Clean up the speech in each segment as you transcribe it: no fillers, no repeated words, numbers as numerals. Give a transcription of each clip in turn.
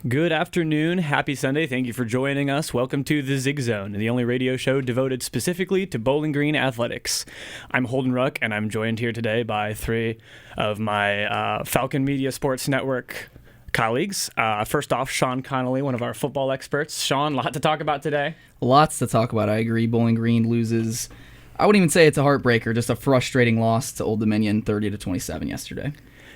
Good afternoon. Happy Sunday. Thank you for joining us. Welcome to The Zig Zone, the only radio show devoted specifically to Bowling Green athletics. I'm Holden Ruck, and I'm joined here today by three of my Falcon Media Sports Network colleagues. First off, Sean Connolly, one of our football experts. Sean, a lot to talk about today. Lots to talk about. I agree. Bowling Green loses. I wouldn't even say it's a heartbreaker, just a frustrating loss to Old Dominion, 30-27 yesterday.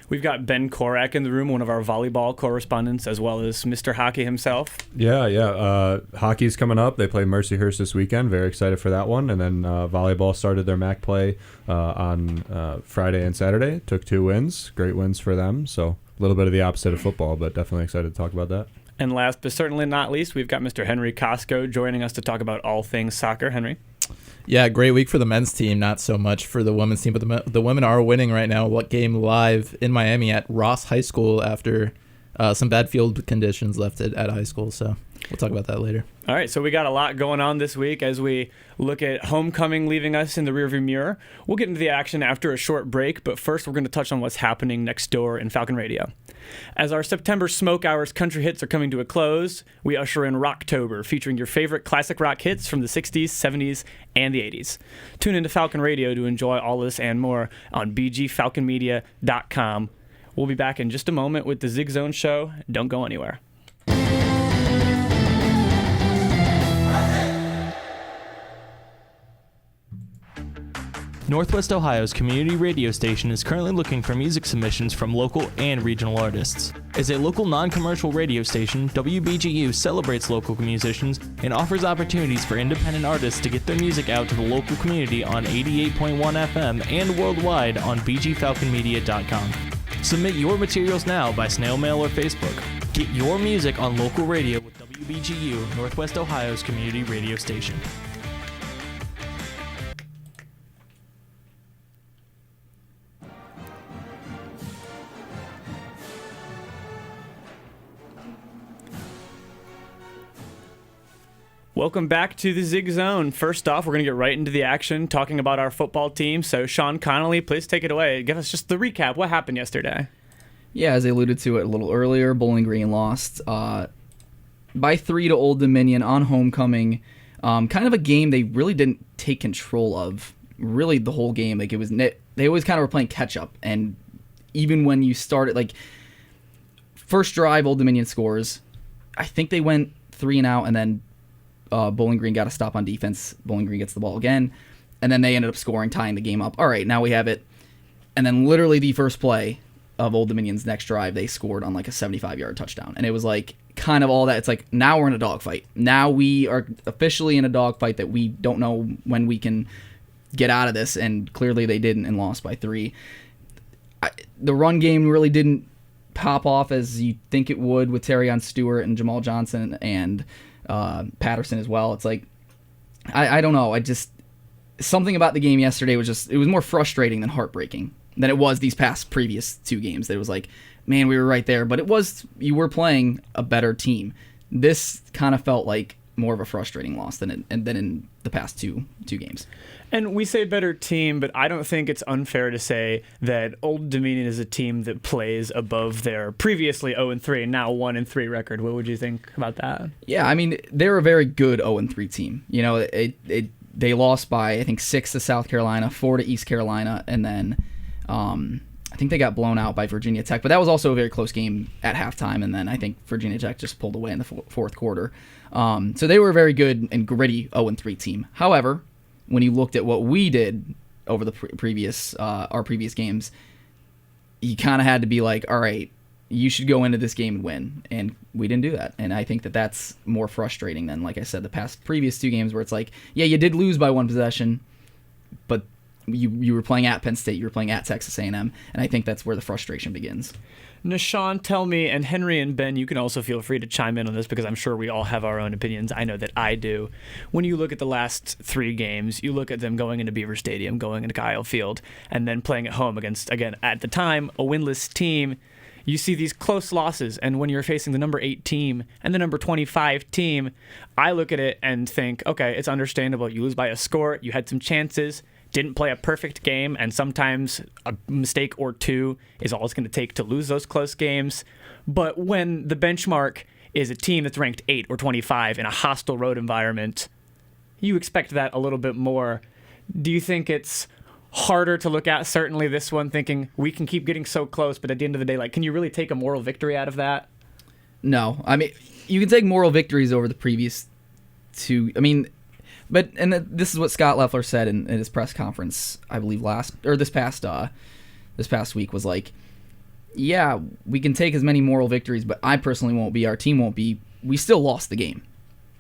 We've got Ben Korak in the room, one of our volleyball correspondents, as well as Mr. Hockey himself. Yeah. Hockey's coming up. They play Mercyhurst this weekend. Very excited for that one. And then volleyball started their MAC play on Friday and Saturday. Took 2 wins. Great wins for them. So a little bit of the opposite of football, but definitely excited to talk about that. And last but certainly not least, we've got Mr. Henry Costco joining us to talk about all things soccer. Henry? Yeah, great week for the men's team, not so much for the women's team, but the women are winning right now. What game live in Miami at Ross High School after some bad field conditions left at high school, so we'll talk about that later. All right, so we got a lot going on this week as we look at homecoming leaving us in the rearview mirror. We'll get into the action after a short break, but first we're going to touch on what's happening next door in Falcon Radio. As our September Smoke Hours country hits are coming to a close, we usher in Rocktober, featuring your favorite classic rock hits from the 60s, 70s, and the 80s. Tune into Falcon Radio to enjoy all this and more on bgfalconmedia.com. We'll be back in just a moment with the Zig Zone Show. Don't go anywhere. Northwest Ohio's community radio station is currently looking for music submissions from local and regional artists. As a local non-commercial radio station, WBGU celebrates local musicians and offers opportunities for independent artists to get their music out to the local community on 88.1 FM and worldwide on bgfalconmedia.com. Submit your materials now by snail mail or Facebook. Get your music on local radio with WBGU, Northwest Ohio's community radio station. Welcome back to the Zig Zone. First off, we're going to get right into the action, talking about our football team. So, Sean Connolly, please take it away. Give us just the recap. What happened yesterday? Yeah, as I alluded to it a little earlier, Bowling Green lost by 3 to Old Dominion on homecoming. Kind of a game they really didn't take control of, really the whole game. Like, it was they always kind of were playing catch-up. And even when you started, like, first drive, Old Dominion scores. I think they went 3 and out, and then Bowling Green got a stop on defense. Bowling Green gets the ball again, and then they ended up scoring, tying the game up. All right, now we have it. And then literally the first play of Old Dominion's next drive, they scored on like a 75-yard touchdown. And it was like kind of all that. It's like, now we're in a dogfight. Now we are officially in a dogfight that we don't know when we can get out of this, and clearly they didn't and lost by 3. The run game really didn't pop off as you think it would with Terrion Stewart and Jamal Johnson and Patterson as well. It's like, I don't know. Something about the game yesterday was it was more frustrating than heartbreaking than it was these previous 2 games. That it was like, man, we were right there, but you were playing a better team. This kind of felt like more of a frustrating loss than in the past two games. And we say better team, but I don't think it's unfair to say that Old Dominion is a team that plays above their previously 0-3 and now 1-3 record. What would you think about that? Yeah, I mean, they're a very good 0-3 team. You know, they lost by, I think, 6 to South Carolina, 4 to East Carolina, and then I think they got blown out by Virginia Tech. But that was also a very close game at halftime, and then I think Virginia Tech just pulled away in the fourth quarter. So they were a very good and gritty 0-3 team. However, when you looked at what we did over the our previous games, you kind of had to be like, all right, you should go into this game and win, and we didn't do that. And I think that that's more frustrating than, like I said, the previous 2 games where it's like, yeah, you did lose by 1 possession, but you were playing at Penn State, you were playing at Texas A&M, and I think that's where the frustration begins. Nashawn, tell me, and Henry and Ben, you can also feel free to chime in on this because I'm sure we all have our own opinions. I know that I do. When you look at the last 3 games, you look at them going into Beaver Stadium, going into Kyle Field, and then playing at home against, again, at the time, a winless team. You see these close losses, and when you're facing the number 8 team and the number 25 team, I look at it and think, okay, it's understandable. You lose by a score, you had some chances. didn't play a perfect game, and sometimes a mistake or two is all it's going to take to lose those close games. But when the benchmark is a team that's ranked 8 or 25 in a hostile road environment, you expect that a little bit more. Do you think it's harder to look at, certainly this one, thinking we can keep getting so close, but at the end of the day, like, can you really take a moral victory out of that? No. I mean, you can take moral victories over the previous two. I mean, but this is what Scott Loeffler said in his press conference, I believe this past week, was like, yeah, we can take as many moral victories, but I personally won't be. Our team won't be. We still lost the game,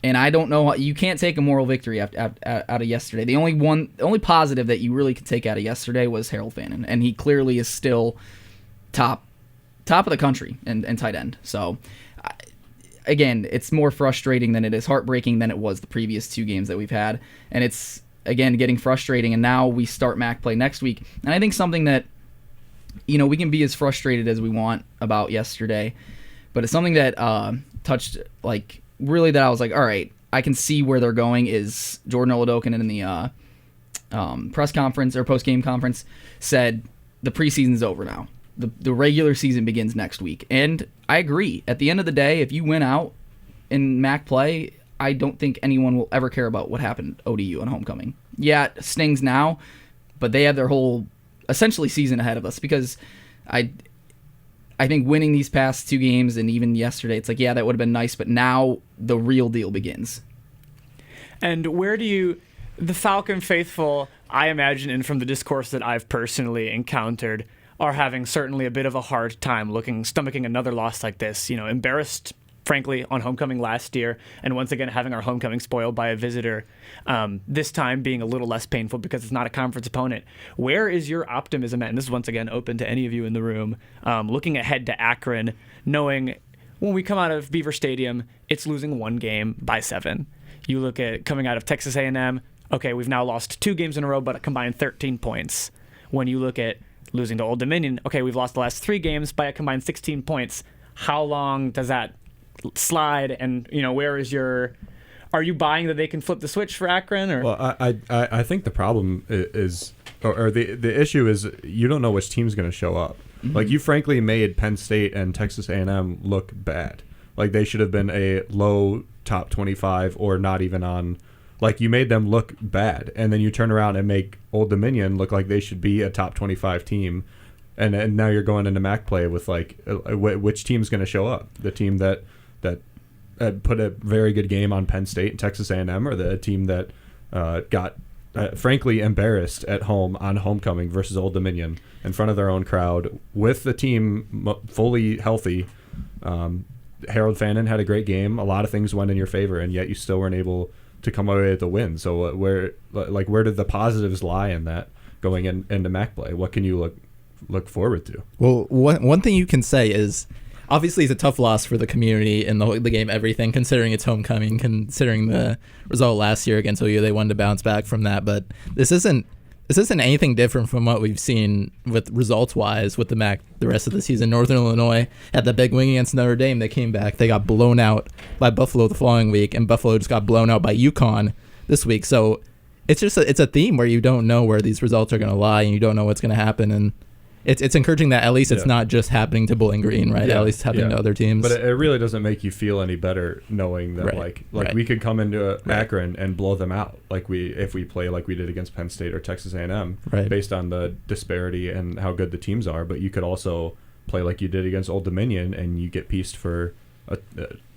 and I don't know. You can't take a moral victory out of yesterday. The only positive that you really could take out of yesterday was Harold Fannin, and he clearly is still top of the country and tight end. So, again, it's more frustrating than it is heartbreaking than it was the previous two games that we've had, and it's again getting frustrating. And now we start MAC play next week, and I think something that, we can be as frustrated as we want about yesterday, but it's something that touched, like, really that I was like, all right, I can see where they're going, is Jordan Oladokin in the press conference or post-game conference said the preseason's over now. The regular season begins next week. And I agree. At the end of the day, if you win out in MAC play, I don't think anyone will ever care about what happened at ODU on homecoming. Yeah, it stings now, but they have their whole essentially season ahead of us, because I think winning these past two games and even yesterday, it's like, yeah, that would have been nice, but now the real deal begins. And where do the Falcon faithful, I imagine, and from the discourse that I've personally encountered, are having certainly a bit of a hard time stomaching another loss like this. Embarrassed, frankly, on homecoming last year, and once again having our homecoming spoiled by a visitor. This time being a little less painful because it's not a conference opponent. Where is your optimism at? And this is once again open to any of you in the room. Looking ahead to Akron, knowing when we come out of Beaver Stadium, it's losing one game by 7. You look at coming out of Texas A&M. Okay, we've now lost 2 games in a row, but a combined 13 points. When you look at losing to Old Dominion, okay, we've lost the last 3 games by a combined 16 points. How long does that slide? And where is are you buying that they can flip the switch for Akron? Or? Well, I think the problem is, or the issue is, you don't know which team's going to show up. Mm-hmm. Like, you frankly made Penn State and Texas A&M look bad. Like, they should have been a low top 25 or not even on. Like, you made them look bad, and then you turn around and make Old Dominion look like they should be a top 25 team. And now you're going into MAC play with, like, which team's going to show up? The team that put a very good game on Penn State and Texas A&M, or the team that got, frankly, embarrassed at home on homecoming versus Old Dominion in front of their own crowd with the team fully healthy. Harold Fannin had a great game. A lot of things went in your favor, and yet you still weren't able to come away with the win. So where did the positives lie in that going into MAC play? What can you look forward to? Well, one thing you can say is, obviously, it's a tough loss for the community and the game, everything, considering it's homecoming, considering the result last year against OU. They wanted to bounce back from that, but this isn't anything different from what we've seen with results-wise with the MAC the rest of the season. Northern Illinois had the big win against Notre Dame. They came back. They got blown out by Buffalo the following week, and Buffalo just got blown out by UConn this week. So it's a theme where you don't know where these results are going to lie, and you don't know what's going to happen, and it's encouraging that at least it's not just happening to Bowling Green, right? At least it's happening to other teams. But it really doesn't make you feel any better knowing that we could come into Akron and blow them out if we play like we did against Penn State or Texas A&M, based on the disparity and how good the teams are. But you could also play like you did against Old Dominion and you get pieced for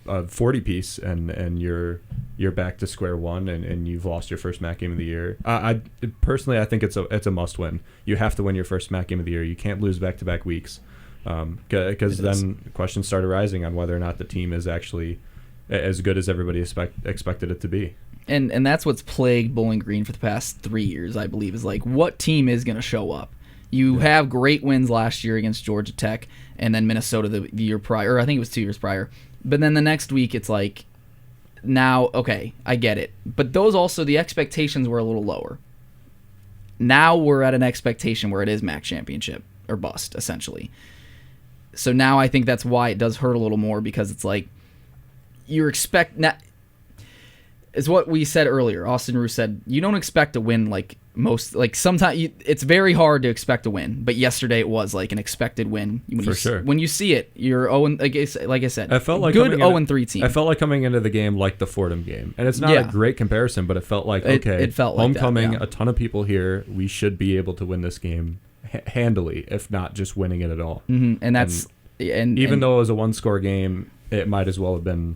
a 40 piece and you're back to square one and you've lost your first MAC game of the year. I personally think it's a must win. You have to win your first MAC game of the year. You can't lose back-to-back weeks, because then questions start arising on whether or not the team is actually as good as everybody expected it to be. And that's what's plagued Bowling Green for the past 3 years, I believe, is like, what team is going to show up? You have great wins last year against Georgia Tech and then Minnesota the year prior, or I think it was 2 years prior. But then the next week, it's like, now, okay, I get it. But those also, the expectations were a little lower. Now we're at an expectation where it is MAC championship or bust, essentially. So now I think that's why it does hurt a little more, because it's like, it's what we said earlier. Austin Roos said, you don't expect to win like most like sometimes it's very hard to expect a win, but yesterday it was like an expected win. For sure. When you see it, you're 0 like I said, I felt like good 0-3 team. I felt like coming into the game like the Fordham game, and it's not a great comparison, but it felt like it felt like homecoming, that, yeah. a ton of people here. We should be able to win this game handily, if not just winning it at all. Mm-hmm. And that's even though it was a 1-score game, it might as well have been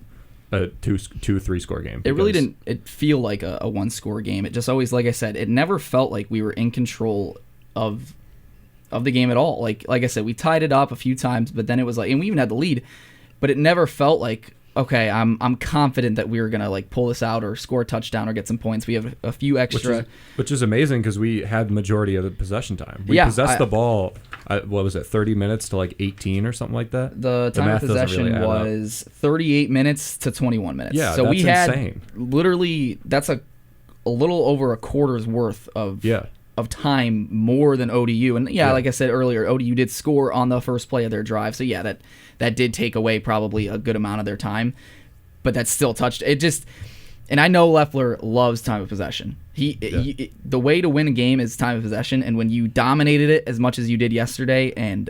a 2-3 score game. It really didn't feel like a 1-score game. It just always, like I said, it never felt like we were in control of the game at all. Like I said, we tied it up a few times, but then it was like, and we even had the lead, but it never felt like, okay, I'm confident that we were gonna like pull this out or score a touchdown or get some points. We have a few extra, which is amazing because we had the majority of the possession time. We possessed the ball. What was it, 30 minutes to like 18 or something like that? The time of possession was 38 minutes to 21 minutes. Yeah, so that's we had insane. Literally, that's a little over a quarter's worth of time more than ODU. And like I said earlier, ODU did score on the first play of their drive. So yeah, that did take away probably a good amount of their time, but that still touched it. Just, and I know Loeffler loves time of possession. The way to win a game is time of possession, and when you dominated it as much as you did yesterday and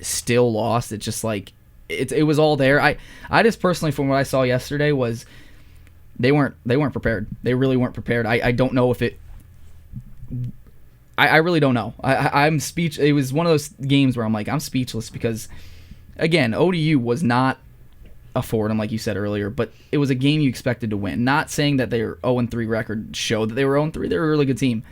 still lost, it's just like it was all there. I just personally, from what I saw yesterday, was they weren't prepared. They really weren't prepared. I don't know if it. I really don't know. I'm speech. It was one of those games where I'm like, I'm speechless because, again, ODU was not a Fordham, like you said earlier, but it was a game you expected to win. Not saying that their 0-3 record showed that they were 0-3. They were a really good team.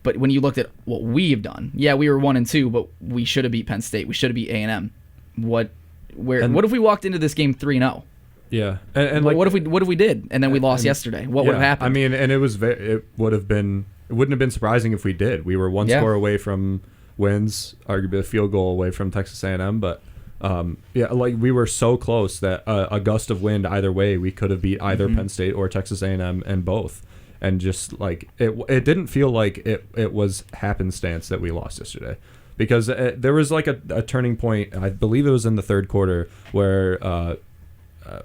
But when you looked at what we've done, we were 1-2, but we should have beat Penn State. We should have beat A&M. What if we walked into this game 3-0? Yeah, and like, what if we did and then we lost yesterday? What would have happened? I mean, and it wouldn't have been surprising if we did. We were one score away from wins, arguably a field goal away from Texas A&M, but like we were so close that a gust of wind either way, we could have beat either Penn State or Texas A&M, and both. And just like it didn't feel like it was happenstance that we lost yesterday, because there was like a turning point. I believe it was in the third quarter where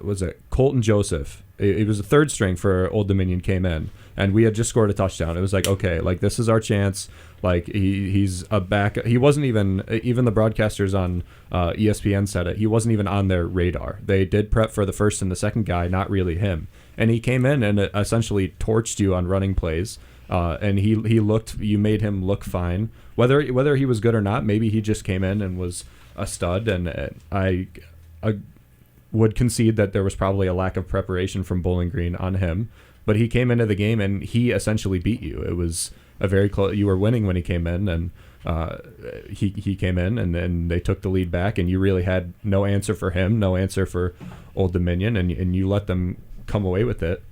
was it Colton Joseph? It was a third string for Old Dominion, came in, and we had just scored a touchdown. It was like, okay, like this is our chance. Like he's a back. He wasn't even the broadcasters on ESPN said it. He wasn't even on their radar. They did prep for the first and the second guy, not really him. And he came in and essentially torched you on running plays. And he looked. You made him look fine. Whether he was good or not, maybe he just came in and was a stud. And I would concede that there was probably a lack of preparation from Bowling Green on him. But he came into the game and he essentially beat you. It was a very close. You were winning when he came in, and he came in, and then they took the lead back, and you really had no answer for him, no answer for Old Dominion, and you let them come away with it,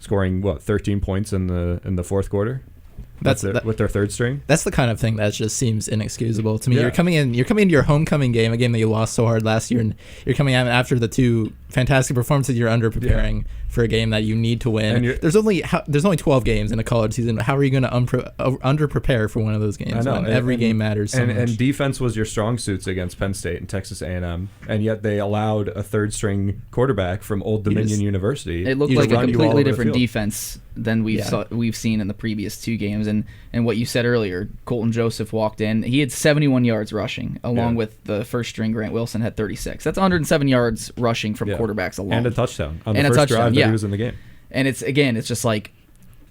scoring 13 points in the fourth quarter. With their third string. That's the kind of thing that just seems inexcusable to me. Yeah. You're coming into your homecoming game, a game that you lost so hard last year, and you're coming out after the two fantastic performances. You're under preparing for a game that you need to win. And there's only 12 games in a college season. How are you going to under prepare for one of those games? I know. When every game matters so much. And defense was your strong suits against Penn State and Texas A&M, and yet they allowed a third string quarterback from Old Dominion University. It looked like a completely different defense than we've seen in the previous two games. And what you said earlier, Colton Joseph walked in. He had 71 yards rushing, along with the first string Grant Wilson had 36. That's 107 yards rushing from quarterbacks alone. And a touchdown on the first drive that he was in the game. And it's just like,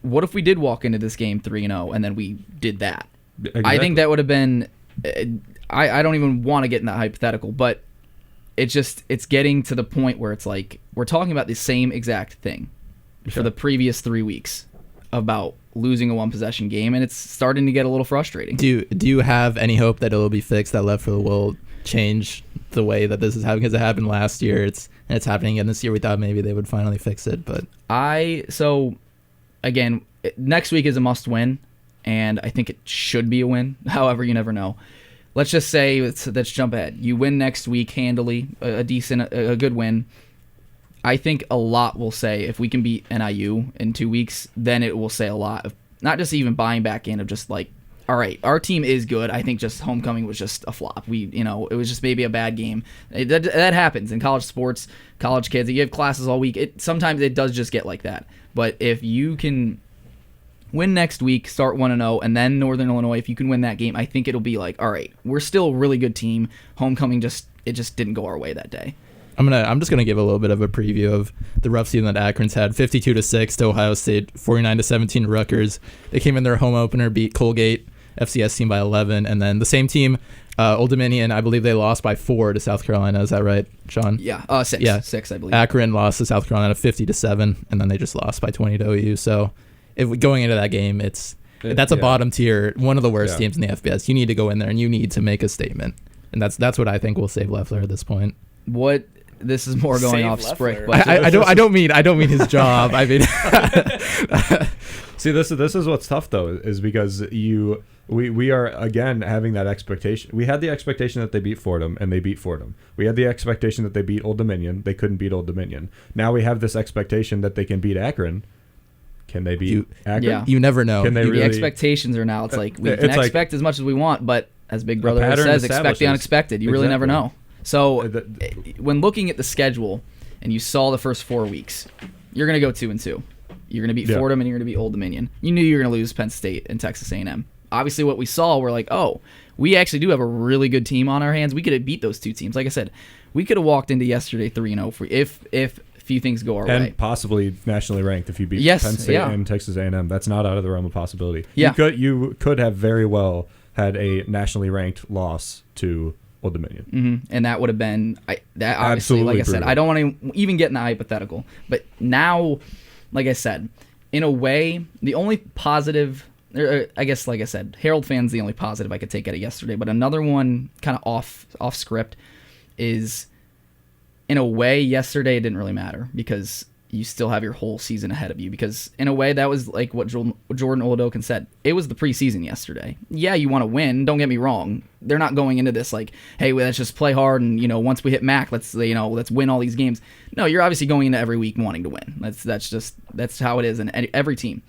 what if we did walk into this game 3-0 and then we did that? Exactly. I think that would have been, I don't even want to get in that hypothetical, but it's getting to the point where it's like, we're talking about the same exact thing for the previous 3 weeks about losing a one-possession game, and it's starting to get a little frustrating. Do you have any hope that it'll be fixed, that Loeffler will change the way that this is happening? Because it happened last year, it's happening again this year. We thought maybe they would finally fix it, but again, next week is a must-win, and I think it should be a win. However, you never know. Let's just say, let's jump ahead. You win next week handily, a good win. I think a lot will say if we can beat NIU in 2 weeks, then it will say a lot of not just even buying back in, of just like, all right, our team is good. I think just homecoming was just a flop. It was just maybe a bad game. That happens in college sports, college kids. You have classes all week. Sometimes it does just get like that. But if you can Win next week, start 1-0, and then Northern Illinois, if you can win that game, I think it'll be like, all right, we're still a really good team. Homecoming just didn't go our way that day. I'm just gonna give a little bit of a preview of the rough season that Akron's had. 52-6 to Ohio State, 49-17 to Rutgers. They came in their home opener, beat Colgate FCS team by 11, and then the same team, Old Dominion, I believe they lost by 4 to South Carolina. Is that right, Sean? Yeah, 6. Yeah. 6, I believe. Akron lost to South Carolina 50-7, and then they just lost by 20 to OU. So, if going into that game, that's a bottom tier, one of the worst teams in the FBS. You need to go in there and you need to make a statement, and that's what I think will save Leffler at this point. What? This is more going Save off Leffler. Sprick, but I don't mean his job. I mean, See, this is what's tough though, is because we are again having that expectation. We had the expectation that they beat Fordham, and they beat Fordham. We had the expectation that they beat Old Dominion. They couldn't beat Old Dominion. Now we have this expectation that they can beat Akron. Can they beat Akron? Yeah. you never know. Can they the really, expectations are now. It's like we can it's like- expect as much as we want, but as Big Brother pattern says, expect the establishes. unexpected. You really never Exactly. know. So The- when looking at the schedule and you saw the first 4 weeks, you're going to go 2-2. You're going to beat Yeah. Fordham and you're going to beat Old Dominion. You knew you were going to lose Penn State and Texas A&M. Obviously, what we saw, we're like, oh, we actually do have a really good team on our hands. We could have beat those two teams. Like I said, we could have walked into yesterday 3-0 if few things go our and way. possibly nationally ranked if you beat Yes, Penn State yeah. and Texas A&M. That's not out of the realm of possibility. Yeah. You could have very well had a nationally ranked loss to Old Dominion. And that would have been that obviously, Absolutely like I said, brutal. I don't want to even get in the hypothetical. But now, like I said, in a way, the only positive, I guess, like I said, Herald fans, the only positive I could take out of yesterday. But another one, kind of off script, is in a way, yesterday it didn't really matter because you still have your whole season ahead of you. Because in a way, that was like what Jordan Oladokin said. It was the preseason yesterday. Yeah, you want to win. Don't get me wrong. They're not going into this like, hey, let's just play hard and once we hit MAC, let's win all these games. No, you're obviously going into every week wanting to win. That's how it is in every team.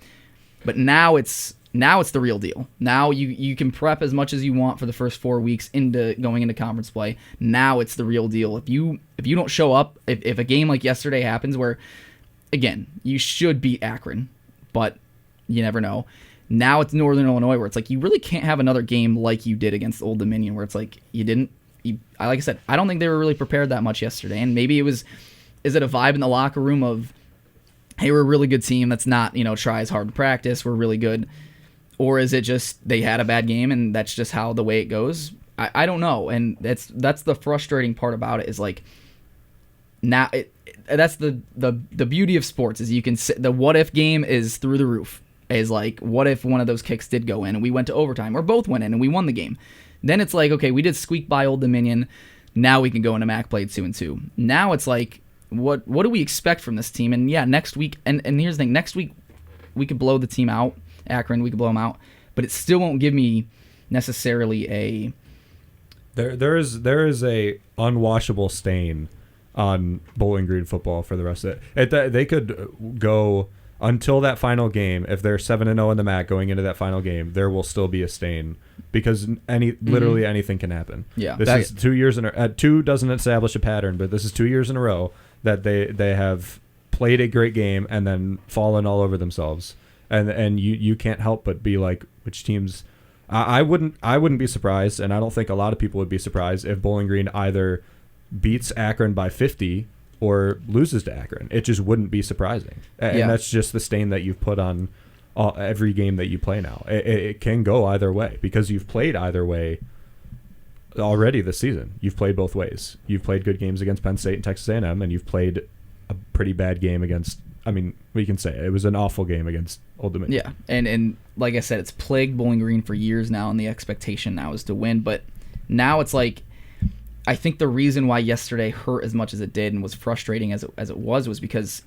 But now it's the real deal. Now you can prep as much as you want for the first 4 weeks into going into conference play. Now it's the real deal. If you don't show up, if a game like yesterday happens where, again, you should beat Akron, but you never know. Now it's Northern Illinois where it's like you really can't have another game like you did against Old Dominion where it's like like I said, I don't think they were really prepared that much yesterday. And maybe is it a vibe in the locker room of, hey, we're a really good team that's not, try as hard to practice, we're really good. Or is it just they had a bad game and that's just how the way it goes? I don't know. And that's the frustrating part about it is like now that's the beauty of sports is you can the what if game is through the roof. Is like, what if one of those kicks did go in and we went to overtime or both went in and we won the game? Then it's like, okay, we did squeak by Old Dominion. Now we can go into MAC play 2-2. Now it's like, what do we expect from this team? And yeah, next week, and here's the thing, next week we could blow the team out, Akron, we could blow them out, but it still won't give me necessarily a... There is a unwashable stain on Bowling Green football for the rest of it. They could go until that final game. If they're 7-0 in the MAC going into that final game, there will still be a stain because literally anything can happen. Yeah, this is 2 years in a 2 doesn't establish a pattern, but this is 2 years in a row that they have played a great game and then fallen all over themselves. And you can't help but be like, which teams? I wouldn't be surprised, and I don't think a lot of people would be surprised if Bowling Green either beats Akron by 50 or loses to Akron. It just wouldn't be surprising, and that's just the stain that you've put on every game that you play now. It can go either way because you've played either way already this season. You've played both ways. You've played good games against Penn State and Texas A&M, and you've played a pretty bad game against. I mean, we can say it was an awful game against Old Dominion. Yeah, and like I said, it's plagued Bowling Green for years now, and the expectation now is to win. But now it's like, I think the reason why yesterday hurt as much as it did and was frustrating as it was because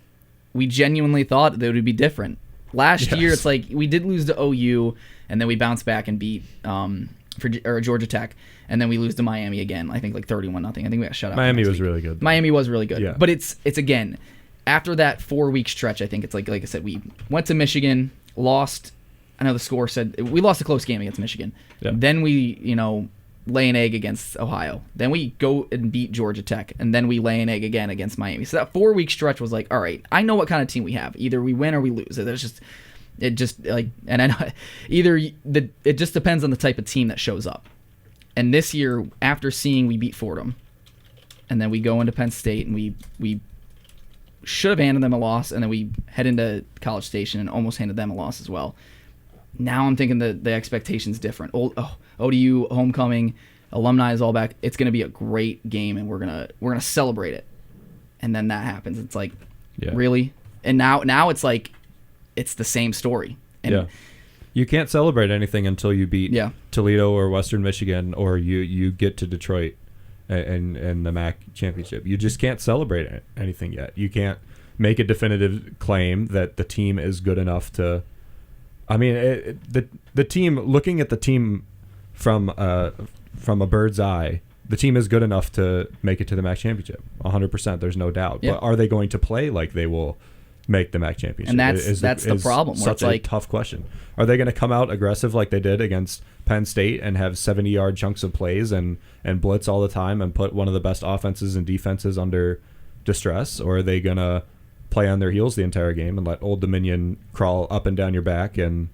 we genuinely thought that it would be different. Last year, it's like we did lose to OU, and then we bounced back and beat Georgia Tech, and then we lose to Miami again. I think like 31-0. I think we got shut out. Miami was really good. Miami was really good. Yeah. But it's again, after that 4-week stretch, I think it's like I said, we went to Michigan, lost. I know the score said we lost a close game against Michigan. Yeah. Then we, lay an egg against Ohio. Then we go and beat Georgia Tech, and then we lay an egg again against Miami. So that 4-week stretch was like, all right, I know what kind of team we have. Either we win or we lose. It just like, and then it just depends on the type of team that shows up. And this year, after seeing we beat Fordham, and then we go into Penn State and we should have handed them a loss, and then we head into College Station and almost handed them a loss as well. Now I'm thinking the expectation's different. ODU homecoming, alumni is all back. It's going to be a great game, and we're gonna celebrate it. And then that happens. It's like, really? And now it's like, it's the same story. And you can't celebrate anything until you beat Toledo or Western Michigan, or you get to Detroit and the MAC championship. You just can't celebrate anything yet. You can't make a definitive claim that the team is good enough to. I mean, the team, looking at the team from a bird's eye, the team is good enough to make it to the MAC championship. 100%. There's no doubt. But are they going to play like they will make the MAC championship? And that's the problem. Such a tough question. Are they going to come out aggressive like they did against Penn State and have 70-yard chunks of plays and blitz all the time and put one of the best offenses and defenses under distress? Or are they going to play on their heels the entire game and let Old Dominion crawl up and down your back and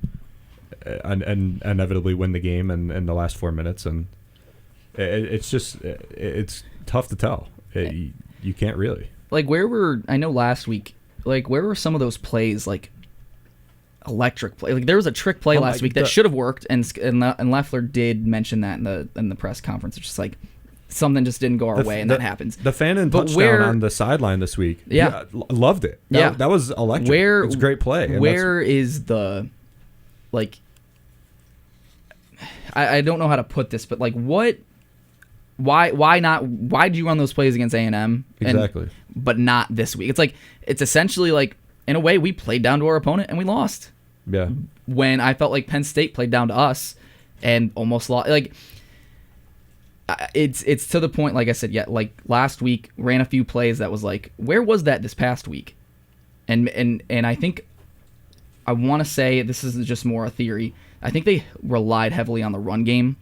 inevitably win the game in the last 4 minutes? And it's tough to tell. You can't really. Like, I know last week, like, where were some of those plays, like, electric play? Like, there was a trick play last week that should have worked, and Leffler did mention that in the press conference. It's just like, something just didn't go our way, and that happens. The Fannin touchdown on the sideline this week, loved it. That was electric. It's a great play. Where is the, like, I don't know how to put this, but, like, what... Why not? Why did you run those plays against A&M? Exactly. But not this week. It's like, it's essentially like, in a way, we played down to our opponent and we lost. Yeah. When I felt like Penn State played down to us and almost lost. Like, it's to the point, like I said, like last week, ran a few plays that was like, where was that this past week? And I think, I want to say, this is just more a theory, I think they relied heavily on the run game.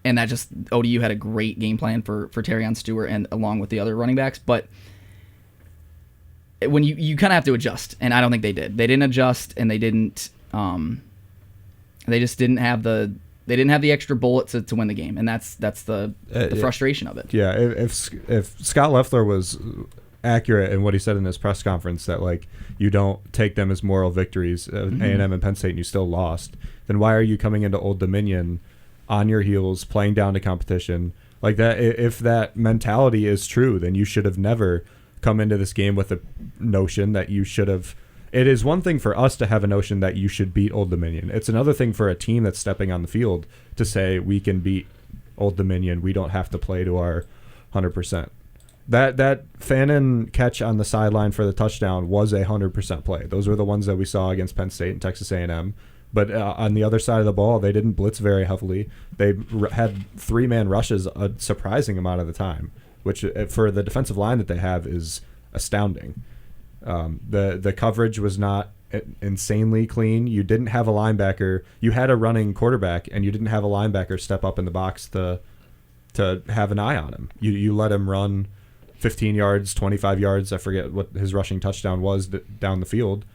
And that just, ODU had a great game plan for Terrion Stewart and along with the other running backs. But when you kind of have to adjust, and I don't think they did. They didn't adjust, and they didn't. They just didn't have the extra bullet to win the game, and that's the frustration of it. Yeah, if Scott Leffler was accurate in what he said in his press conference, that like you don't take them as moral victories, A&M and Penn State, and you still lost, then why are you coming into Old Dominion on your heels, playing down to competition like that? If that mentality is true, then you should have never come into this game with a notion that you should have. It is one thing for us to have a notion that you should beat Old Dominion. It's another thing for a team that's stepping on the field to say we can beat Old Dominion. We don't have to play to our 100%. That Fannin catch on the sideline for the touchdown was a 100% play. Those were the ones that we saw against Penn State and Texas A&M. But on the other side of the ball, they didn't blitz very heavily. They had 3-man rushes a surprising amount of the time, which for the defensive line that they have is astounding. The coverage was not insanely clean. You didn't have a linebacker. You had a running quarterback, and you didn't have a linebacker step up in the box to have an eye on him. You let him run 15 yards, 25 yards, I forget what his rushing touchdown was down the field,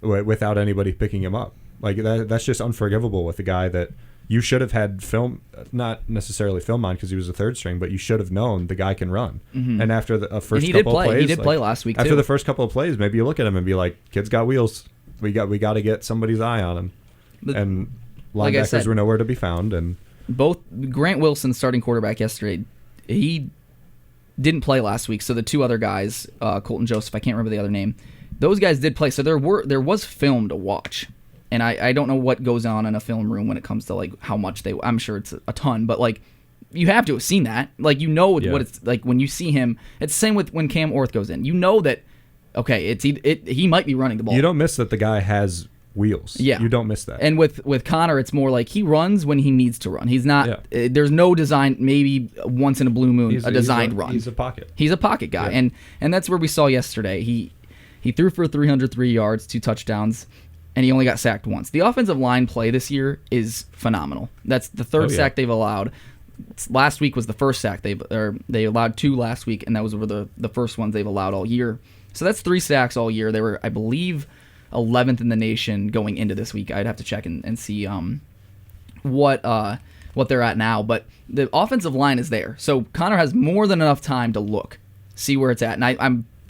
without anybody picking him up. Like, that's just unforgivable with a guy that you should have had film, not necessarily film on because he was a third string, but you should have known the guy can run. Mm-hmm. And after the first couple of plays, he did play last week. After the first couple of plays, maybe you look at him and be like, "Kid's got wheels. We got to get somebody's eye on him." And linebackers were nowhere to be found. And both Grant Wilson, starting quarterback yesterday, he didn't play last week. So the two other guys, Colton Joseph, I can't remember the other name. Those guys did play. So there was film to watch. And I don't know what goes on in a film room when it comes to like how much I'm sure it's a ton, but like you have to have seen that. Like, you know what it's like when you see him. It's the same with when Cam Orth goes in. You know that, okay, he might be running the ball. You don't miss that the guy has wheels. Yeah. You don't miss that. And with Connor, it's more like he runs when he needs to run. He's not, there's no design, maybe once in a blue moon, a designed run. He's a pocket. He's a pocket guy. Yeah. And that's where we saw yesterday. He threw for 303 yards, 2 touchdowns. And he only got sacked once. The offensive line play this year is phenomenal. That's the third sack they've allowed. Last week was the first sack. They allowed 2 last week, and that was over the first ones they've allowed all year. So that's 3 sacks all year. They were, I believe, 11th in the nation going into this week. I'd have to check and see what they're at now. But the offensive line is there, so Connor has more than enough time to look, see where it's at. And I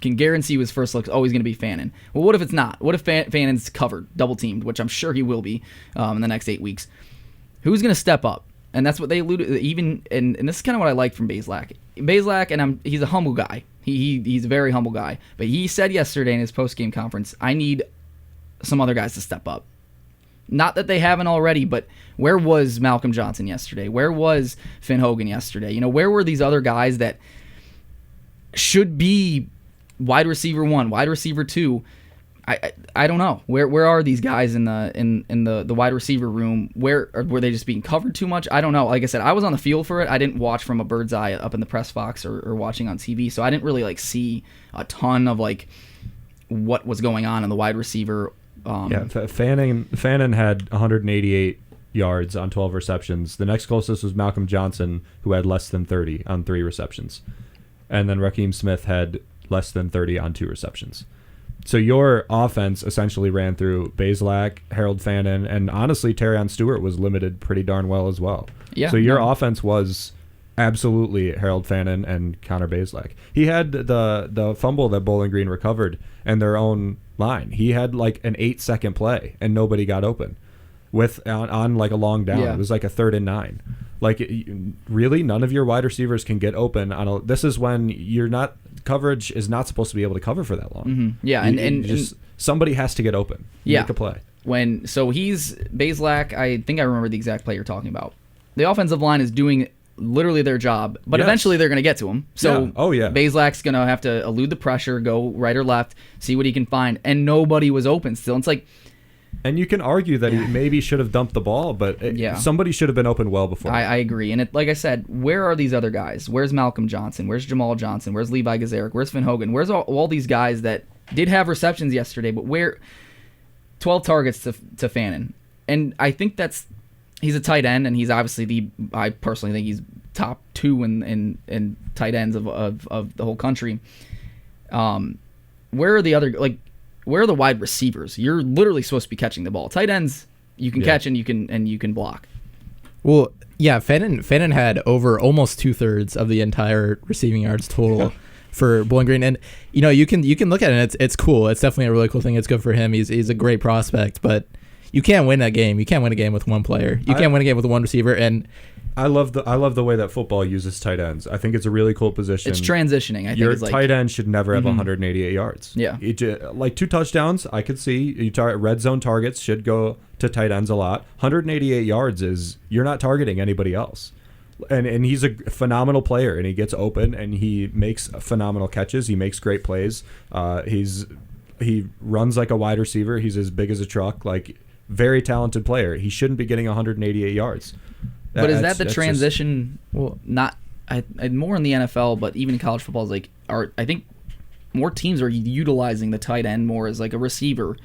can guarantee you his first look's always going to be Fannin. Well, what if it's not? What if Fannin's covered, double teamed, which I'm sure he will be in the next 8 weeks? Who's going to step up? And that's what they alluded even, and this is kind of what I like from Bazelak. Bazelak, and he's a humble guy. He's a very humble guy. But he said yesterday in his post-game conference, I need some other guys to step up. Not that they haven't already, but where was Malcolm Johnson yesterday? Where was Finn Hogan yesterday? Where were these other guys that should be wide receiver 1, wide receiver 2? I don't know. Where are these guys in the wide receiver room? Were they just being covered too much? I don't know. Like I said, I was on the field for it. I didn't watch from a bird's eye up in the press box or watching on TV, so I didn't really see a ton of what was going on in the wide receiver. Fannin had 188 yards on 12 receptions. The next closest was Malcolm Johnson, who had less than 30 on 3 receptions, and then Raheem Smith had less than 30 on 2 receptions. So your offense essentially ran through Bazelak, Harold Fannin, and honestly, Terrion Stewart was limited pretty darn well as well. Yeah. So your offense was absolutely Harold Fannin and Connor Bazelak. He had the fumble that Bowling Green recovered and their own line. He had an 8-second play and nobody got open on a long down. Yeah. It was a 3rd and 9. Really, none of your wide receivers can get open this is when coverage is not supposed to be able to cover for that long. Mm-hmm. Yeah, and somebody has to get open. Yeah, make a play. He's Bazelak. I think I remember the exact play you're talking about. The offensive line is doing literally their job, but eventually they're going to get to him. So Bazelak's going to have to elude the pressure, go right or left, see what he can find, and nobody was open still. It's and you can argue that he maybe should have dumped the ball, but somebody should have been open well before. I agree. And like I said, where are these other guys? Where's Malcolm Johnson? Where's Jamal Johnson? Where's Levi Gazaric? Where's Finn Hogan? Where's all these guys that did have receptions yesterday, but 12 targets to Fannin? And I think he's a tight end, and he's obviously I personally think he's top 2 in tight ends of the whole country. Where are the other, where are the wide receivers? You're literally supposed to be catching the ball. Tight ends, you can catch and you can block. Well, yeah, Fannin had over almost 2/3 of the entire receiving yards total for Bowling Green, and you can look at it. And it's cool. It's definitely a really cool thing. It's good for him. He's a great prospect, but you can't win a game. You can't win a game with one player. You can't win a game with one receiver. And I love the way that football uses tight ends. I think it's a really cool position. It's transitioning. I think your tight end should never have 188 yards. Yeah, 2 touchdowns. I could see red zone targets should go to tight ends a lot. 188 yards is you're not targeting anybody else. And he's a phenomenal player, and he gets open and he makes phenomenal catches. He makes great plays. He runs like a wide receiver. He's as big as a truck. Very talented player. He shouldn't be getting 188 yards. But is that the transition? Well, not more in the NFL, but even in college football is I think more teams are utilizing the tight end more as a receiver.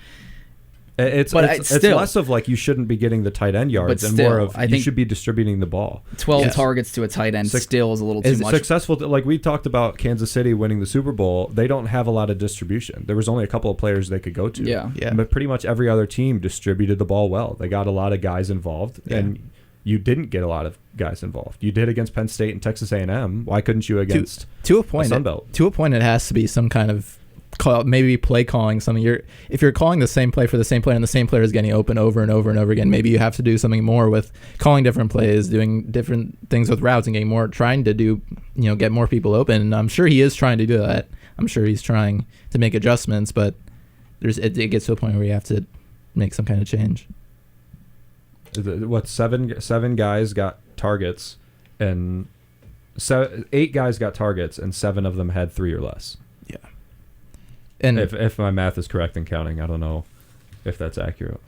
It's less of you shouldn't be getting the tight end yards and more of you should be distributing the ball. 12 targets to a tight end still is a little too much. Successful, we talked about Kansas City winning the Super Bowl. They don't have a lot of distribution. There was only a couple of players they could go to. Yeah. But pretty much every other team distributed the ball well. They got a lot of guys involved, and you didn't get a lot of guys involved. You did against Penn State and Texas A&M. Why couldn't you against to a point? To a point, it has to be some kind of maybe play calling something. If you're calling the same play for the same player and the same player is getting open over and over and over again, maybe you have to do something more with calling different plays, doing different things with routes, and getting more, trying to do, get more people open. And I'm sure he is trying to do that. I'm sure he's trying to make adjustments, but it gets to a point where you have to make some kind of change. Seven guys got targets, and 8 guys got targets, and 7 of them had 3 or less. Yeah. And if my math is correct in counting, I don't know if that's accurate.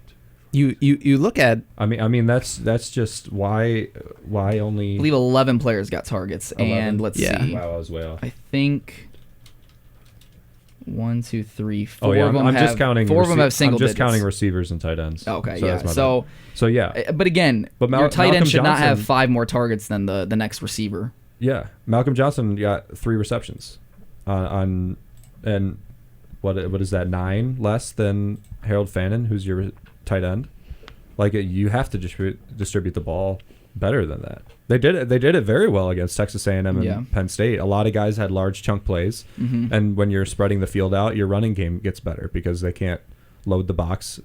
You look at. I mean that's just why only. I believe 11 players got targets, 11? And let's see. Wow, I was way off. I think 1, 2, 3, 4 of them I'm just counting. 4 of them have single digits. I'm just counting receivers and tight ends. Okay, so yeah. So yeah. But again, your tight end should not have 5 more targets than the next receiver. Yeah, Malcolm Johnson got 3 receptions, and what is that, 9 less than Harold Fannin, who's your tight end. Like you have to distribute the ball better than that. They did it very well against Texas A&M and Penn State. A lot of guys had large chunk plays, and when you're spreading the field out, your running game gets better because they can't load the box.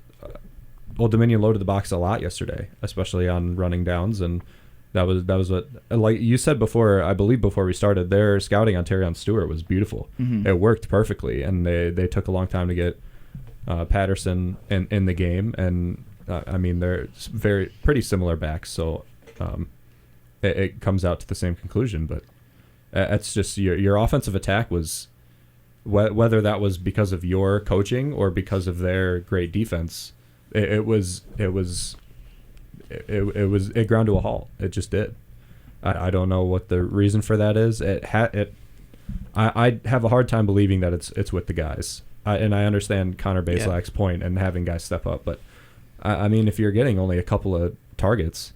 Old Dominion loaded the box a lot yesterday, especially on running downs, and that was what, like you said before, I believe before we started, their scouting on Terrion Stewart was beautiful. It worked perfectly, and they took a long time to get Patterson in the game, and I mean they're pretty similar backs, so it comes out to the same conclusion. But it's just your offensive attack was, whether that was because of your coaching or because of their great defense, it ground to a halt. It just did. I don't know what the reason for that is. I have a hard time believing that it's with the guys. And I understand Connor Bazelak's point and having guys step up, but I mean, if you're getting only a couple of targets,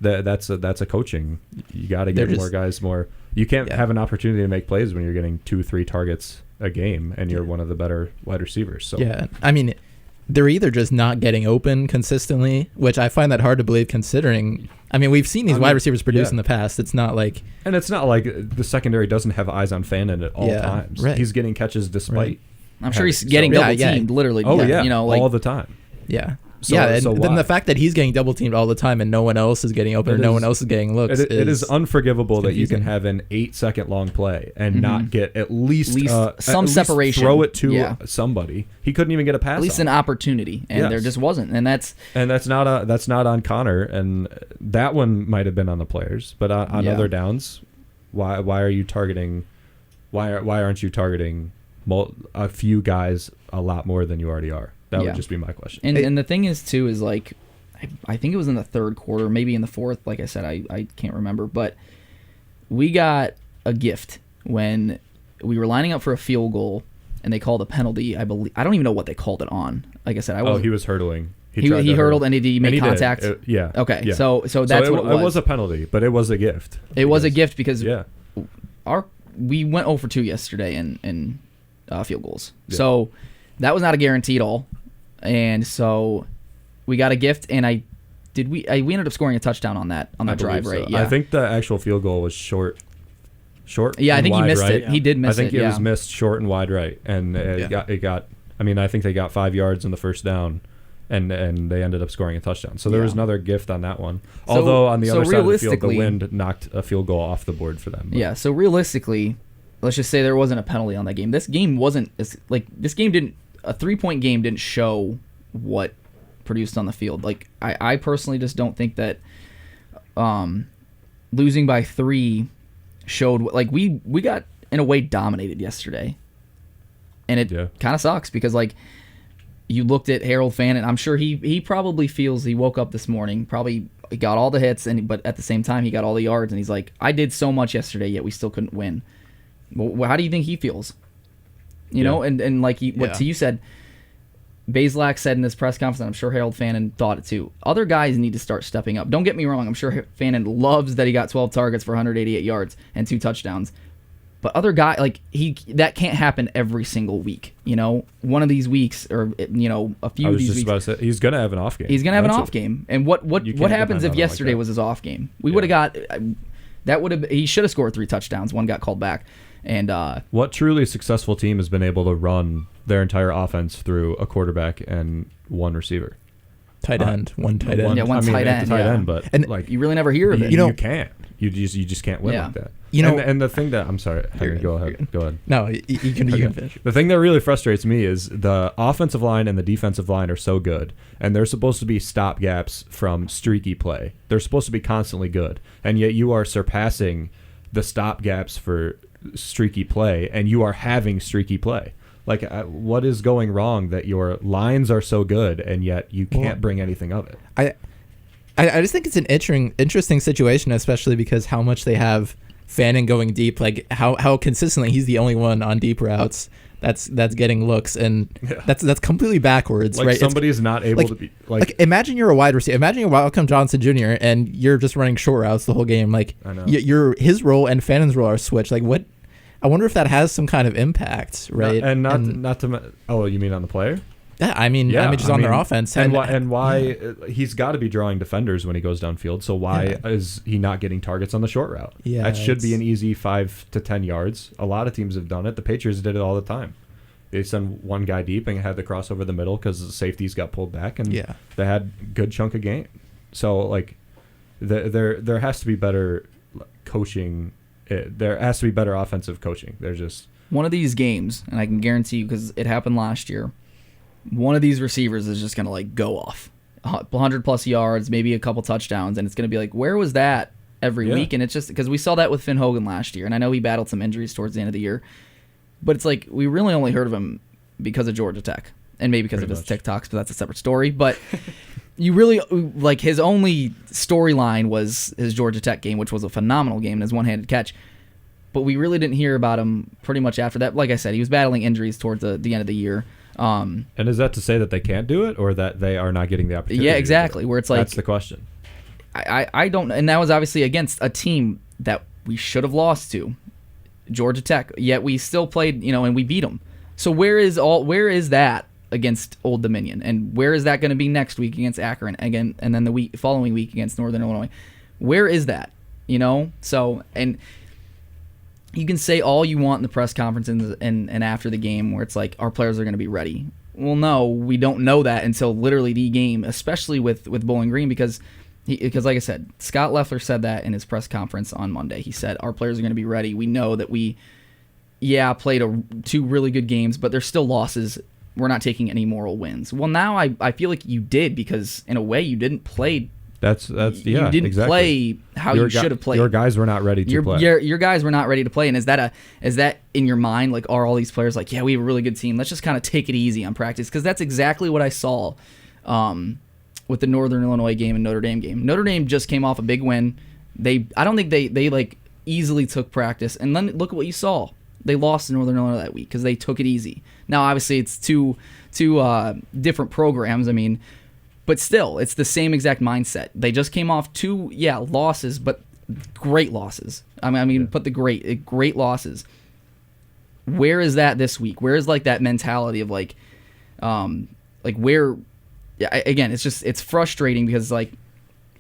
that's a coaching. You got to get more guys more. You can't have an opportunity to make plays when you're getting 2-3 targets a game and you're one of the better wide receivers. So I mean, they're either just not getting open consistently, which I find that hard to believe considering. I mean, we've seen these wide receivers produce in the past. It's not like the secondary doesn't have eyes on Fannin at all times. Right. He's getting catches despite. I'm sure he's getting double teamed literally. All the time. Yeah. So, and so then the fact that he's getting double teamed all the time and no one else is getting open, no one else is getting looks. It is unforgivable that you can have an 8-second long play and not get at least some separation. Throw it to somebody. He couldn't even get a pass. At least an opportunity, and there just wasn't. And that's not on Connor, and that one might have been on the players, but on other downs, why are you targeting? Why aren't you targeting a few guys a lot more than you already are? That would just be my question. And the thing is, too, is like, I think it was in the third quarter, maybe in the fourth. Like I said, I can't remember. But we got a gift when we were lining up for a field goal, and they called a penalty. I believe I don't even know what they called it on. Like I said, he was hurtling. He hurtled, and did he make contact? Yeah. Okay. Yeah. So that's what it was. It was a penalty, but it was a gift. It was a gift because we went 0 for 2 yesterday in field goals. Yeah. So that was not a guarantee at all. And so we got a gift, and we ended up scoring a touchdown on that drive, right? So. Yeah. I think the actual field goal was short. Yeah, I think he missed it. He did miss it. I think it was missed short and wide right, and it got. I mean, I think they got 5 yards in the first down, and they ended up scoring a touchdown. So there was another gift on that one. Although on the other side of the field, the wind knocked a field goal off the board for them. But. Yeah. So realistically, let's just say there wasn't a penalty on that game. This game wasn't this game didn't. A 3-point game didn't show what produced on the field. Like I personally just don't think that losing by 3 showed like we got in a way dominated yesterday, and it kind of sucks because like you looked at Harold Fannin. I'm sure he probably feels he woke up this morning, probably got all the hits, but at the same time he got all the yards, and he's like, I did so much yesterday, yet we still couldn't win. Well, how do you think he feels? You know, and like what you said, Bazelak said in this press conference, and I'm sure Harold Fannin thought it too. Other guys need to start stepping up. Don't get me wrong. I'm sure Fannin loves that he got 12 targets for 188 yards and 2 touchdowns. But other guy, like that can't happen every single week. You know, one of these weeks, or a few of these weeks. I was just about to say he's gonna have an off game. He's gonna have an off game. And what happens if yesterday was his off game? We would have got that. He should have scored 3 touchdowns. One got called back. And what truly successful team has been able to run their entire offense through a quarterback and one receiver? Tight end, one tight end. One tight end. But like you really never hear of it. You can't. You just can't win like that. And the thing that I'm sorry, Henry, go ahead. No, you can finish. The thing that really frustrates me is the offensive line and the defensive line are so good, and they're supposed to be stop gaps from streaky play. They're supposed to be constantly good, and yet you are surpassing the stop gaps for streaky play, and you are having streaky play. Like, what is going wrong that your lines are so good and yet you can't bring anything of it? I just think it's an interesting situation, especially because how much they have Fannin going deep, like how consistently he's the only one on deep routes that's getting looks, and that's completely backwards. Like, right? Somebody's not able to be like imagine you're a wide receiver. Imagine you're Malcolm Johnson Jr. and you're just running short routes the whole game. Like his role and Fannon's role are switched. Like what? I wonder if that has some kind of impact, right? Not to. Oh, you mean on the player? Yeah, I mean, just on their offense. And why he's got to be drawing defenders when he goes downfield. So why is he not getting targets on the short route? Yeah, that should be an easy 5 to 10 yards. A lot of teams have done it. The Patriots did it all the time. They send one guy deep and had the cross over the middle because the safeties got pulled back, and they had a good chunk of game. So like, there has to be better coaching. There has to be better offensive coaching. There's just one of these games, and I can guarantee you because it happened last year. One of these receivers is just going to like go off 100 plus yards, maybe a couple touchdowns. And it's going to be like, where was that every week? And it's just because we saw that with Finn Hogan last year. And I know he battled some injuries towards the end of the year, but it's like, we really only heard of him because of Georgia Tech and maybe because of his TikToks, but that's a separate story. But you really like his only storyline was his Georgia Tech game, which was a phenomenal game and his one-handed catch. But we really didn't hear about him pretty much after that. Like I said, he was battling injuries towards the end of the year. And is that to say that they can't do it or that they are not getting the opportunity? Yeah, exactly. Where it's like, that's the question. I don't, and that was obviously against a team that we should have lost to, Georgia Tech. Yet we still played, and we beat them. So where is that against Old Dominion, and where is that going to be next week against Akron again, and then the following week against Northern Illinois? Where is that? So and. You can say all you want in the press conference and after the game where it's like, our players are going to be ready. Well, no, we don't know that until literally the game, especially with Bowling Green, because like I said, Scott Loeffler said that in his press conference on Monday. He said, our players are going to be ready. We know that we played 2 really good games, but they're still losses. We're not taking any moral wins. Well, now I feel like you did, because in a way you didn't play. That's you didn't play how you should have played. Your guys were not ready to play. Your guys were not ready to play. And is that in your mind? Like, are all these players like, yeah, we have a really good team. Let's just kind of take it easy on practice, because that's exactly what I saw with the Northern Illinois game and Notre Dame game. Notre Dame just came off a big win. I don't think they like easily took practice. And then look at what you saw. They lost to Northern Illinois that week because they took it easy. Now, obviously, it's two different programs. I mean. But still, it's the same exact mindset. They just came off 2, losses, but great losses. Put the great losses. Where is that this week? Where is like that mentality of like where? Yeah, again, it's frustrating because like.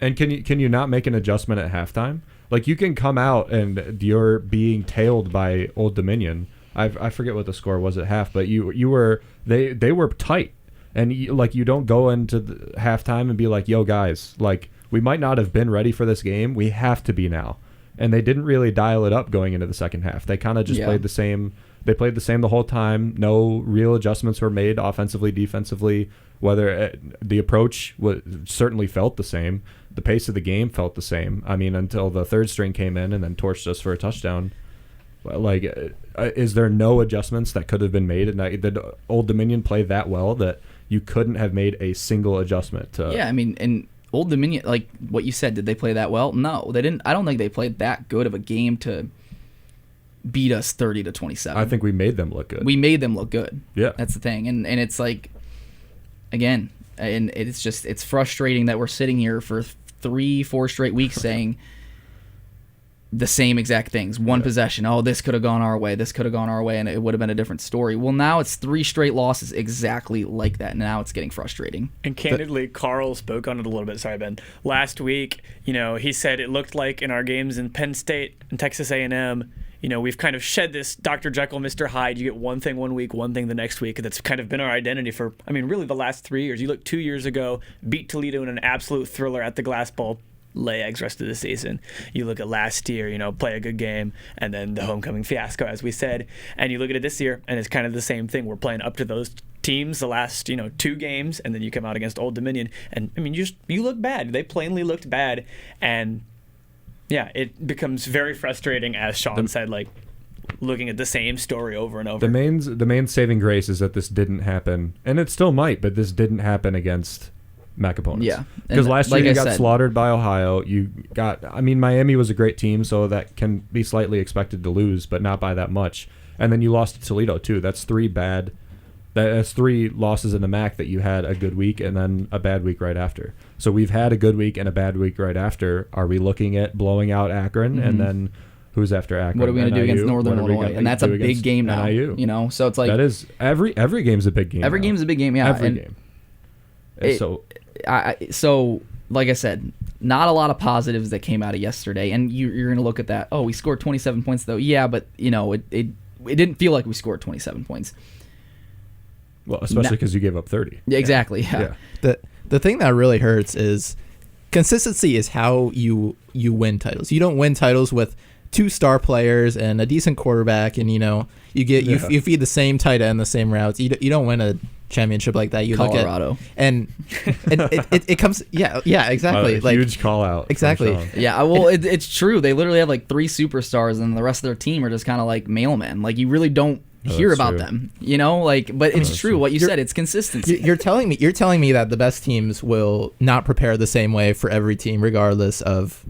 And can you not make an adjustment at halftime? Like, you can come out and you're being tailed by Old Dominion. I forget what the score was at half, but they were tight. And you don't go into the halftime and be like, yo, guys, like, we might not have been ready for this game. We have to be now. And they didn't really dial it up going into the second half. They kind of just played the same. They played the same the whole time. No real adjustments were made offensively, defensively. Whether the approach certainly felt the same. The pace of the game felt the same. I mean, until the third string came in and then torched us for a touchdown. Like, is there no adjustments that could have been made? And did Old Dominion play that well that you couldn't have made a single adjustment to? Yeah, I mean, and Old Dominion, like what you said, did they play that well? No, they didn't. I don't think they played that good of a game to beat us 30-27. I think we made them look good. We made them look good. Yeah. That's the thing. And it's like, again, and it's frustrating that we're sitting here for 3-4 straight weeks saying the same exact things. One possession. Oh, this could have gone our way. This could have gone our way, and it would have been a different story. Well, now it's 3 straight losses exactly like that. Now it's getting frustrating. And candidly, Carl spoke on it a little bit. Sorry, Ben. Last week, he said it looked like in our games in Penn State and Texas A&M, we've kind of shed this Dr. Jekyll, Mr. Hyde. You get one thing one week, one thing the next week. That's kind of been our identity for, really the last 3 years. You look 2 years ago, beat Toledo in an absolute thriller at the Glass Bowl. Lay eggs rest of the season. You look at last year, play a good game, and then the homecoming fiasco, as we said. And you look at it this year, and it's kind of the same thing. We're playing up to those teams the last 2 games, and then you come out against Old Dominion, and you look bad. They plainly looked bad, and yeah, it becomes very frustrating, as Sean said, like looking at the same story over and over. The main saving grace is that this didn't happen, and it still might, but this didn't happen against MAC opponents. Yeah. Because last year you got slaughtered by Ohio. Miami was a great team, so that can be slightly expected to lose, but not by that much. And then you lost to Toledo, too. That's 3 losses in the MAC that you had a good week and then a bad week right after. So we've had a good week and a bad week right after. Are we looking at blowing out Akron and then Who's after Akron? What are we going to do against NIU? Northern What are we Illinois? gonna And that's a do big against game now. NIU? You know, so it's like That is every game's a big game. every now. game's a big game. Yeah, Every and game. so like I said, not a lot of positives that came out of yesterday. And you're going to look at that. Oh, we scored 27 points though. Yeah, but you know, it didn't feel like we scored 27 points. Well, especially because you gave up 30. Yeah, exactly. Yeah. The thing that really hurts is consistency is how you win titles. You don't win titles with 2 star players and a decent quarterback, and you feed the same tight end, the same routes. You don't win a championship like that. You Colorado. look at and it comes exactly, like huge call out. exactly. Yeah, well, it's true. They literally have like 3 superstars, and the rest of their team are just kind of like mailmen. Like you really don't hear about true. them, you know. Like, but it's true what you said. It's consistency. You're telling me that the best teams will not prepare the same way for every team, regardless of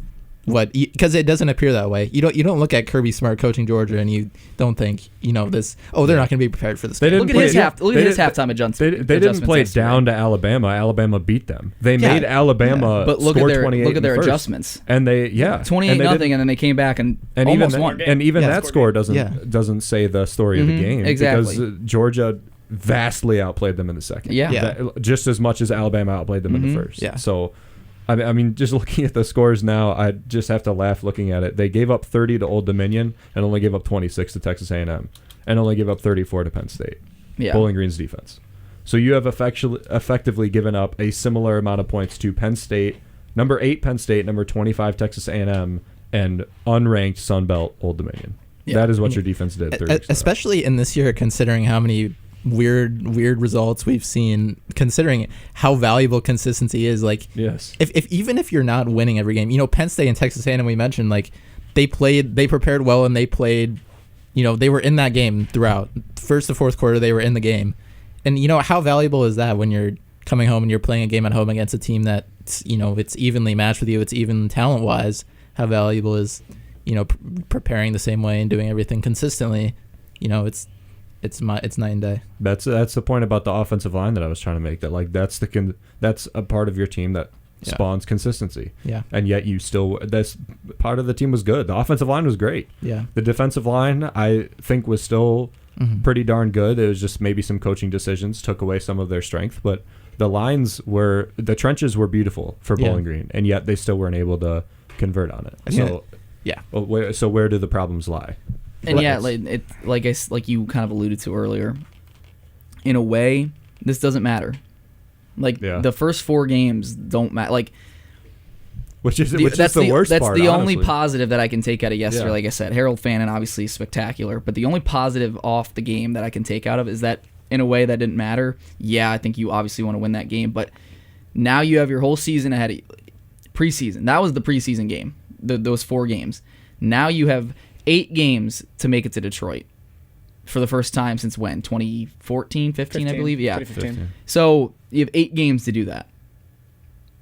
what, because it doesn't appear that way. You don't look at Kirby Smart coaching Georgia and you don't think this. Oh, they're not going to be prepared for this. They game. didn't Look at play- his halftime adjustment. They didn't play down to Alabama. Alabama beat them. They made Alabama But look score at 28 their first. adjustments. And they 28-0, and then they came back and almost won. And even Yeah. that score doesn't say the story of the game. exactly. Because Georgia vastly outplayed them in the second. Yeah. Just as much as Alabama outplayed them in the first. Yeah. So, I mean, just looking at the scores now, I just have to laugh looking at it. They gave up 30 to Old Dominion and only gave up 26 to Texas A&M and only gave up 34 to Penn State. Yeah. Bowling Green's defense. So you have effectively given up a similar amount of points to Penn State, number 8 Penn State, number 25 Texas A&M, and unranked Sun Belt Old Dominion. Yeah. That is what your defense did. 3 weeks ago. Especially in this year, considering how many weird results we've seen, considering how valuable consistency is. Like, Yes. if you're not winning every game, Penn State and Texas A&M, we mentioned, like, they prepared well, and they played, they were in that game throughout first to fourth quarter. They were in the game, and how valuable is that when you're coming home and you're playing a game at home against a team that it's evenly matched with you, it's even talent wise. How valuable is preparing the same way and doing everything consistently? It's night and day. That's the point about the offensive line that I was trying to make. That like that's a part of your team that spawns consistency. Yeah. And yet that's part of the team was good. The offensive line was great. Yeah. The defensive line I think was still pretty darn good. It was just maybe some coaching decisions took away some of their strength, but the trenches were beautiful for Bowling Green, and yet they still weren't able to convert on it. So where do the problems lie? And like you kind of alluded to earlier, in a way, this doesn't matter. Like the first 4 games don't matter. Like, Which is the worst That's part. the honestly. only positive that I can take out of yesterday. Yeah. Like I said, Harold Fannin obviously is spectacular, but the only positive off the game that I can take out of is that in a way that didn't matter. Yeah, I think you obviously want to win that game, but now you have your whole season ahead of you. Preseason. That was the preseason game. Those 4 games. Now you have 8 games to make it to Detroit for the first time since when? 2014, 15, I believe? Yeah. 2015. So you have 8 games to do that.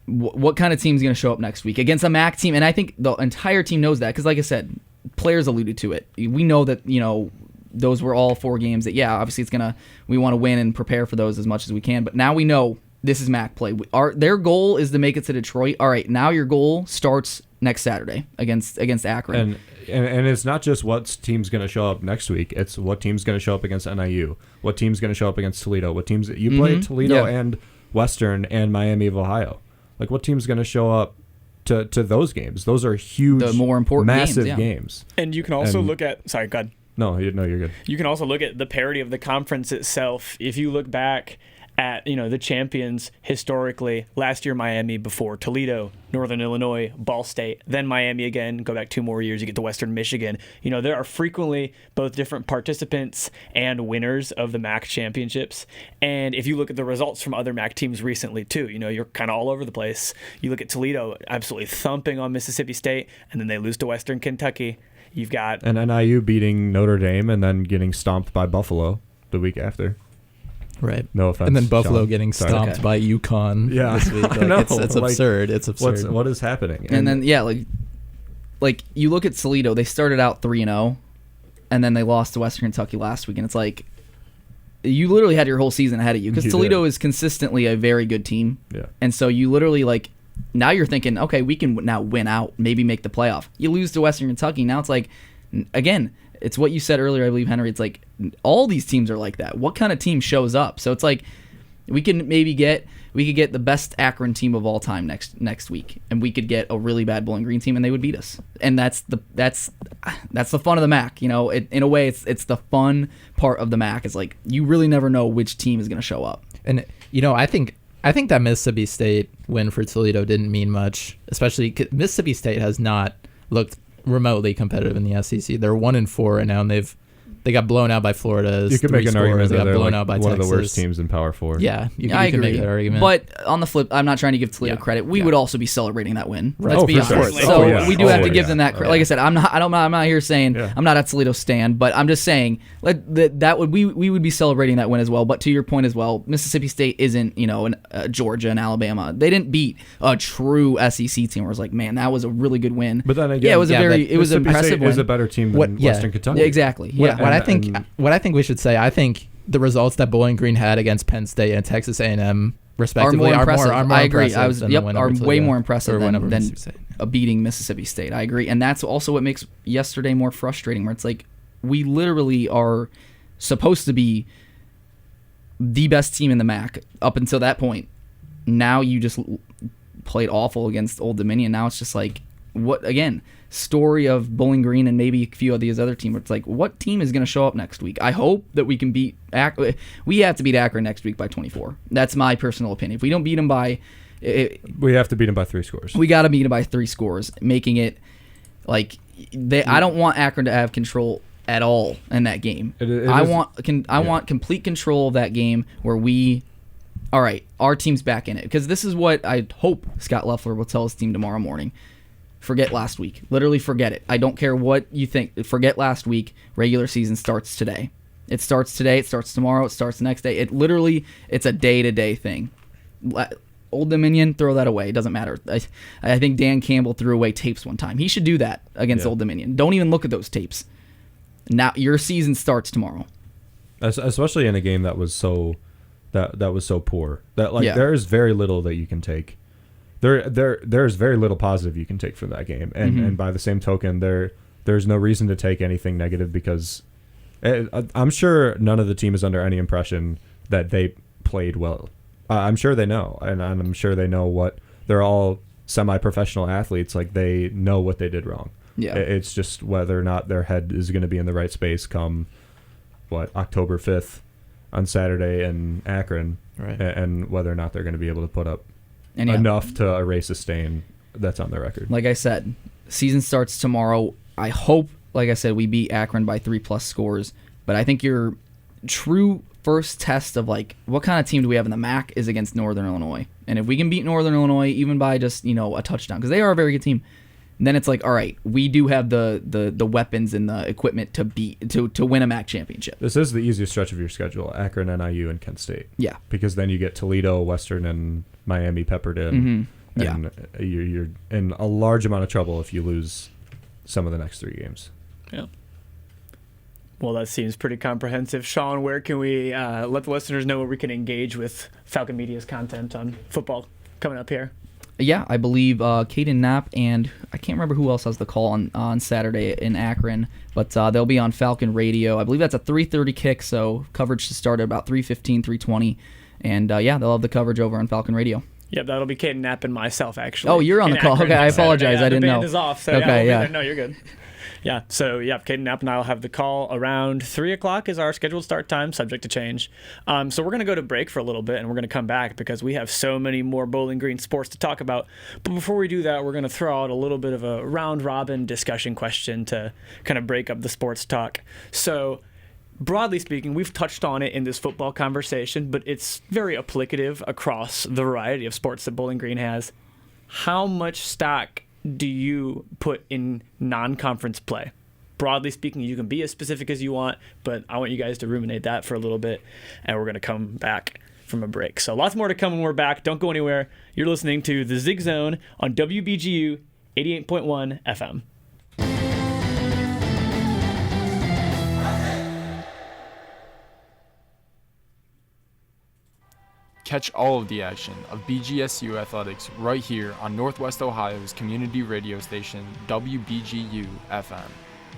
What kind of team is going to show up next week against a MAC team? And I think the entire team knows that because, like I said, players alluded to it. We know that, those were all 4 games that, obviously we want to win and prepare for those as much as we can. But now we know this is MAC play. Their goal is to make it to Detroit. All right, now your goal starts next Saturday against Akron. And it's not just what team's going to show up next week. It's what team's going to show up against NIU. What team's going to show up against Toledo. What teams you play Toledo and Western and Miami of Ohio. Like what team's going to show up to those games? Those are huge, the more important massive games. And you can also look at. Sorry, go ahead. No, you're good. You can also look at the parity of the conference itself. If you look back at the champions historically, last year Miami, before Toledo, Northern Illinois, Ball State, then Miami again. Go back 2 more years, you get to Western Michigan. There are frequently both different participants and winners of the MAC championships. And if you look at the results from other MAC teams recently too, you're kind of all over the place. You look at Toledo absolutely thumping on Mississippi State, and then they lose to Western Kentucky. You've got and NIU beating Notre Dame and then getting stomped by Buffalo the week after. Right. No offense. And then Buffalo Sean. getting Sorry. stomped by UConn this week. I know. It's absurd. It's absurd. What is happening? And then like you look at Toledo, they started out 3-0, and then they lost to Western Kentucky last week, and it's like you literally had your whole season ahead of you because Toledo is consistently a very good team. Yeah. And so you literally Now you're thinking, okay, we can now win out, maybe make the playoff. You lose to Western Kentucky. Now it's like, again, it's what you said earlier, I believe, Henry. It's like all these teams are like that. What kind of team shows up? So it's like we could get the best Akron team of all time next week, and we could get a really bad Bowling Green team, and they would beat us. And that's the fun of the MAC. In a way, it's the fun part of the MAC. It's like you really never know which team is going to show up. And I think that Mississippi State win for Toledo didn't mean much, especially 'cause Mississippi State has not looked remotely competitive in the SEC. They're 1-4 right now, and they got blown out by Florida. You could make an argument that they're blown like out by one Texas. of the worst teams in Power 4. Yeah, you I can agree. make that argument. But on the flip, I'm not trying to give Toledo Yeah. credit. We Yeah. would also be celebrating that win. Right. Let's Oh, be for honest. sure. So Oh, yeah. we do have to Oh, give yeah. them that credit. Like I said, I'm not here saying Yeah. I'm not a Toledo stan, but I'm just saying we would be celebrating that win as well. But to your point as well, Mississippi State isn't Georgia and Alabama. They didn't beat a true SEC team. Where it's like, man, that was a really good win. But then again, yeah, it was an Mississippi impressive State win. is a better team than Western Kentucky. Yeah, exactly. What, Yeah. what I think we should say, I think the results that Bowling Green had against Penn State and Texas A&M respectively are more impressive. I agree. impressive than the win over Are way Toledo, more impressive or win over than Mississippi State. beating Mississippi State. I agree, and that's also what makes yesterday more frustrating. Where it's like we literally are supposed to be the best team in the MAC up until that point. Now you just played awful against Old Dominion. Now it's just like, what again? Story of Bowling Green and maybe a few of these other teams. It's like, what team is going to show up next week? I hope that we can beat Akron. We have to beat Akron next week by 24. That's my personal opinion. If we don't beat them by, We have to beat them by 3 scores. we got to beat them by 3 scores, making it like I don't want Akron to have control at all in that game. I want complete control of that game where all right, our team's back in it, because this is what I hope Scott Loeffler will tell his team tomorrow morning. Forget last week. Literally forget it. I don't care what you think. Forget last week. Regular season starts today. It starts today. It starts tomorrow. It starts the next day. It's a day-to-day thing. Old Dominion, throw that away. It doesn't matter. I think Dan Campbell threw away tapes one time. He should do that against Old Dominion. Don't even look at those tapes. Now your season starts tomorrow. Especially in a game that was so poor. That there is very little that you can take. There's very little positive you can take from that game, and by the same token, there's no reason to take anything negative, because I'm sure none of the team is under any impression that they played well. I'm sure they know, and I'm sure they know what they're all semi-professional athletes. Like, they know what they did wrong. Yeah, It's just whether or not their head is going to be in the right space come October 5th on Saturday in Akron, Right. and whether or not they're going to be able to put up and enough to erase a stain that's on their record. like I said, season starts tomorrow. I hope, like I said, we beat Akron by 3+ scores. But I think your true first test of like what kind of team do we have in the MAC is against Northern Illinois. And if we can beat Northern Illinois even by just a touchdown, because they are a very good team, then it's like, all right, we do have the weapons and the equipment to win a MAC championship. This is the easiest stretch of your schedule: Akron, NIU, and Kent State. Yeah, Because then you get Toledo, Western, and Miami peppered in. Yeah. And you're in a large amount of trouble if you lose some of the next 3 games. Yeah. Well, that seems pretty comprehensive. Sean, where can we let the listeners know where we can engage with Falcon Media's content on football coming up here? Yeah, I believe Caden Knapp and I can't remember who else has the call on Saturday in Akron, but they'll be on Falcon Radio. I believe that's a 3:30 kick, so coverage should start at about 3:15, 3:20, and they'll have the coverage over on Falcon Radio. Yep, that'll be Caden Knapp and myself, actually. Oh, you're on in the call. Akron Okay, I on Saturday. apologize. Yeah, I didn't the know. band is off, so Okay, we'll be yeah. there. No, you're good. Yeah, so Caden Knapp and I will have the call around 3 o'clock is our scheduled start time, subject to change. So we're going to go to break for a little bit, and we're going to come back because we have so many more Bowling Green sports to talk about. But before we do that, we're going to throw out a little bit of a round-robin discussion question to kind of break up the sports talk. So broadly speaking, we've touched on it in this football conversation, but it's very applicative across the variety of sports that Bowling Green has. How much stock do you put in non-conference play? Broadly speaking, you can be as specific as you want, but I want you guys to ruminate that for a little bit, and we're going to come back from a break. So lots more to come when we're back. Don't go anywhere. You're listening to The Zig Zone on WBGU 88.1 FM. Catch all of the action of BGSU athletics right here on Northwest Ohio's community radio station, WBGU FM.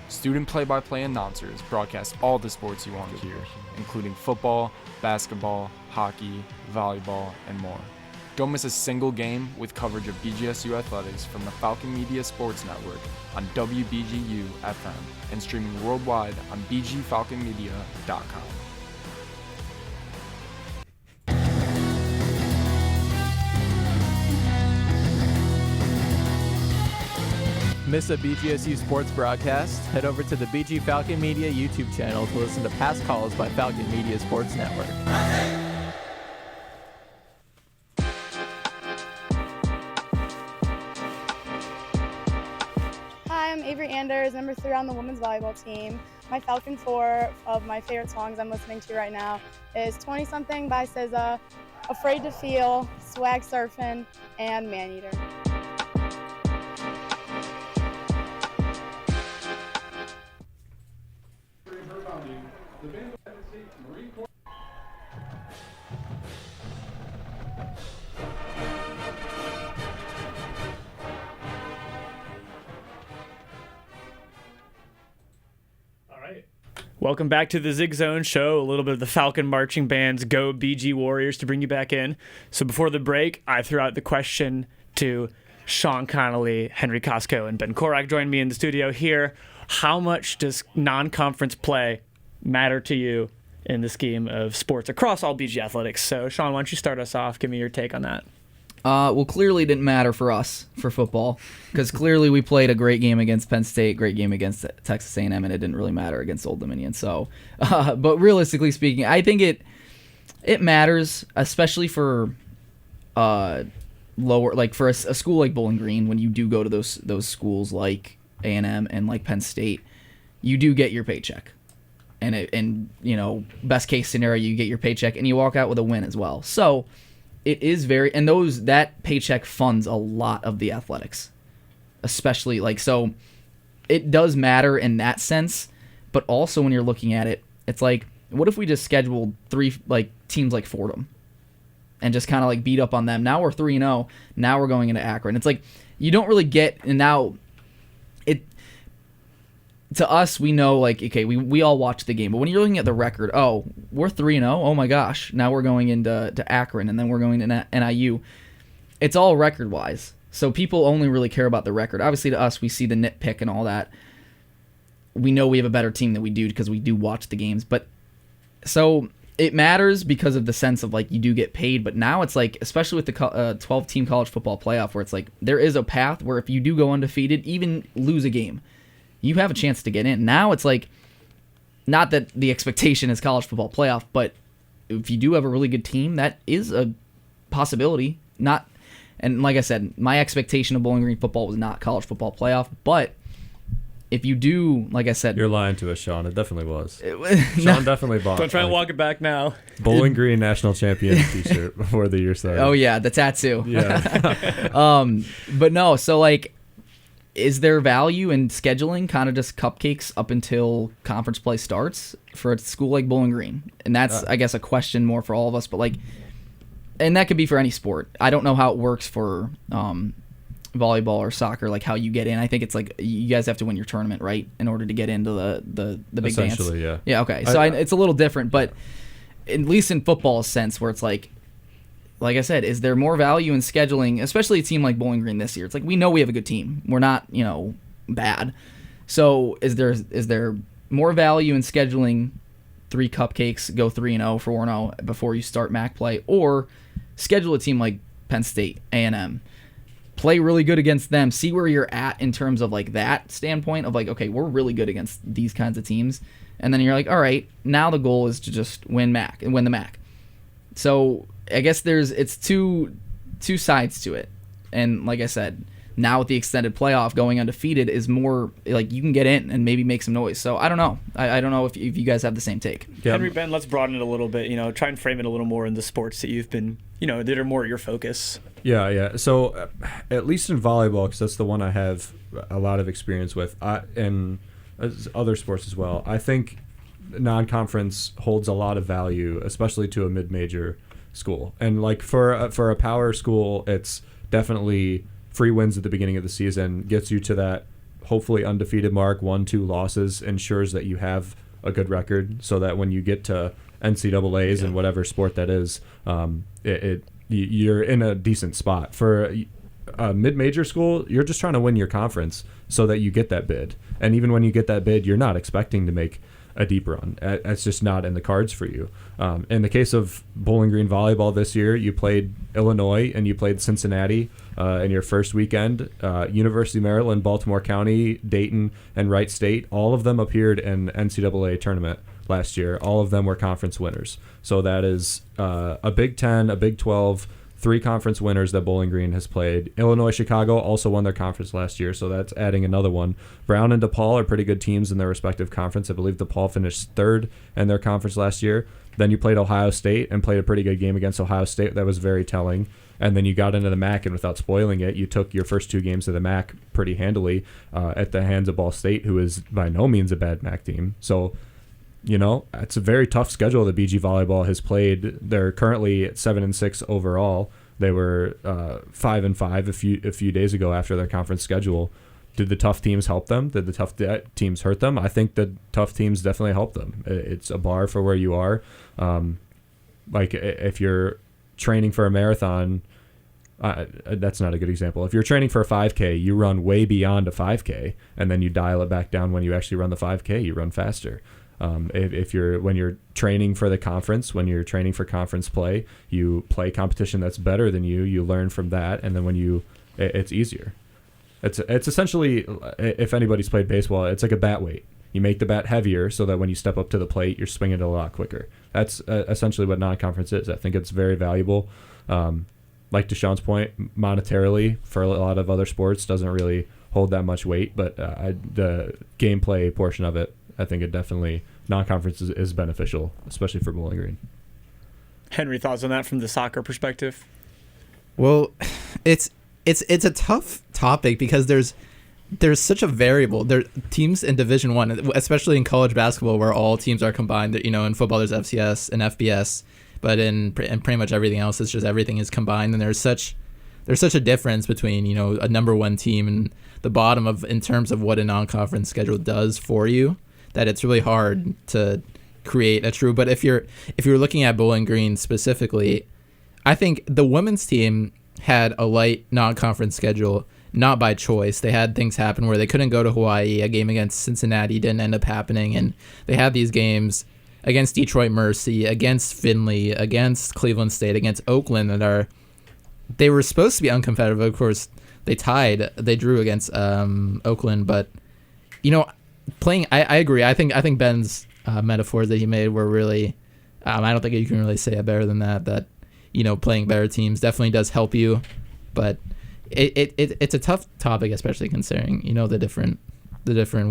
Student play-by-play announcers broadcast all the sports you want to hear, including football, basketball, hockey, volleyball, and more. Don't miss a single game with coverage of BGSU athletics from the Falcon Media Sports Network on WBGU FM and streaming worldwide on bgfalconmedia.com. Miss a BGSU sports broadcast? Head over to the BG Falcon Media YouTube channel to listen to past calls by Falcon Media Sports Network. Hi, I'm Avery Anders, number 3 on the women's volleyball team. My Falcon 4 of my favorite songs I'm listening to right now is 20-something by SZA, Afraid to Feel, Swag Surfin', and Maneater. Welcome back to the Zig Zone Show, a little bit of the Falcon Marching Band's Go BG Warriors to bring you back in. So before the break, I threw out the question to Sean Connolly, Henry Costco, and Ben Korak joined me in the studio here. How much does non-conference play matter to you in the scheme of sports across all BG athletics? So Sean, why don't you start us off? Give me your take on that. Well, clearly it didn't matter for us for football because clearly we played a great game against Penn State, great game against Texas A&M, and it didn't really matter against Old Dominion. So, but realistically speaking, I think it matters, especially for lower, like for a school like Bowling Green. When you do go to those schools like A&M and like Penn State, you do get your paycheck, and you know, best case scenario, you get your paycheck and you walk out with a win as well. So. It is very, and that paycheck funds a lot of the athletics, especially so it does matter in that sense, but also when you're looking at it, it's like, what if we just scheduled 3 teams like Fordham and just kind of beat up on them? Now we're 3-0. Now we're going into Akron. It's like, you don't really get, and now to us, we know, okay, we all watch the game, but when you're looking at the record, oh, we're 3-0, oh my gosh, now we're going into Akron, and then we're going to NIU. It's all record-wise, so people only really care about the record. Obviously, to us, we see the nitpick and all that. We know we have a better team than we do because we do watch the games, but so it matters because of the sense of, you do get paid, but now it's especially with the 12-team college football playoff, where it's there is a path where if you do go undefeated, even lose a game, you have a chance to get in. Now it's not that the expectation is college football playoff, but if you do have a really good team, that is a possibility. And like I said, my expectation of Bowling Green football was not college football playoff, but if you do, like I said... You're lying to us, Sean. It definitely was. Sean definitely bought. Don't try and walk it back now. Bowling Green National Champion t-shirt before the year started. Oh, yeah, the tattoo. Yeah. But no, so is there value in scheduling kind of just cupcakes up until conference play starts for a school like Bowling Green? And that's, I guess, a question more for all of us. But and that could be for any sport. I don't know how it works for volleyball or soccer, how you get in. I think it's you guys have to win your tournament, right, in order to get into the big dance. Essentially, yeah. Yeah, okay. So it's a little different, but at least in football's sense, where it's like I said, is there more value in scheduling, especially a team like Bowling Green this year? It's we know we have a good team. We're not, bad. So is there more value in scheduling 3 cupcakes, go 3-0, 4-0 before you start MAC play, or schedule a team like Penn State, A&M, play really good against them, see where you're at in terms of that standpoint of okay, we're really good against these kinds of teams, and then you're all right, now the goal is to just win the MAC. So I guess it's two sides to it, and like I said, now with the extended playoff, going undefeated is more you can get in and maybe make some noise. So I don't know. I don't know if you guys have the same take. Yeah. Henry, Ben, let's broaden it a little bit. Try and frame it a little more in the sports that you've been, that are more your focus. Yeah. So at least in volleyball, because that's the one I have a lot of experience with, and other sports as well, I think non-conference holds a lot of value, especially to a mid-major school. And like for a power school, it's definitely 3 wins at the beginning of the season gets you to that hopefully undefeated mark. 1-2 losses ensures that you have a good record, so that when you get to NCAAs and whatever sport that is, you're in a decent spot. For a mid-major school, you're just trying to win your conference so that you get that bid. And even when you get that bid, you're not expecting to make a deep run. That's just not in the cards for you. In the case of Bowling Green volleyball this year, you played Illinois and you played Cincinnati in your first weekend. University of Maryland, Baltimore County, Dayton, and Wright State, all of them appeared in NCAA tournament last year. All of them were conference winners. So that is a Big Ten, a Big 12, 3 conference winners that Bowling Green has played. Illinois, Chicago also won their conference last year, so that's adding another one. Brown and DePaul are pretty good teams in their respective conference. I believe DePaul finished 3rd in their conference last year. Then you played Ohio State and played a pretty good game against Ohio State. That was very telling. And then you got into the MAC, and without spoiling it, you took your first 2 games of the MAC pretty handily at the hands of Ball State, who is by no means a bad MAC team. So, you know, it's a very tough schedule that BG Volleyball has played. They're currently at 7-6 overall. They were 5-5 a few days ago after their conference schedule. Did the tough teams help them? Did the tough teams hurt them? I think the tough teams definitely help them. It's a bar for where you are. Like if you're training for a marathon, that's not a good example. If you're training for a 5K, you run way beyond a 5K, and then you dial it back down when you actually run the 5K. You run faster. When you're training for the conference, when you're training for conference play, you play competition that's better than you learn from that, and then it's easier. It's essentially, if anybody's played baseball, it's like a bat weight. You make the bat heavier so that when you step up to the plate, you're swinging it a lot quicker. That's essentially what non-conference is. I think it's very valuable. Like Deshaun's point, monetarily, for a lot of other sports, doesn't really hold that much weight, but the gameplay portion of it, I think it definitely, non-conference is beneficial, especially for Bowling Green. Henry, thoughts on that from the soccer perspective? Well, it's a tough topic because there's such a variable. There teams in Division I, especially in college basketball, where all teams are combined. You know, in football there's FCS and FBS, but in pretty much everything else, it's just everything is combined. And there's such a difference between, you know, a number 1 team and the bottom in terms of what a non-conference schedule does for you, that it's really hard to create a true. But if you're looking at Bowling Green specifically, I think the women's team had a light non-conference schedule, not by choice. They had things happen where they couldn't go to Hawaii. A game against Cincinnati didn't end up happening, and they had these games against Detroit Mercy, against Findlay, against Cleveland State, against Oakland they were supposed to be uncompetitive. Of course, they drew against Oakland, but you know, I agree. I think Ben's metaphors that he made were really, I don't think you can really say it better than that. That, you know, playing better teams definitely does help you, but it's a tough topic, especially considering, you know, the different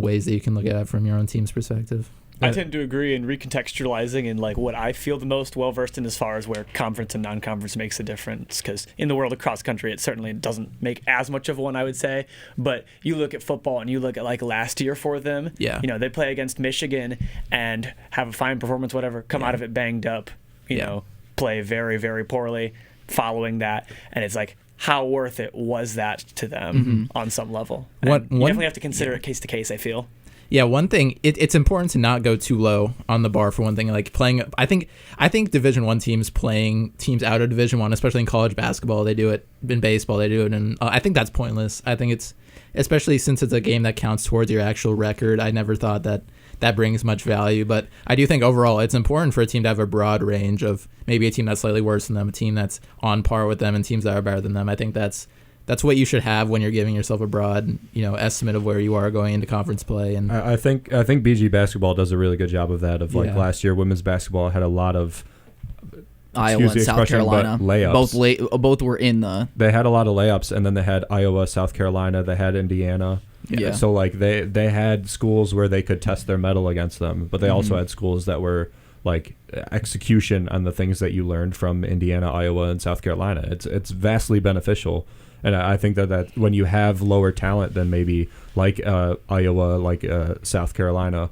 ways that you can look at it from your own team's perspective. I tend to agree in recontextualizing and like what I feel the most well versed in as far as where conference and non-conference makes a difference, because in the world of cross country it certainly doesn't make as much of one, I would say. But you look at football and you look at like last year for them, you know, they play against Michigan and have a fine performance, whatever, come out of it banged up, you know, play very, very poorly following that, and it's like, how worth it was that to them on some level? You definitely have to consider it case to case, I feel. Yeah, one thing, it's important to not go too low on the bar for one thing. Like playing, I think Division I teams playing teams out of Division I, especially in college basketball, they do it. In baseball, they do it, and I think that's pointless. I think it's, especially since it's a game that counts towards your actual record. I never thought that brings much value, but I do think overall it's important for a team to have a broad range of maybe a team that's slightly worse than them, a team that's on par with them, and teams that are better than them. I think that's what you should have when you're giving yourself a broad, you know, estimate of where you are going into conference play. And I think BG basketball does a really good job of that. Last year, women's basketball had a lot of Iowa and South Carolina layups. Both were in the. They had a lot of layups, and then they had Iowa, South Carolina. They had Indiana. Yeah. So like they had schools where they could test their mettle against them, but they also had schools that were like execution on the things that you learned from Indiana, Iowa, and South Carolina. It's vastly beneficial. And I think that when you have lower talent than maybe like Iowa, like South Carolina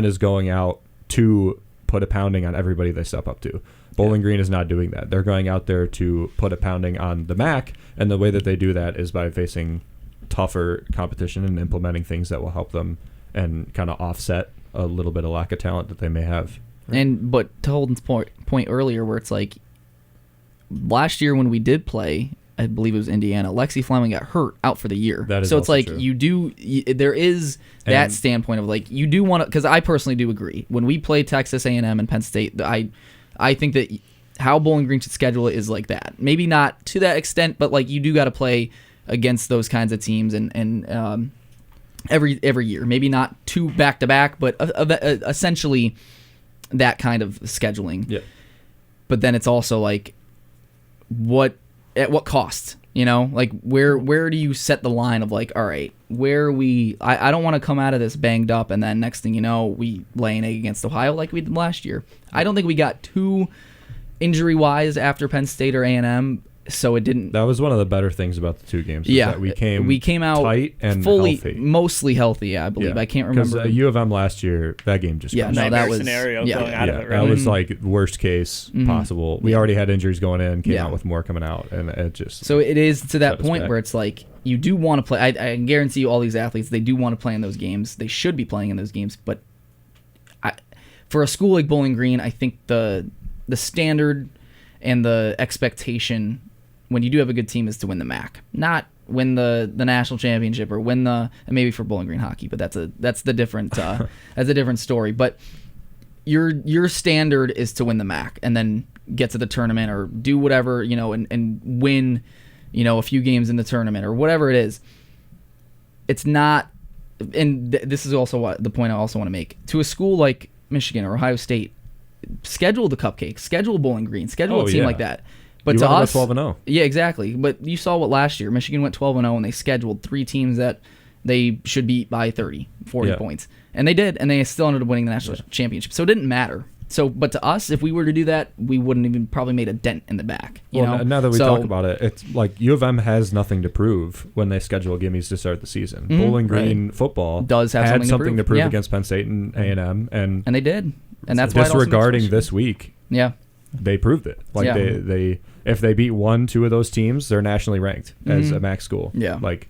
is going out to put a pounding on everybody they step up to. Bowling Green is not doing that. They're going out there to put a pounding on the MAC, and the way that they do that is by facing tougher competition and implementing things that will help them and kind of offset a little bit of lack of talent that they may have. But to Holden's point earlier, where it's like last year when we did play, I believe it was Indiana, Lexi Fleming got hurt out for the year. That is so it's also like true. there is that standpoint of like you do want to, because I personally do agree when we play Texas A&M and Penn State, I think that how Bowling Green should schedule it is like that. Maybe not to that extent, but like you do got to play against those kinds of teams and every year. Maybe not 2 back-to-back, but essentially that kind of scheduling. Yeah. But then it's also like, at what cost? You know, like where do you set the line of like, all right, where are we? I don't want to come out of this banged up and then next thing you know, we lay an egg against Ohio like we did last year. I don't think we got too injury-wise after Penn State or A&M, so it didn't. That was one of the better things about the 2 games. Yeah, that we came out tight and fully, healthy. mostly healthy. Yeah, I believe. I can't remember. Because U of M last year, that game just crushed. that was scenario going out of it. Right? That was like worst case possible. We already had injuries going in, came Yeah. out with more coming out, and it just. So it is to that set us point back. where it's like you do want to play. I can guarantee you, all these athletes, they do want to play in those games. They should be playing in those games, but for a school like Bowling Green, I think the standard and the expectation when you do have a good team is to win the MAC, not win the national championship or win and maybe for Bowling Green hockey, but that's the different that's a different story. But your standard is to win the MAC and then get to the tournament or do whatever, you know, and win, you know, a few games in the tournament or whatever it is. It's not, and this is also the point I also want to make to a school like Michigan or Ohio State. Schedule the Cupcakes, schedule Bowling Green, schedule a team like that. But to us, 12-0. Yeah, exactly. But you saw what last year. Michigan went 12-0, and they scheduled 3 teams that they should beat by 30, 40 points. And they did, and they still ended up winning the national championship. So it didn't matter. So, but to us, if we were to do that, we wouldn't even probably made a dent in the back. You know? Now that we talk about it, it's like U of M has nothing to prove when they schedule gimmies to start the season. Bowling Green football does have had something to prove against Penn State and A&M, and they did, and that's why disregarding this week. Yeah, they proved it. Like they if they beat 1-2 of those teams, they're nationally ranked as a MAC school. Yeah, like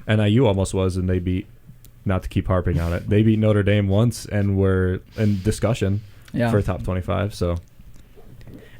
NIU almost was, and they beat. Not to keep harping on it, they beat Notre Dame once and were in discussion for top 25. So.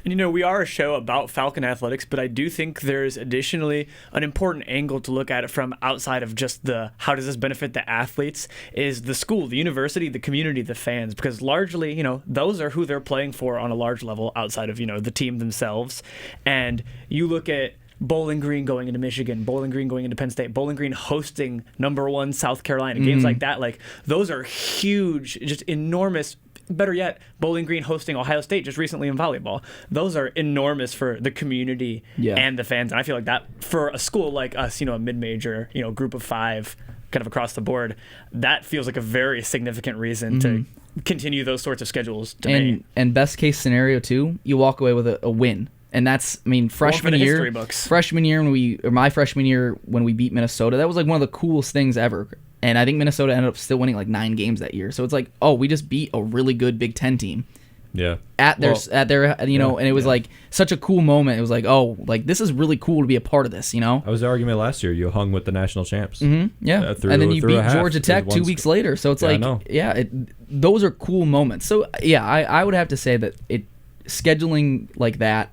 And, you know, we are a show about Falcon athletics, but I do think there's additionally an important angle to look at it from outside of just the how does this benefit the athletes, is the school, the university, the community, the fans, because largely, you know, those are who they're playing for on a large level outside of, you know, the team themselves. And you look at Bowling Green going into Michigan, Bowling Green going into Penn State, Bowling Green hosting #1 South Carolina, games like that, like those are huge, just enormous. Better yet, Bowling Green hosting Ohio State just recently in volleyball. Those are enormous for the community and the fans. And I feel like that for a school like us, you know, a mid-major, you know, group of 5 kind of across the board, that feels like a very significant reason to continue those sorts of schedules to me. And best case scenario too, you walk away with a win. And that's, I mean, freshman year my freshman year when we beat Minnesota, that was like one of the coolest things ever. And I think Minnesota ended up still winning like 9 games that year. So it's like, oh, we just beat a really good Big Ten team. Yeah. At their, you know, and it was like such a cool moment. It was like, oh, like this is really cool to be a part of this, you know? That was the argument last year. You hung with the national champs. Yeah. And then you beat Georgia Tech 2 weeks later. So it's like, those are cool moments. So yeah, I would have to say that scheduling like that.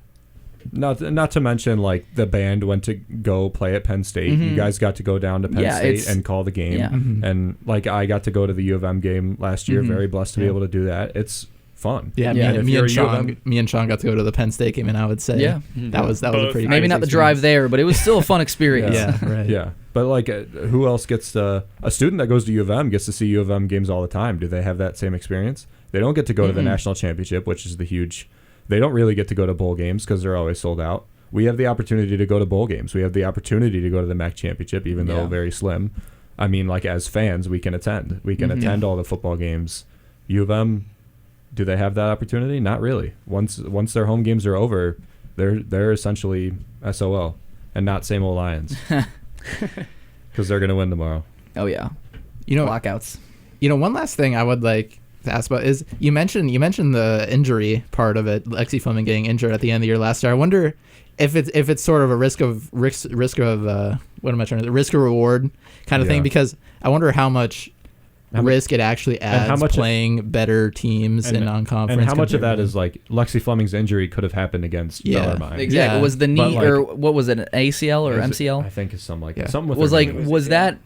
Not to mention, like, the band went to go play at Penn State. You guys got to go down to Penn State and call the game. Yeah. And, like, I got to go to the U of M game last year. Very blessed to be able to do that. It's fun. Yeah, me and Sean got to go to the Penn State game, and I would say that was a pretty maybe not the drive there, but it was still a fun experience. Yeah. But, like, who else gets a student that goes to U of M gets to see U of M games all the time? Do they have that same experience? They don't get to go to the national championship, which is the huge... They don't really get to go to bowl games because they're always sold out. We have the opportunity to go to bowl games. We have the opportunity to go to the MAC championship, even though very slim. I mean, like, as fans, we can attend. We can attend all the football games. U of M, do they have that opportunity? Not really. Once their home games are over, they're essentially SOL and not same old Lions because they're going to win tomorrow. Oh, yeah. You know, Lockouts. You know, one last thing I would like to ask about is you mentioned the injury part of it, Lexi Fleming getting injured at the end of the year last year. I wonder if it's sort of a risk of reward kind of thing, because I wonder how much risk it actually adds how much playing better teams in non-conference. And how much of that is like Lexi Fleming's injury could have happened against Bellarmine. Exactly. Yeah. Was the knee or what was it, an ACL or MCL? I think it's something like that. Something with was that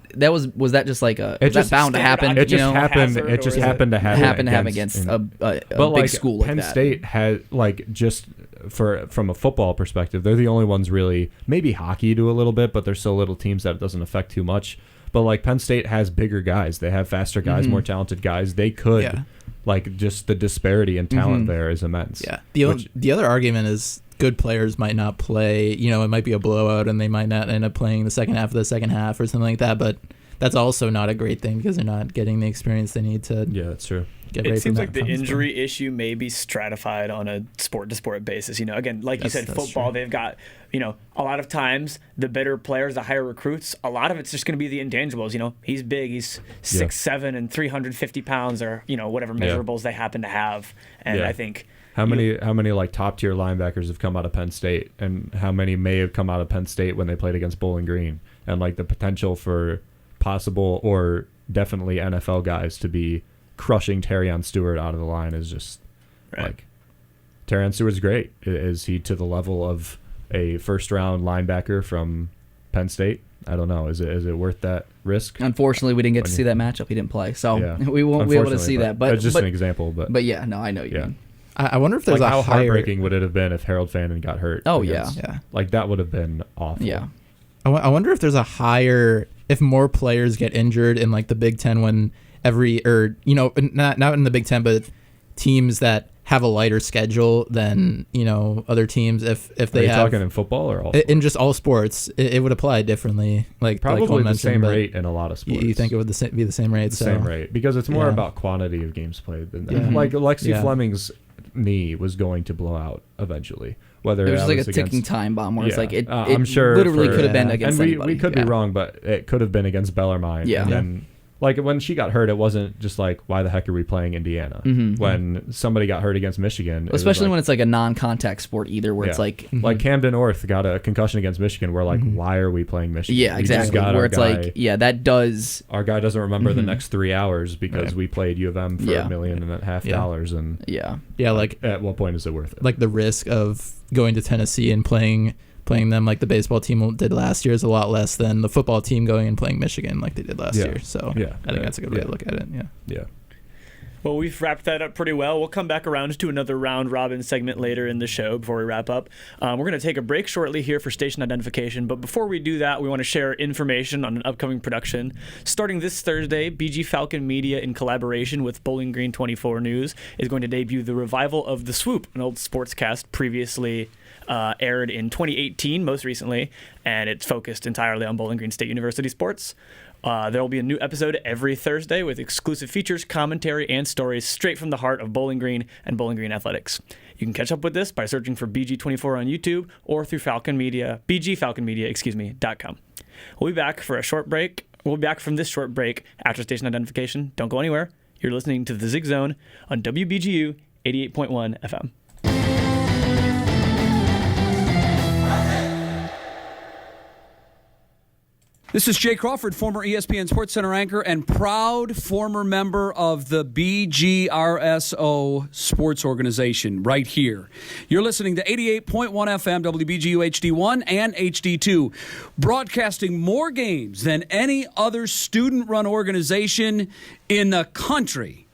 just like a was that bound to happen? It just happened. It just happened to happen against a big school like Penn that. State had just from a football perspective, they're the only ones really. Maybe hockey do a little bit, but they're still little teams that it doesn't affect too much. But like Penn State has bigger guys, they have faster guys, more talented guys. They could, just the disparity in talent there is immense. Yeah. The other argument is good players might not play. It might be a blowout, and they might not end up playing the second half of the second half or something like that. But that's also not a great thing because they're not getting the experience they need to. Yeah, that's true. It seems like the injury issue may be stratified on a sport-to-sport basis. Again, like you said, football, true. They've got, a lot of times the better players, the higher recruits, a lot of it's just going to be the intangibles. He's big, he's 6'7" and 350 pounds or, whatever measurables they happen to have. And I think... How many like top-tier linebackers have come out of Penn State, and how many may have come out of Penn State when they played against Bowling Green? And like the potential for possible or definitely NFL guys to be crushing Terrion Stewart out of the line is just like Terrion Stewart's great. Is he to the level of a first-round linebacker from Penn State? I don't know. Is it worth that risk? Unfortunately, we didn't get to see that matchup. He didn't play, so we won't be able to see that. But it's just an example. But yeah, no, I know you mean. I wonder if there's how heartbreaking would it have been if Harold Fannin got hurt? Oh yeah. Like that would have been awful. Yeah. I wonder if there's if more players get injured in like the Big Ten when not in the Big Ten, but teams that have a lighter schedule than other teams. If they have talking in football or all in just all sports, it would apply differently. Like probably the same rate in a lot of sports. You think it would be the same rate? Same rate because it's more about quantity of games played than that. Yeah. Like Lexi Fleming's knee was going to blow out eventually. Whether it was like a ticking time bomb where it's like it I'm sure literally could have been against and anybody. we could be wrong, but it could have been against Bellarmine. Yeah. And then like when she got hurt, it wasn't just like, why the heck are we playing Indiana? When somebody got hurt against Michigan, especially when it's like a non-contact sport either, where it's like Camden North got a concussion against Michigan. We're like, why are we playing Michigan? Yeah, exactly. Where it's like, that does. Our guy doesn't remember the next 3 hours because we played U of M for $1.5 million, and like at what point is it worth it? Like the risk of going to Tennessee and playing them like the baseball team did last year is a lot less than the football team going and playing Michigan like they did last year. So I think that's a good way to look at it. Yeah. Well, we've wrapped that up pretty well. We'll come back around to another round robin segment later in the show before we wrap up. We're going to take a break shortly here for station identification, but before we do that, we want to share information on an upcoming production. Starting this Thursday, BG Falcon Media, in collaboration with Bowling Green 24 News, is going to debut The Revival of the Swoop, an old sportscast previously aired in 2018, most recently, and it's focused entirely on Bowling Green State University sports. There will be a new episode every Thursday with exclusive features, commentary, and stories straight from the heart of Bowling Green and Bowling Green athletics. You can catch up with this by searching for BG24 on YouTube or through bgfalconmedia.com. We'll be back for a short break. We'll be back from this short break after station identification. Don't go anywhere. You're listening to The Zig Zone on WBGU 88.1 FM. This is Jay Crawford, former ESPN SportsCenter anchor and proud former member of the BGRSO sports organization right here. You're listening to 88.1 FM, WBGU HD1 and HD2, broadcasting more games than any other student-run organization in the country.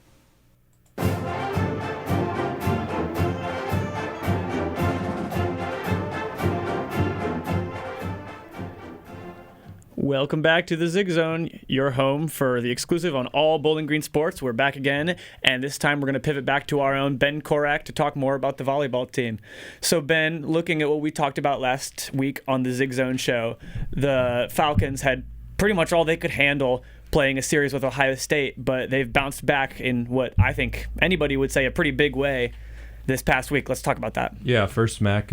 Welcome back to the Zig Zone, your home for the exclusive on all Bowling Green sports. We're back again, and this time we're going to pivot back to our own Ben Korak to talk more about the volleyball team. So Ben, looking at what we talked about last week on the Zig Zone show, the Falcons had pretty much all they could handle playing a series with Ohio State, but they've bounced back in what I think anybody would say a pretty big way. this past week. Let's talk about that. Yeah, first MAC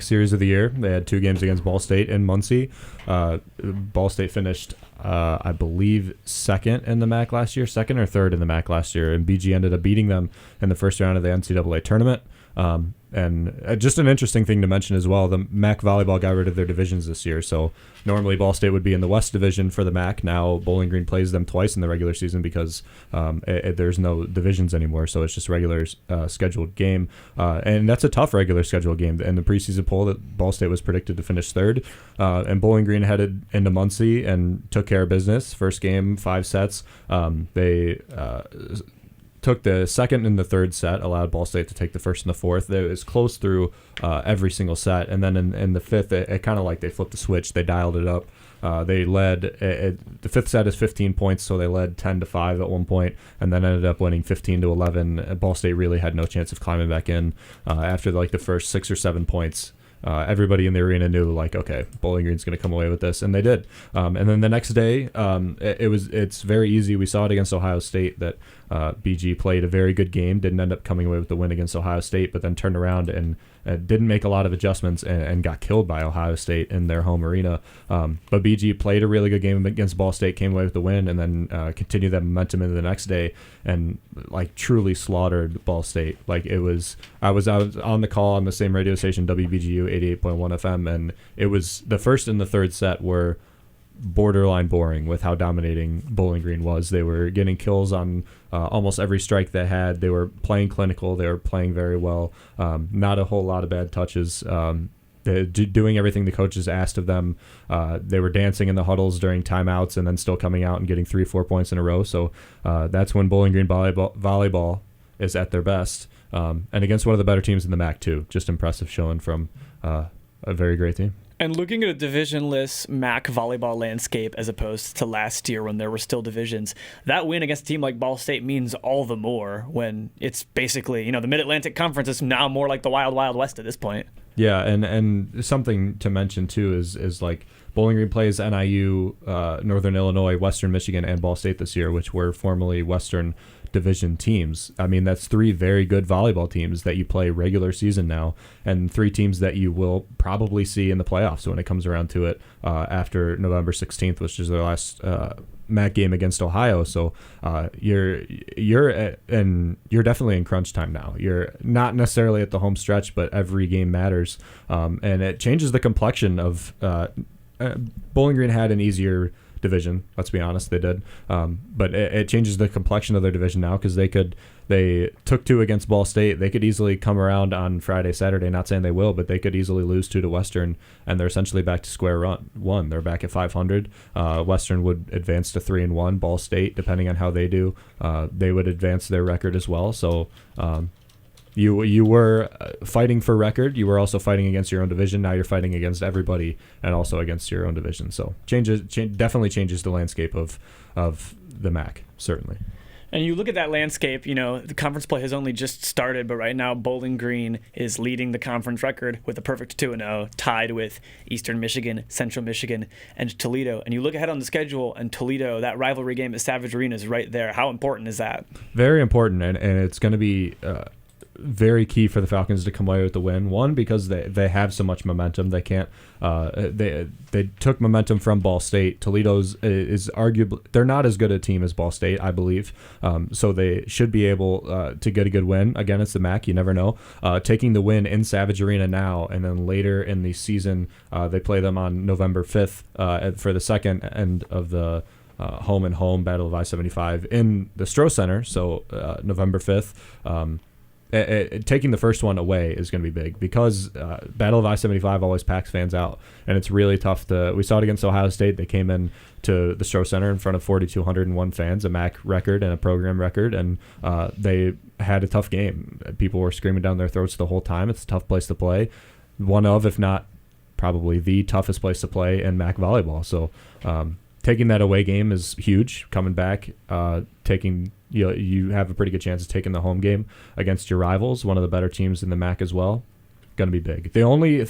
series of the year. They had 2 games against Ball State and Muncie. Ball State finished, I believe, second in the MAC last year, second or third in the MAC last year, and BG ended up beating them in the first round of the NCAA tournament. And just an interesting thing to mention as well, the MAC volleyball got rid of their divisions this year. So normally Ball State would be in the West Division for the MAC. Now Bowling Green plays them twice in the regular season because there's no divisions anymore. So it's just regular scheduled game. And that's a tough regular scheduled game. In the preseason poll, that Ball State was predicted to finish third. And Bowling Green headed into Muncie and took care of business. First game, 5 sets. They took the second and the third set, allowed Ball State to take the first and the fourth. It was close through every single set. And then in the fifth, it kind of like they flipped the switch. They dialed it up. They led, the fifth set is 15 points, so they led 10-5 at one point, and then ended up winning 15-11. Ball State really had no chance of climbing back in after like the first 6 or 7 points. Everybody in the arena knew, like, okay, Bowling Green's going to come away with this, and they did. And then the next day, it's very easy. We saw it against Ohio State that BG played a very good game, didn't end up coming away with the win against Ohio State, but then turned around and didn't make a lot of adjustments and got killed by Ohio State in their home arena. But BG played a really good game against Ball State, came away with the win, and then continued that momentum into the next day and like truly slaughtered Ball State. Like I was on the call on the same radio station, WBGU 88.1 FM, and it was the first and the third set were borderline boring with how dominating Bowling Green was. They were getting kills on almost every strike they had. They were playing clinical. They were playing very well. Not a whole lot of bad touches. Doing everything the coaches asked of them. They were dancing in the huddles during timeouts and then still coming out and getting 3-4 points in a row. So that's when Bowling Green volleyball is at their best. And against one of the better teams in the MAC too. Just impressive showing from a very great team. And looking at a divisionless MAC volleyball landscape as opposed to last year when there were still divisions, that win against a team like Ball State means all the more when it's basically, the Mid-Atlantic Conference is now more like the Wild Wild West at this point. Yeah, and something to mention too is like Bowling Green plays NIU, Northern Illinois, Western Michigan, and Ball State this year, which were formerly Western Division teams. I mean, that's 3 very good volleyball teams that you play regular season now, and 3 teams that you will probably see in the playoffs when it comes around to it after November 16th, which is their last MAC game against Ohio. So you're definitely in crunch time now. You're not necessarily at the home stretch, but every game matters, and it changes the complexion of Bowling Green had an easier division, let's be honest, they did, but it changes the complexion of their division now because they took 2 against Ball State. They could easily come around on Friday, Saturday, not saying they will, but they could easily lose 2 to Western, and they're essentially back to square one. They're back at 500. Western would advance to 3-1. Ball State, depending on how they do, they would advance their record as well. So you were fighting for record. You were also fighting against your own division. Now you're fighting against everybody and also against your own division. So definitely changes the landscape of the MAC, certainly. And you look at that landscape, the conference play has only just started, but right now Bowling Green is leading the conference record with a perfect 2-0, tied with Eastern Michigan, Central Michigan, and Toledo. And you look ahead on the schedule, and Toledo, that rivalry game at Savage Arena is right there. How important is that? Very important, and it's going to be very key for the Falcons to come away with the win. One, because they have so much momentum. They can't. They took momentum from Ball State. Toledo's is arguably, they're not as good a team as Ball State, I believe. So they should be able to get a good win. Again, it's the MAC. You never know. Taking the win in Savage Arena now, and then later in the season, they play them on November 5th for the second end of the home and home Battle of I-75 in the Stroh Center. So November 5th. Taking the first one away is going to be big because Battle of I-75 always packs fans out, and it's really tough we saw it against Ohio State. They came in to the Stroh Center in front of 4,201 fans, a MAC record and a program record, and they had a tough game. People were screaming down their throats the whole time. It's a tough place to play. One of, if not probably the toughest place to play in MAC volleyball. So taking that away game is huge. Coming back, you have a pretty good chance of taking the home game against your rivals, one of the better teams in the MAC as well. Going to be big. The only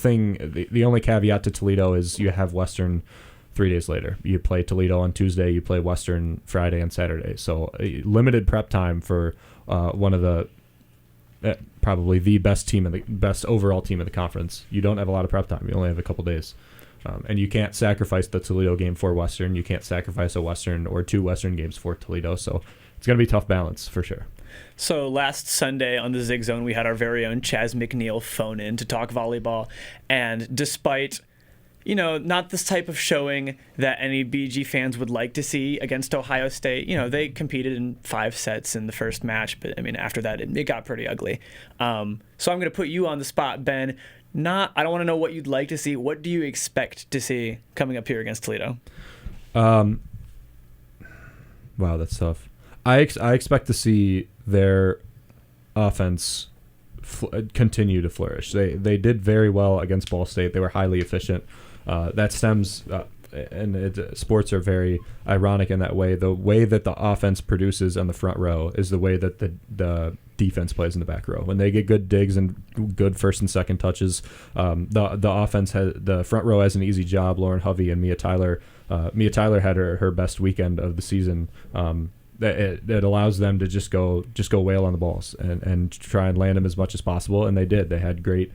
caveat to Toledo is you have Western 3 days later. You play Toledo on Tuesday, you play Western Friday and Saturday. So limited prep time for one of the probably the best overall team in the conference. You don't have a lot of prep time. You only have a couple days. And you can't sacrifice the Toledo game for Western. You can't sacrifice a Western or 2 Western games for Toledo. So it's going to be a tough balance for sure. So last Sunday on the Zig Zone, we had our very own Chaz McNeil phone in to talk volleyball. And despite, not this type of showing that any BG fans would like to see against Ohio State, they competed in 5 sets in the first match. But, after that, it got pretty ugly. So I'm going to put you on the spot, Ben. I don't want to know what you'd like to see. What do you expect to see coming up here against Toledo? Wow, that's tough. I expect to see their offense continue to flourish. They did very well against Ball State. They were highly efficient. That stems, sports are very ironic in that way. The way that the offense produces on the front row is the way that the defense plays in the back row. When they get good digs and good first and second touches, the offense the front row has an easy job. Lauren Hovey and Mia Tyler. Mia Tyler had her best weekend of the season. It allows them to just go whale on the balls and try and land them as much as possible, and they did. They had great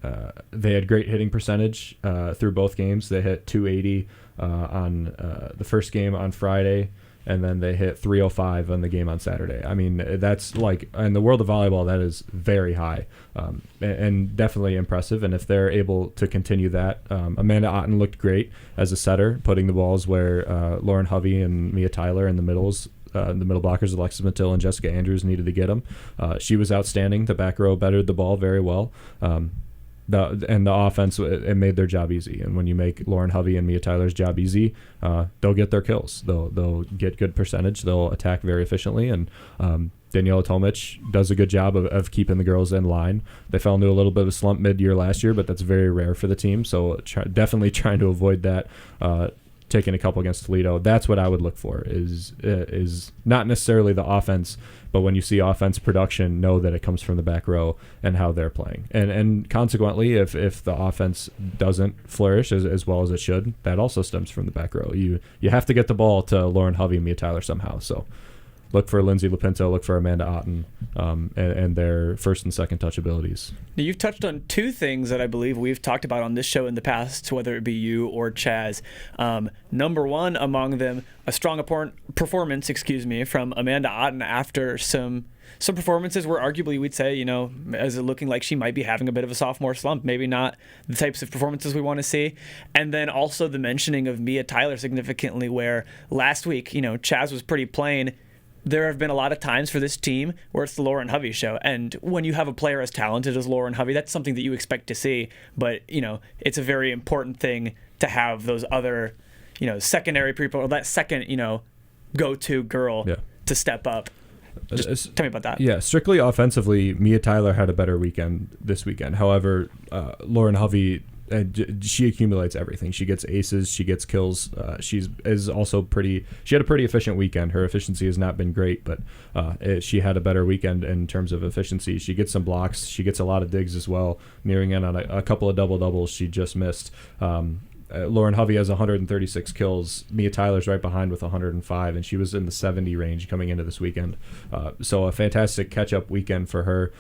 hitting percentage through both games. They hit 280 on the first game on Friday, and then they hit 305 on the game on Saturday. That's in the world of volleyball, that is very high and definitely impressive. And if they're able to continue that, Amanda Otten looked great as a setter, putting the balls where Lauren Hovey and Mia Tyler in the middle blockers, Alexis Mattil and Jessica Andrews needed to get them. She was outstanding. The back row bettered the ball very well. The offense, it made their job easy. And when you make Lauren Hovey and Mia Tyler's job easy, they'll get their kills. They'll get good percentage. They'll attack very efficiently. And Daniela Tomic does a good job of keeping the girls in line. They fell into a little bit of a slump mid-year last year, but that's very rare for the team. So definitely trying to avoid that. Taking a couple against Toledo, that's what I would look for. Is not necessarily the offense, but when you see offense production, know that it comes from the back row and how they're playing. And consequently, if the offense doesn't flourish as well as it should, that also stems from the back row. You have to get the ball to Lauren Hovey and Mia Tyler somehow. So look for Lindsay Lupinto, look for Amanda Otten, and their first and second touch abilities. Now, you've touched on 2 things that I believe we've talked about on this show in the past, whether it be you or Chaz. Number one among them, a strong performance, from Amanda Otten after some performances where arguably we'd say, as it looking like she might be having a bit of a sophomore slump, maybe not the types of performances we want to see. And then also the mentioning of Mia Tyler significantly, where last week, Chaz was pretty plain. There have been a lot of times for this team where it's the Lauren Hovey show. And when you have a player as talented as Lauren Hovey, that's something that you expect to see. But, it's a very important thing to have those other, secondary people, or that second, go-to girl to step up. Just tell me about that. Yeah, strictly offensively, Mia Tyler had a better weekend this weekend. However, Lauren Hovey, she accumulates everything. She gets aces, she gets kills. She had a pretty efficient weekend. Her efficiency has not been great, but she had a better weekend in terms of efficiency. She gets some blocks. She gets a lot of digs as well, nearing in on a couple of double doubles she just missed. Lauren Hovey has 136 kills. Mia Tyler's right behind with 105, and she was in the 70 range coming into this weekend. So a fantastic catch-up weekend for her.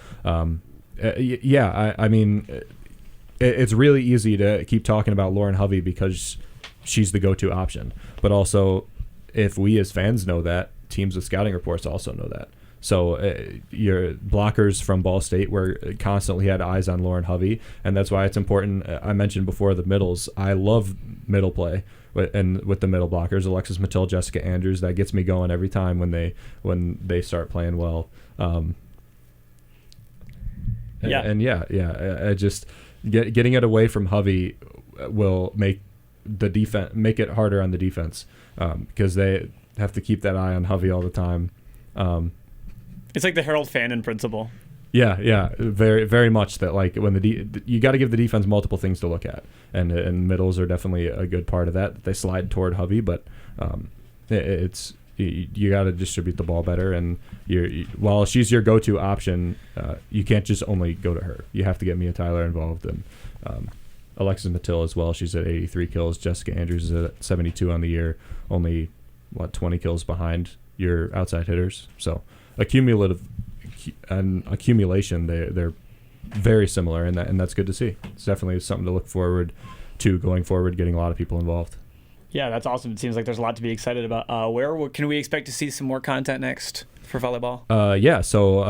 It's really easy to keep talking about Lauren Hovey because she's the go-to option. But also, if we as fans know that, teams with scouting reports also know that. So your blockers from Ball State constantly had eyes on Lauren Hovey, and that's why it's important. I mentioned before the middles. I love middle play, and with the middle blockers, Alexis Mattil, Jessica Andrews, that gets me going every time when they start playing well. I just getting it away from Hovey will make it harder on the defense because they have to keep that eye on Hovey all the time. It's like the Harold Fannin principle. Yeah, very, very much that. Like when you got to give the defense multiple things to look at, and middles are definitely a good part of that. They slide toward Hovey, but you got to distribute the ball better. And while she's your go-to option, you can't just only go to her. You have to get Mia Tyler involved, and Alexis Mattil as well. She's at 83 kills. Jessica Andrews is at 72 on the year. Only 20 kills behind your outside hitters. So a cumulative an accumulation, they're very similar, and that's good to see. It's definitely something to look forward to going forward, getting a lot of people involved. Yeah, that's awesome. It seems like there's a lot to be excited about. Where can we expect to see some more content next for volleyball? So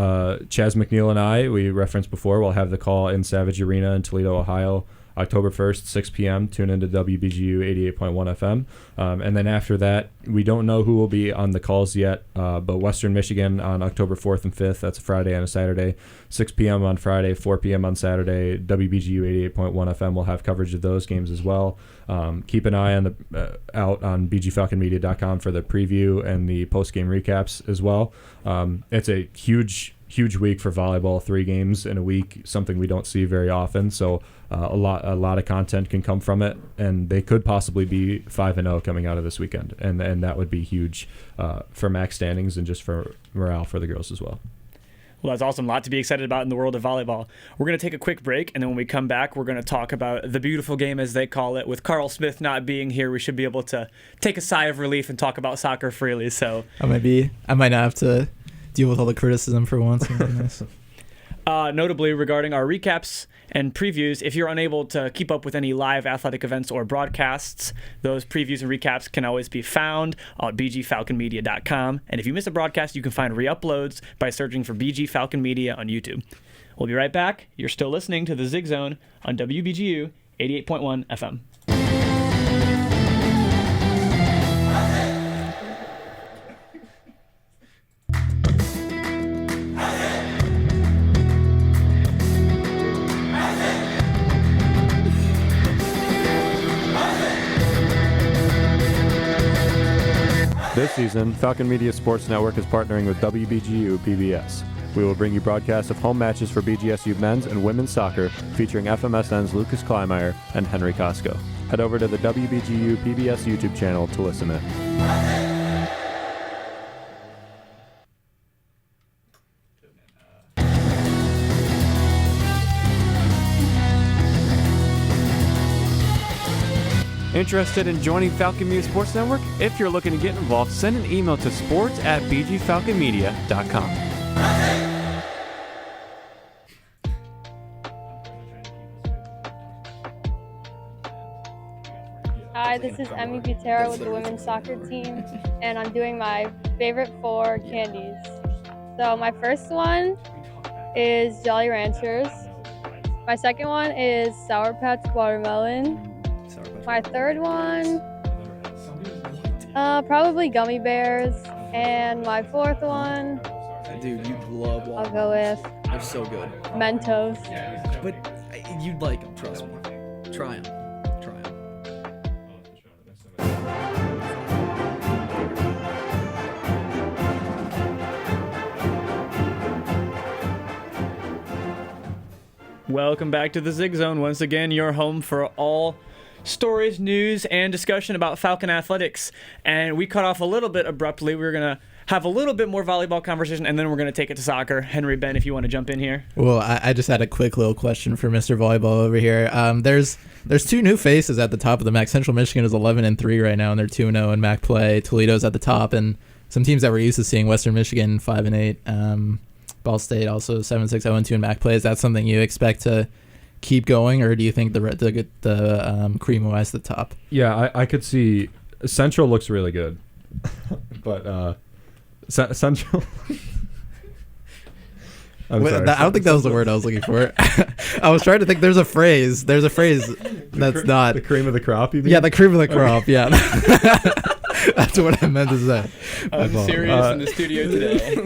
Chaz McNeil and I, we referenced before, we'll have the call in Savage Arena in Toledo, Ohio, October 1st, 6 p.m. Tune into WBGU 88.1 FM. And then after that, we don't know who will be on the calls yet, but Western Michigan on October 4th and 5th, that's a Friday and a Saturday, 6 p.m. on Friday, 4 p.m. on Saturday. WBGU 88.1 FM will have coverage of those games as well. Keep an eye on out on bgfalconmedia.com for the preview and the post-game recaps as well. It's a huge week for volleyball, 3 games in a week, something we don't see very often. So a lot of content can come from it, and they could possibly be 5-0 coming out of this weekend, and that would be huge for MAC standings and just for morale for the girls as well. Well, that's awesome. A lot to be excited about in the world of volleyball. We're going to take a quick break, and then when we come back, we're going to talk about the beautiful game, as they call it. With Carl Smith not being here, we should be able to take a sigh of relief and talk about soccer freely. So I might not have to deal with all the criticism for once. Notably, regarding our recaps and previews, if you're unable to keep up with any live athletic events or broadcasts, those previews and recaps can always be found on bgfalconmedia.com. And if you miss a broadcast, you can find re-uploads by searching for BG Falcon Media on YouTube. We'll be right back. You're still listening to The Zig Zone on WBGU 88.1 FM. This season, Falcon Media Sports Network is partnering with WBGU PBS. We will bring you broadcasts of home matches for BGSU men's and women's soccer featuring FMSN's Lucas Kleinmeyer and Henry Costco. Head over to the WBGU PBS YouTube channel to listen in. Interested in joining Falcon Media Sports Network? If you're looking to get involved, send an email to sports@bgfalconmedia.com. Hi, this is Emmy Butera with the women's soccer team, and I'm doing my favorite 4 candies. So my first one is Jolly Ranchers. My second one is Sour Patch Watermelon. My third one, probably Gummy Bears. And my fourth one, Dude, you love I'll watermelon. go with They're so good. Mentos. But you'd like them, trust me. Try them. Welcome back to the Zig Zone. Once again, your home for all stories, news, and discussion about Falcon athletics. And we cut off a little bit abruptly. We're going to have a little bit more volleyball conversation, and then we're going to take it to soccer. Henry, Ben, if you want to jump in here. Well, I just had a quick little question for Mr. Volleyball over here. There's 2 new faces at the top of the MAC. Central Michigan is 11-3 right now, and they're 2-0 in MAC play. Toledo's at the top, and some teams that we're used to seeing, Western Michigan 5-8, Ball State also 7-6, 0-2 in MAC play. Is that something you expect to keep going, or do you think the cream will rise to the top? Yeah, I could see Central looks really good, but Central. I'm sorry. I don't think that was the word I was looking for. I was trying to think. There's a phrase that's not the cream of the crop. You mean? Yeah, the cream of the crop. Yeah, that's what I meant to say. I'm serious in the studio today.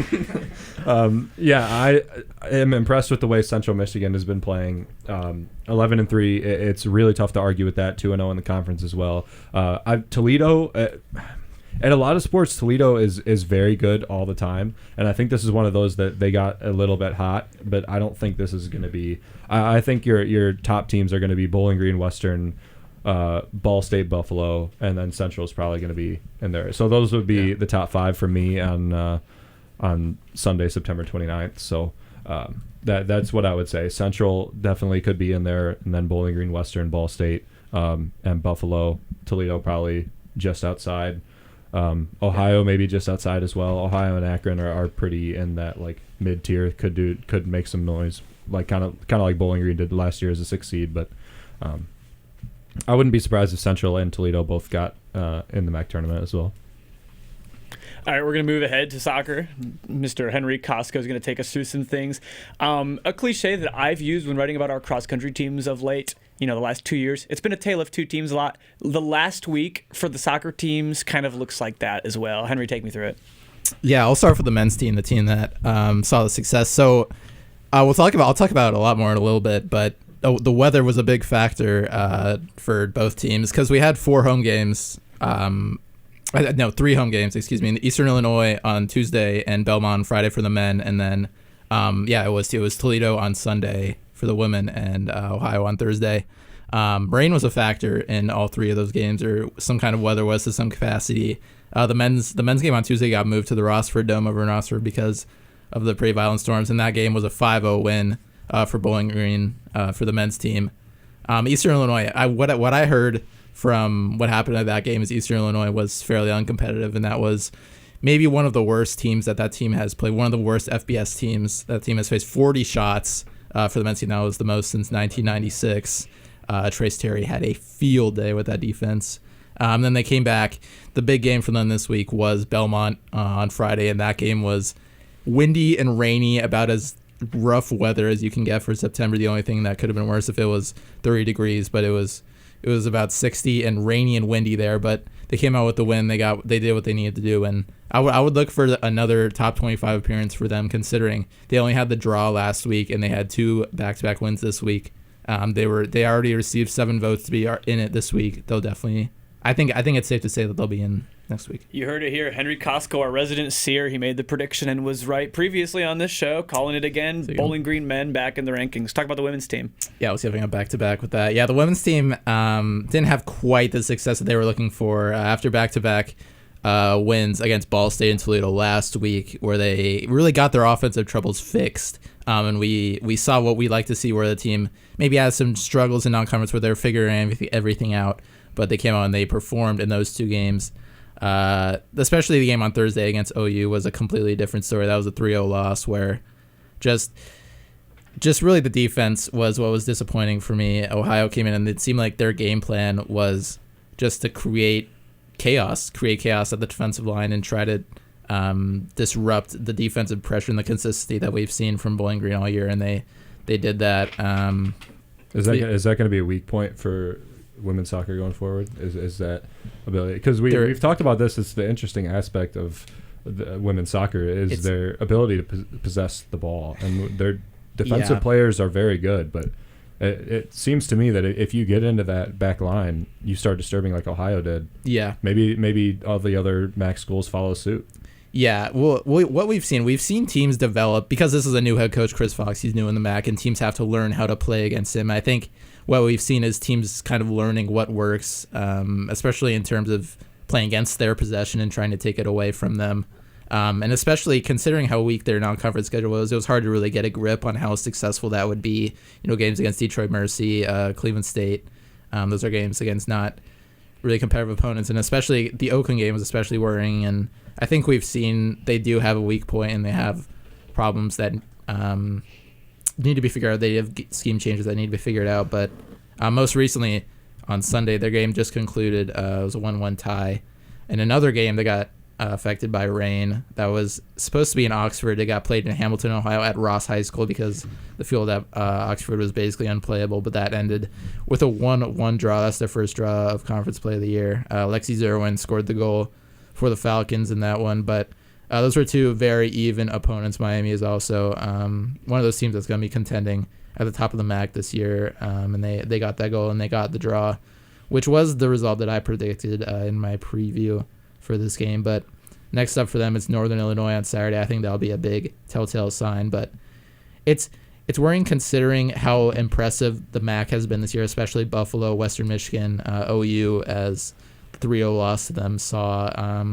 I am impressed with the way Central Michigan has been playing. 11-3. It's really tough to argue with that. 2-0 in the conference as well. Toledo. In a lot of sports, Toledo is very good all the time, and I think this is one of those that they got a little bit hot, but I don't think this is going to be. I think your top teams are going to be Bowling Green, Western, Ball State, Buffalo, and then Central is probably going to be in there. So those would be the top 5 for me on Sunday, September 29th. So that's what I would say. Central definitely could be in there, and then Bowling Green, Western, Ball State, and Buffalo. Toledo probably just outside. Ohio maybe just outside as well. Ohio and Akron are pretty in that like mid tier could make some noise, like kind of like Bowling Green did last year as a 6th seed. But I wouldn't be surprised if Central and Toledo both got in the MAC tournament as well. All right, we're going to move ahead to soccer. Mr. Henry Costco is going to take us through some things. A cliche that I've used when writing about our cross-country teams of late, the last 2 years, it's been a tale of two teams a lot. The last week for the soccer teams kind of looks like that as well. Henry, take me through it. Yeah, I'll start with the men's team, the team that saw the success. So I'll talk about it a lot more in a little bit, but the weather was a big factor for both teams because we had 4 home games. 3 home games, in Eastern Illinois on Tuesday and Belmont on Friday for the men, and then it was Toledo on Sunday for the women and Ohio on Thursday. Rain was a factor in all 3 of those games, or some kind of weather was to some capacity. The men's game on Tuesday got moved to the Rossford Dome over in Rossford because of the pretty violent storms, and that game was a 5-0 win for Bowling Green for the men's team. Eastern Illinois, what I heard from what happened at that game is Eastern Illinois was fairly uncompetitive, and that was maybe one of the worst teams that team has played, one of the worst FBS teams that team has faced. 40 shots for the men's team. That was the most since 1996. Trace Terry had a field day with that defense. Then they came back. The big game for them this week was Belmont on Friday, and that game was windy and rainy, about as rough weather as you can get for September. The only thing that could have been worse if it was 30 degrees, but it was about 60 and rainy and windy there, but they came out with the win. They did what they needed to do, and I would look for another top 25 appearance for them, considering they only had the draw last week and they had 2 back-to-back wins this week. They already received 7 votes to be in it this week. They'll definitely. I think it's safe to say that they'll be in next week. You heard it here. Henry Costco, our resident seer, he made the prediction and was right previously on this show, calling it again. Bowling Green men back in the rankings. Talk about the women's team. Yeah, I was having a back-to-back with that. Yeah, the women's team didn't have quite the success that they were looking for after back-to-back wins against Ball State and Toledo last week, where they really got their offensive troubles fixed. And we saw what we like to see, where the team maybe has some struggles in non-conference where they're figuring everything out, but they came out and they performed in those 2 games. Especially the game on Thursday against OU was a completely different story. That was a 3-0 loss where just really the defense was what was disappointing for me. Ohio came in and it seemed like their game plan was just to create chaos at the defensive line and try to disrupt the defensive pressure and the consistency that we've seen from Bowling Green all year, and they did that. Is that going to be a weak point for women's soccer going forward? Is that ability? Because we've talked about this. It's the interesting aspect of the women's soccer is their ability to possess the ball, and their defensive players are very good. But it seems to me that if you get into that back line, you start disturbing like Ohio did. Yeah, maybe all the other MAC schools follow suit. Yeah, well, what we've seen teams develop, because this is a new head coach, Chris Fox. He's new in the MAC, and teams have to learn how to play against him. I think what we've seen is teams kind of learning what works, especially in terms of playing against their possession and trying to take it away from them. And especially considering how weak their non-conference schedule was, it was hard to really get a grip on how successful that would be. Games against Detroit Mercy, Cleveland State, those are games against not really competitive opponents, and especially the Oakland game was especially worrying. And I think we've seen they do have a weak point, and they have problems that need to be figured out. They have scheme changes that need to be figured out. But most recently on Sunday, their game just concluded. It was a 1-1 tie. In another game, they got affected by rain. That was supposed to be in Oxford. It got played in Hamilton, Ohio at Ross High School because the field at Oxford was basically unplayable, but that ended with a 1-1 draw. That's their first draw of conference play of the year. Lexi Zerwin scored the goal for the Falcons in that one, but those were 2 very even opponents. Miami is also one of those teams that's going to be contending at the top of the MAC this year, and they got that goal and they got the draw, which was the result that I predicted in my preview for this game. But next up for them is Northern Illinois on Saturday. I think that'll be a big telltale sign, but it's worrying considering how impressive the MAC has been this year, especially Buffalo, Western Michigan, OU, as 3-0 loss to them saw.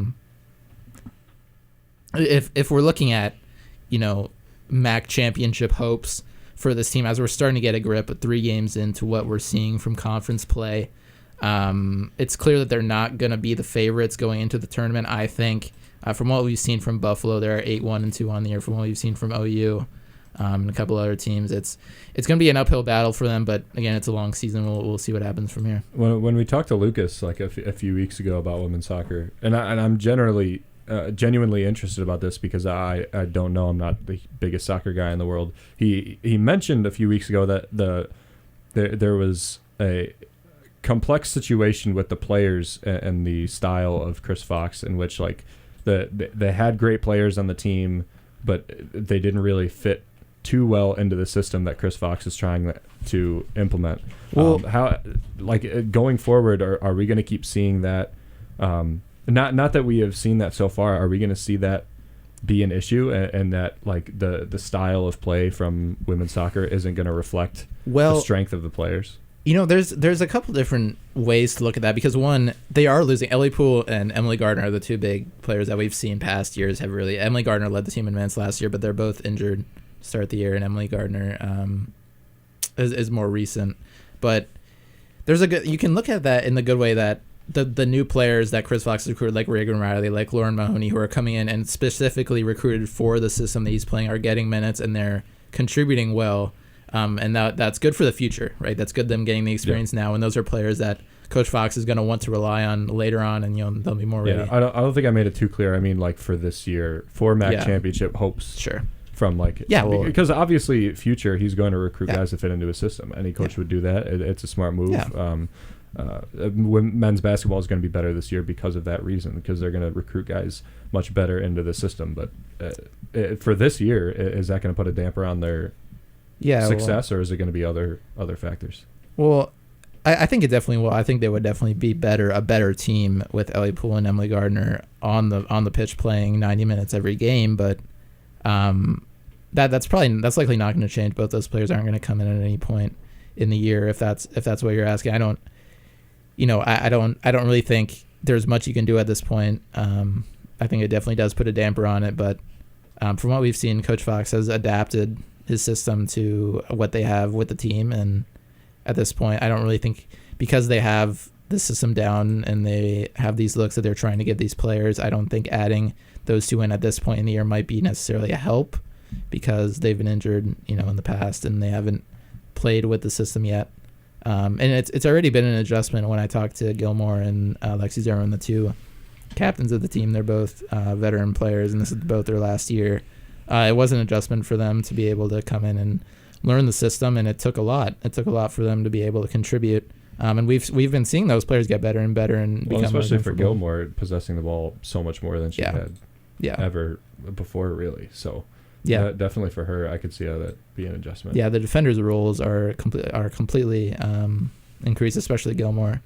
If we're looking at MAC championship hopes for this team, as we're starting to get a grip at 3 games into what we're seeing from conference play, it's clear that they're not going to be the favorites going into the tournament. I think From what we've seen from Buffalo, they're 8-1-2 on the year. From what we've seen from OU and a couple other teams, it's going to be an uphill battle for them. But again, it's a long season. We'll see what happens from here. When we talked to Lucas like a few weeks ago about women's soccer, and I'm genuinely interested about this because I don't know. I'm not the biggest soccer guy in the world. He mentioned a few weeks ago that there was a complex situation with the players and the style of Chris Fox, in which like they had great players on the team, but they didn't really fit too well into the system that Chris Fox is trying to implement. Well, how going forward, are we going to keep seeing that? Not that we have seen that so far. Are we going to see that be an issue, and that like the style of play from women's soccer isn't going to reflect the strength of the players? There's a couple different ways to look at that, because one, they are losing. Ellie Poole and Emily Gardner are the two big players that we've seen past years have really. Emily Gardner led the team in minutes last year, but they're both injured to start the year, and Emily Gardner is more recent. But you can look at that in the good way that the new players that Chris Fox recruited, like Reagan Riley, like Lauren Mahoney, who are coming in and specifically recruited for the system that he's playing, are getting minutes and they're contributing well. And that's good for the future, right? That's good them getting the experience now, and those are players that Coach Fox is going to want to rely on later on, and they'll be more ready. Yeah, I don't think I made it too clear. I mean, like for this year, for MAC championship hopes. Sure. From because obviously future he's going to recruit guys to fit into his system. Any coach would do that. It's a smart move. Yeah. Men's basketball is going to be better this year because of that reason, because they're going to recruit guys much better into the system. But for this year, is that going to put a damper on their success, or is it going to be other factors? Well, I think it definitely will. I think they would definitely be a better team with Ellie Poole and Emily Gardner on the pitch playing 90 minutes every game. But that's likely not going to change. Both those players aren't going to come in at any point in the year. If that's what you're asking, I don't really think there's much you can do at this point. I think it definitely does put a damper on it. But from what we've seen, Coach Fox has adapted his system to what they have with the team, and at this point I don't really think, because they have the system down and they have these looks that they're trying to give these players, I don't think adding those two in at this point in the year might be necessarily a help, because they've been injured in the past and they haven't played with the system yet. And it's already been an adjustment. When I talked to Gilmore and Lexi Zerman, the two captains of the team, they're both veteran players, and this is both their last year. It was an adjustment for them to be able to come in and learn the system, and it took a lot. It took a lot for them to be able to contribute. And we've been seeing those players get better and better, and become especially for Gilmore, possessing the ball so much more than she had ever before, really. So definitely for her, I could see how that be an adjustment. Yeah, the defenders' roles are completely increased, especially Gilmore.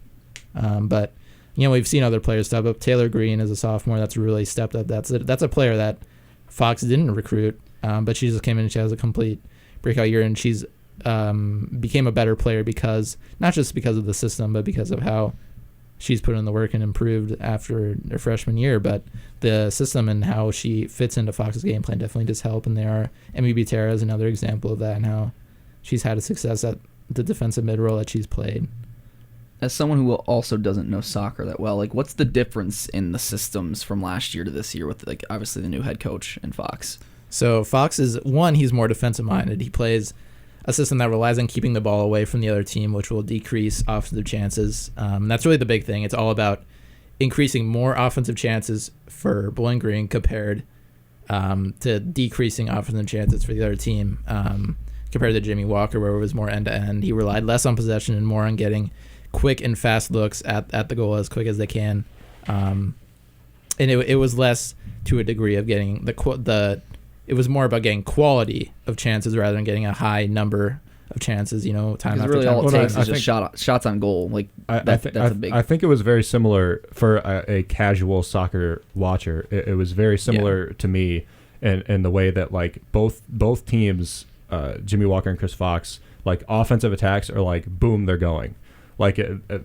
But we've seen other players step up. Taylor Green is a sophomore that's really stepped up. That's a player that Fox didn't recruit, but she just came in and she has a complete breakout year, and she's became a better player not just because of the system, but because of how she's put in the work and improved after her freshman year. But the system and how she fits into Fox's game plan definitely does help, and Emmy Butera is another example of that, and how she's had a success at the defensive mid role that she's played. As someone who also doesn't know soccer that well, what's the difference in the systems from last year to this year with obviously the new head coach and Fox? So Fox is he's more defensive minded. He plays a system that relies on keeping the ball away from the other team, which will decrease offensive chances. That's really the big thing. It's all about increasing more offensive chances for Bowling Green compared to decreasing offensive chances for the other team. Compared to Jimmy Walker, where it was more end-to-end. He relied less on possession and more on getting quick and fast looks at the goal as quick as they can. And it was less to a degree of getting it was more about getting quality of chances rather than getting a high number of chances, time after really time. All it takes is just shots on goal. That's a big. I think it was very similar for a casual soccer watcher. It was very similar to me in the way that both teams, Jimmy Walker and Chris Fox, offensive attacks are boom, they're going.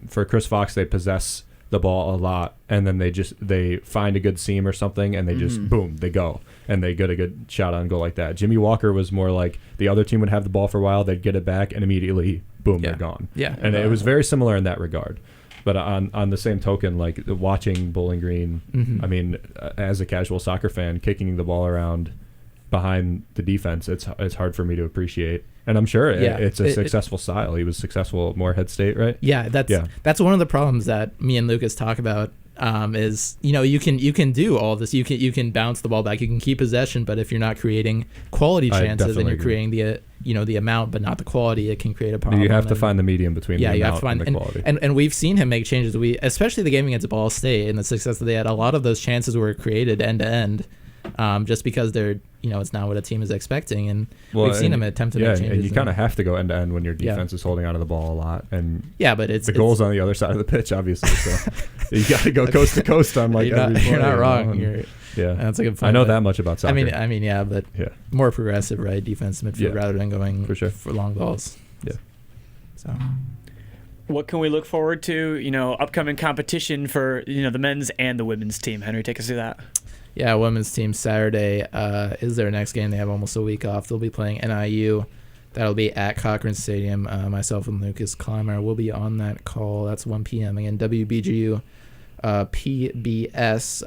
For Chris Fox, they possess the ball a lot, and then they find a good seam or something, and they just boom, they go, and they get a good shot on goal like that. Jimmy Walker was more like the other team would have the ball for a while, they'd get it back, and immediately boom, they're gone. Yeah, and it was very similar in that regard. But on the same token, like watching Bowling Green, Mhm. I mean, as a casual soccer fan, kicking the ball around behind the defense, it's hard for me to appreciate. And I'm sure it's a successful style. He was successful at Morehead State, right? Yeah, that's one of the problems that me and Lucas talk about. Is you can do all this. You can bounce the ball back. You can keep possession, but if you're not creating quality chances and you're creating the amount but not the quality, it can create a problem. You have to find the medium between the amount and the quality. And we've seen him make changes. Especially the game against Ball State and the success that they had. A lot of those chances were created end to end, just because they're it's not what a team is expecting, and we've seen him attempt to make changes. And you kind of have to go end to end when your defense is holding onto the ball a lot. And but it's the goal's on the other side of the pitch, obviously. So you got to go coast to coast on like every play. You're not wrong. That's a good point. I know that much about soccer. I mean, but more progressive, right? Defense midfield rather than going for long balls. Yeah. So. What can we look forward to? Upcoming competition for the men's and the women's team. Henry, take us through that. Yeah, women's team Saturday is their next game. They have almost a week off. They'll be playing NIU. That'll be at Cochran Stadium. Myself and Lucas Clymer will be on that call. That's 1 p.m. Again, WBGU PBS.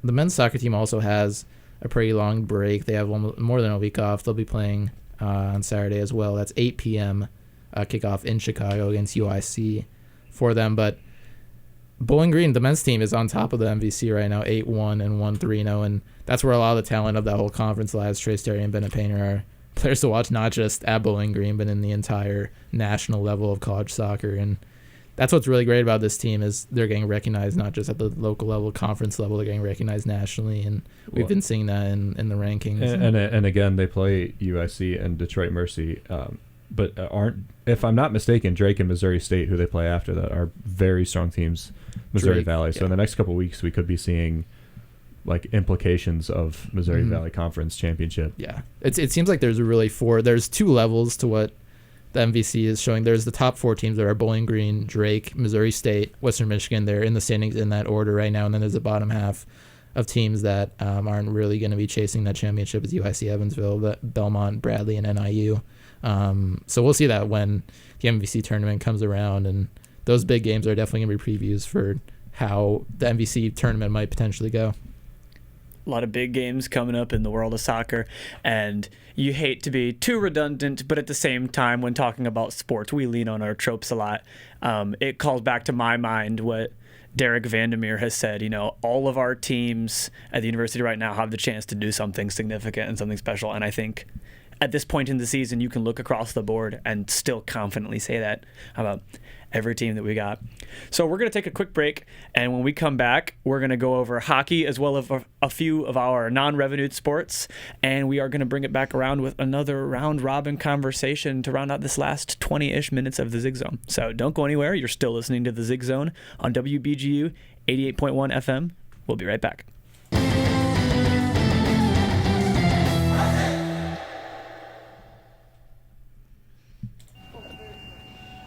The men's soccer team also has a pretty long break. They have more than a week off. They'll be playing on Saturday as well. That's 8 p.m. Kickoff in Chicago against UIC for them. But Bowling Green, the men's team, is on top of the MVC right now, 8-1 and 1-3-0, and that's where a lot of the talent of that whole conference lies. Trey Sterry and Bennett Painter are players to watch, not just at Bowling Green, but in the entire national level of college soccer. And that's what's really great about this team is they're getting recognized not just at the local level, conference level, they're getting recognized nationally, and we've been seeing that in the rankings. And again, they play UIC and Detroit Mercy, but if I'm not mistaken, Drake and Missouri State, who they play after that, are very strong teams. Missouri Valley. So in the next couple of weeks, we could be seeing like implications of Missouri Valley Conference Championship. Yeah, it seems like there's two levels to what the MVC is showing. There's the top 4 teams that are Bowling Green, Drake, Missouri State, Western Michigan. They're in the standings in that order right now, and then there's the bottom half of teams that aren't really going to be chasing that championship as UIC Evansville, Belmont, Bradley, and NIU. So we'll see that when the MVC tournament comes around, and those big games are definitely going to be previews for how the MVC tournament might potentially go. A lot of big games coming up in the world of soccer, and you hate to be too redundant, but at the same time, when talking about sports, we lean on our tropes a lot. It calls back to my mind what Derek Vandermeer has said. All of our teams at the university right now have the chance to do something significant and something special, and I think at this point in the season, you can look across the board and still confidently say that about every team that we got. So we're going to take a quick break, and when we come back, we're going to go over hockey as well as a few of our non-revenued sports, and we are going to bring it back around with another round-robin conversation to round out this last 20-ish minutes of the Zig Zone. So don't go anywhere. You're still listening to the Zig Zone on WBGU 88.1 FM. We'll be right back.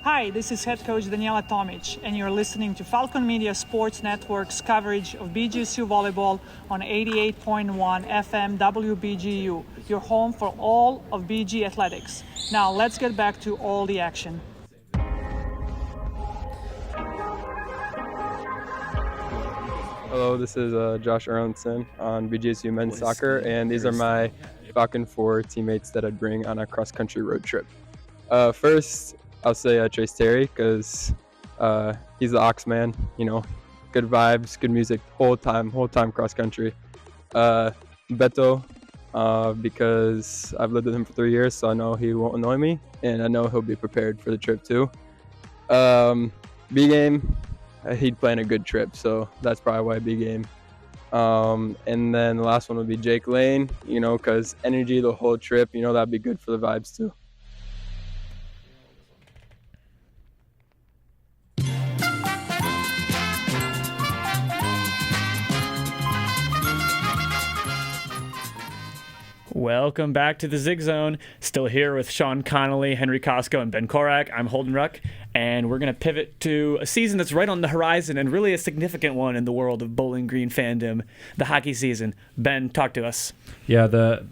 Hi, this is head coach Daniela Tomic, and you're listening to Falcon Media Sports Network's coverage of BGSU volleyball on 88.1 FM WBGU, your home for all of BG athletics. Now let's get back to all the action. Hello, this is Josh Aronson on BGSU men's soccer, and these are my Falcon 4 teammates that I'd bring on a cross-country road trip. First, I'll say Trey Sterry, because he's the Ox man, good vibes, good music, whole time cross country. Beto, because I've lived with him for 3 years, so I know he won't annoy me, and I know he'll be prepared for the trip too. B-Game, he'd plan a good trip, so that's probably why B-Game. And then the last one would be Jake Lane, because energy the whole trip, that'd be good for the vibes too. Welcome back to the Zig Zone. Still here with Sean Connolly, Henry Costco, and Ben Korak. I'm Holden Ruck, and we're going to pivot to a season that's right on the horizon and really a significant one in the world of Bowling Green fandom, the hockey season. Ben, talk to us. Yeah, the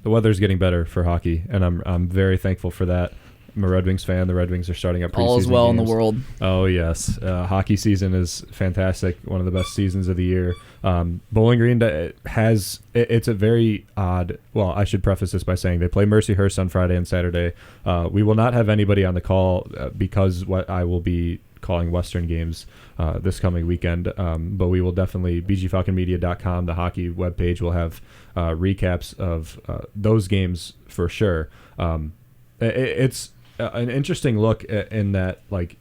weather's getting better for hockey, and I'm very thankful for that. I'm a Red Wings fan. The Red Wings are starting up preseason All is well in the games. world. Oh, yes. Hockey season is fantastic. One of the best seasons of the year. Bowling Green it's a very odd. Well, I should preface this by saying they play Mercyhurst on Friday and Saturday. We will not have anybody on the call because what I will be calling Western games this coming weekend. But we will definitely, bgfalconmedia.com, the hockey webpage, will have recaps of those games for sure. It's an interesting look in that, like,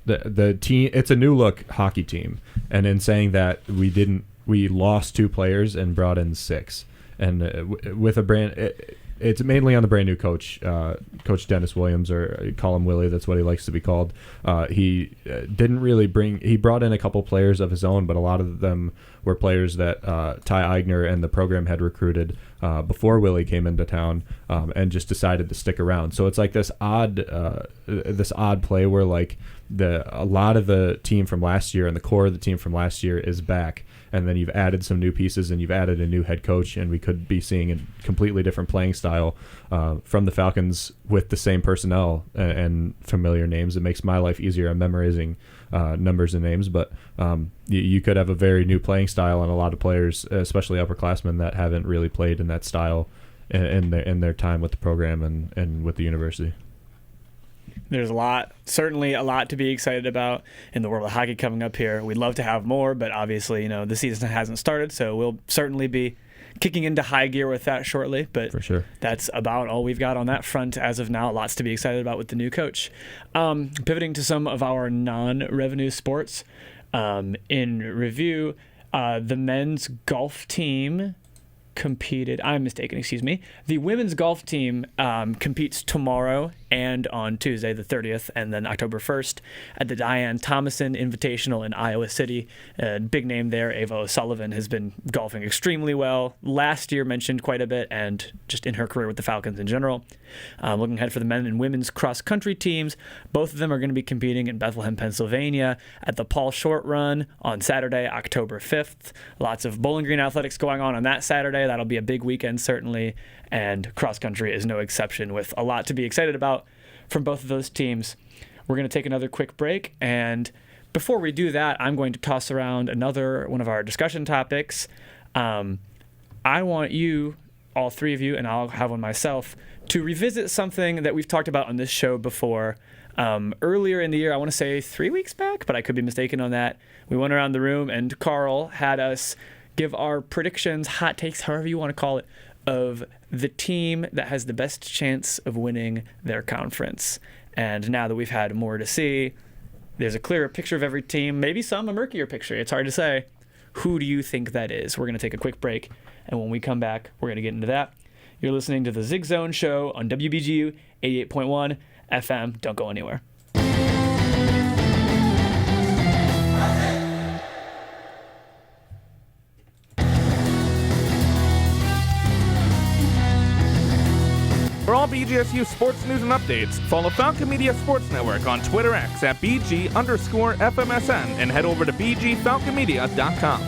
the team, it's a new look hockey team, and in saying that we lost 2 players and brought in 6, and with a brand, it's mainly on the brand new coach, Coach Dennis Williams, or call him Willie. That's what he likes to be called. He didn't really he brought in a couple players of his own, but a lot of them were players that Ty Eigner and the program had recruited before Willie came into town, and just decided to stick around. So it's like this odd play where, like, a lot of the team from last year and the core of the team from last year is back, and then you've added some new pieces and you've added a new head coach, and we could be seeing a completely different playing style from the Falcons with the same personnel and familiar names. It makes my life easier. I'm memorizing numbers and names, but you could have a very new playing style and a lot of players, especially upperclassmen, that haven't really played in that style in their time with the program and with the university. There's certainly a lot to be excited about in the world of hockey coming up here. We'd love to have more, but obviously, the season hasn't started, so we'll certainly be kicking into high gear with that shortly. But for sure, that's about all we've got on that front as of now. Lots to be excited about with the new coach. Pivoting to some of our non-revenue sports, in review, the men's golf team competed. I'm mistaken, excuse me. The women's golf team competes tomorrow and on Tuesday, the 30th, and then October 1st at the Diane Thomason Invitational in Iowa City. Big name there, Ava O'Sullivan, has been golfing extremely well. Last year mentioned quite a bit, and just in her career with the Falcons in general. Looking ahead for the men and women's cross-country teams, both of them are going to be competing in Bethlehem, Pennsylvania at the Paul Short Run on Saturday, October 5th. Lots of Bowling Green athletics going on that Saturday. That'll be a big weekend, certainly, and cross-country is no exception, with a lot to be excited about from both of those teams. We're going to take another quick break, and before we do that, I'm going to toss around another one of our discussion topics. I want you, all three of you, and I'll have one myself, to revisit something that we've talked about on this show before. Earlier in the year, I want to say 3 weeks back, but I could be mistaken on that. We went around the room, and Carl had us give our predictions, hot takes, however you want to call it, of the team that has the best chance of winning their conference. And now that we've had more to see, there's a clearer picture of every team, maybe some a murkier picture. It's hard to say. Who do you think that is? We're going to take a quick break, and when we come back, we're going to get into that. You're listening to the Zig Zone Show on WBGU 88.1 FM. Don't go anywhere. For all BGSU sports news and updates, follow Falcon Media Sports Network on Twitter X at BG_FMSN and head over to BGFalconMedia.com.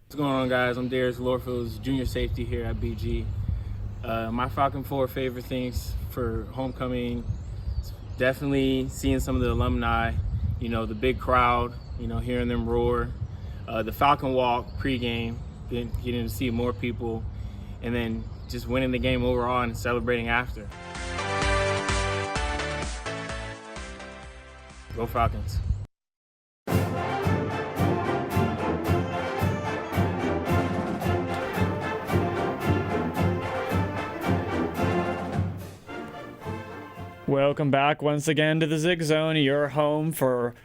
What's going on, guys? I'm Darius Lorfield's junior safety here at BG. My Falcon 4 favorite things for homecoming, definitely seeing some of the alumni, the big crowd, hearing them roar. The Falcon Walk pregame, getting to see more people, and then just winning the game overall and celebrating after. Go Falcons. Welcome back once again to the Zig Zone, your home for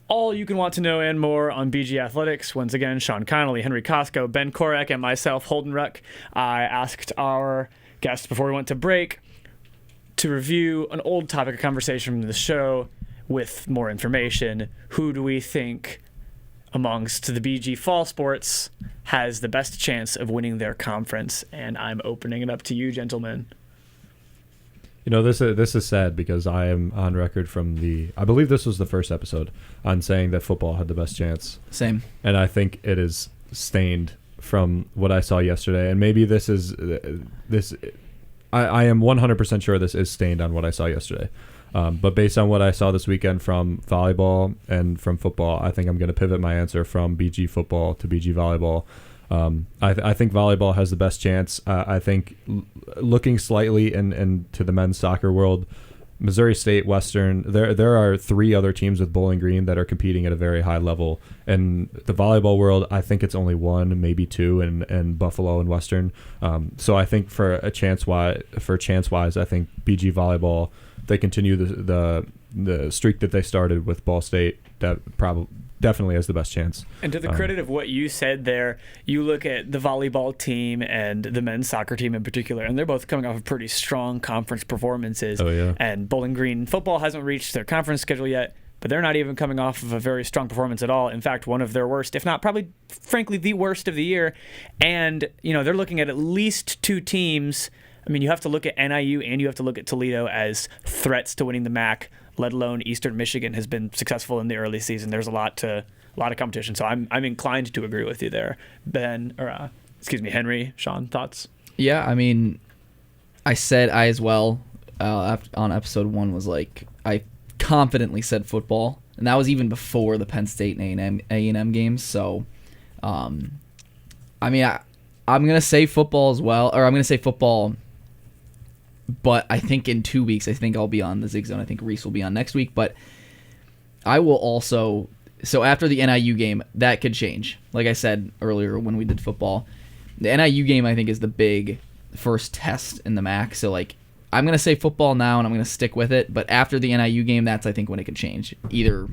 all you can want to know and more on BG Athletics. Once again, Sean Connolly, Henry Costco, Ben Korek, and myself, Holden Ruck. I asked our guests before we went to break to review an old topic of conversation from the show with more information. Who do we think amongst the BG fall sports has the best chance of winning their conference? And I'm opening it up to you, gentlemen. This is sad because I am on record from I believe this was the first episode on saying that football had the best chance. Same. And I think it is stained from what I saw yesterday, and maybe this is this. I am 100% sure this is stained on what I saw yesterday. But based on what I saw this weekend from volleyball and from football, I think I'm going to pivot my answer from BG football to BG volleyball. I think volleyball has the best chance. I think looking slightly into the men's soccer world, Missouri State, Western, there are 3 other teams with Bowling Green that are competing at a very high level. And the volleyball world, I think it's only 1, maybe 2 in Buffalo and Western. So I think for chance wise, I think BG volleyball, they continue the streak that they started with Ball State, that definitely has the best chance. And to the credit of what you said there, you look at the volleyball team and the men's soccer team in particular, and they're both coming off of pretty strong conference performances. Oh, yeah. And Bowling Green football hasn't reached their conference schedule yet, but they're not even coming off of a very strong performance at all. In fact, one of their worst, if not probably, frankly, the worst of the year. And, they're looking at least 2 teams. I mean, you have to look at NIU and you have to look at Toledo as threats to winning the MAC, let alone Eastern Michigan has been successful in the early season. There's a lot of competition. So I'm inclined to agree with you there. Henry, Sean, thoughts? Yeah, I mean, I as well on episode 1 was like, I confidently said football, and that was even before the Penn State and A&M games. So, I'm going to say football as well, or I'm going to say football. But I think in 2 weeks, I think I'll be on the Zig Zone. I think Reese will be on next week. But I will also... So after the NIU game, that could change. Like I said earlier when we did football, the NIU game, I think, is the big first test in the MAC. So, I'm going to say football now, and I'm going to stick with it. But after the NIU game, that's, I think, when it could change, either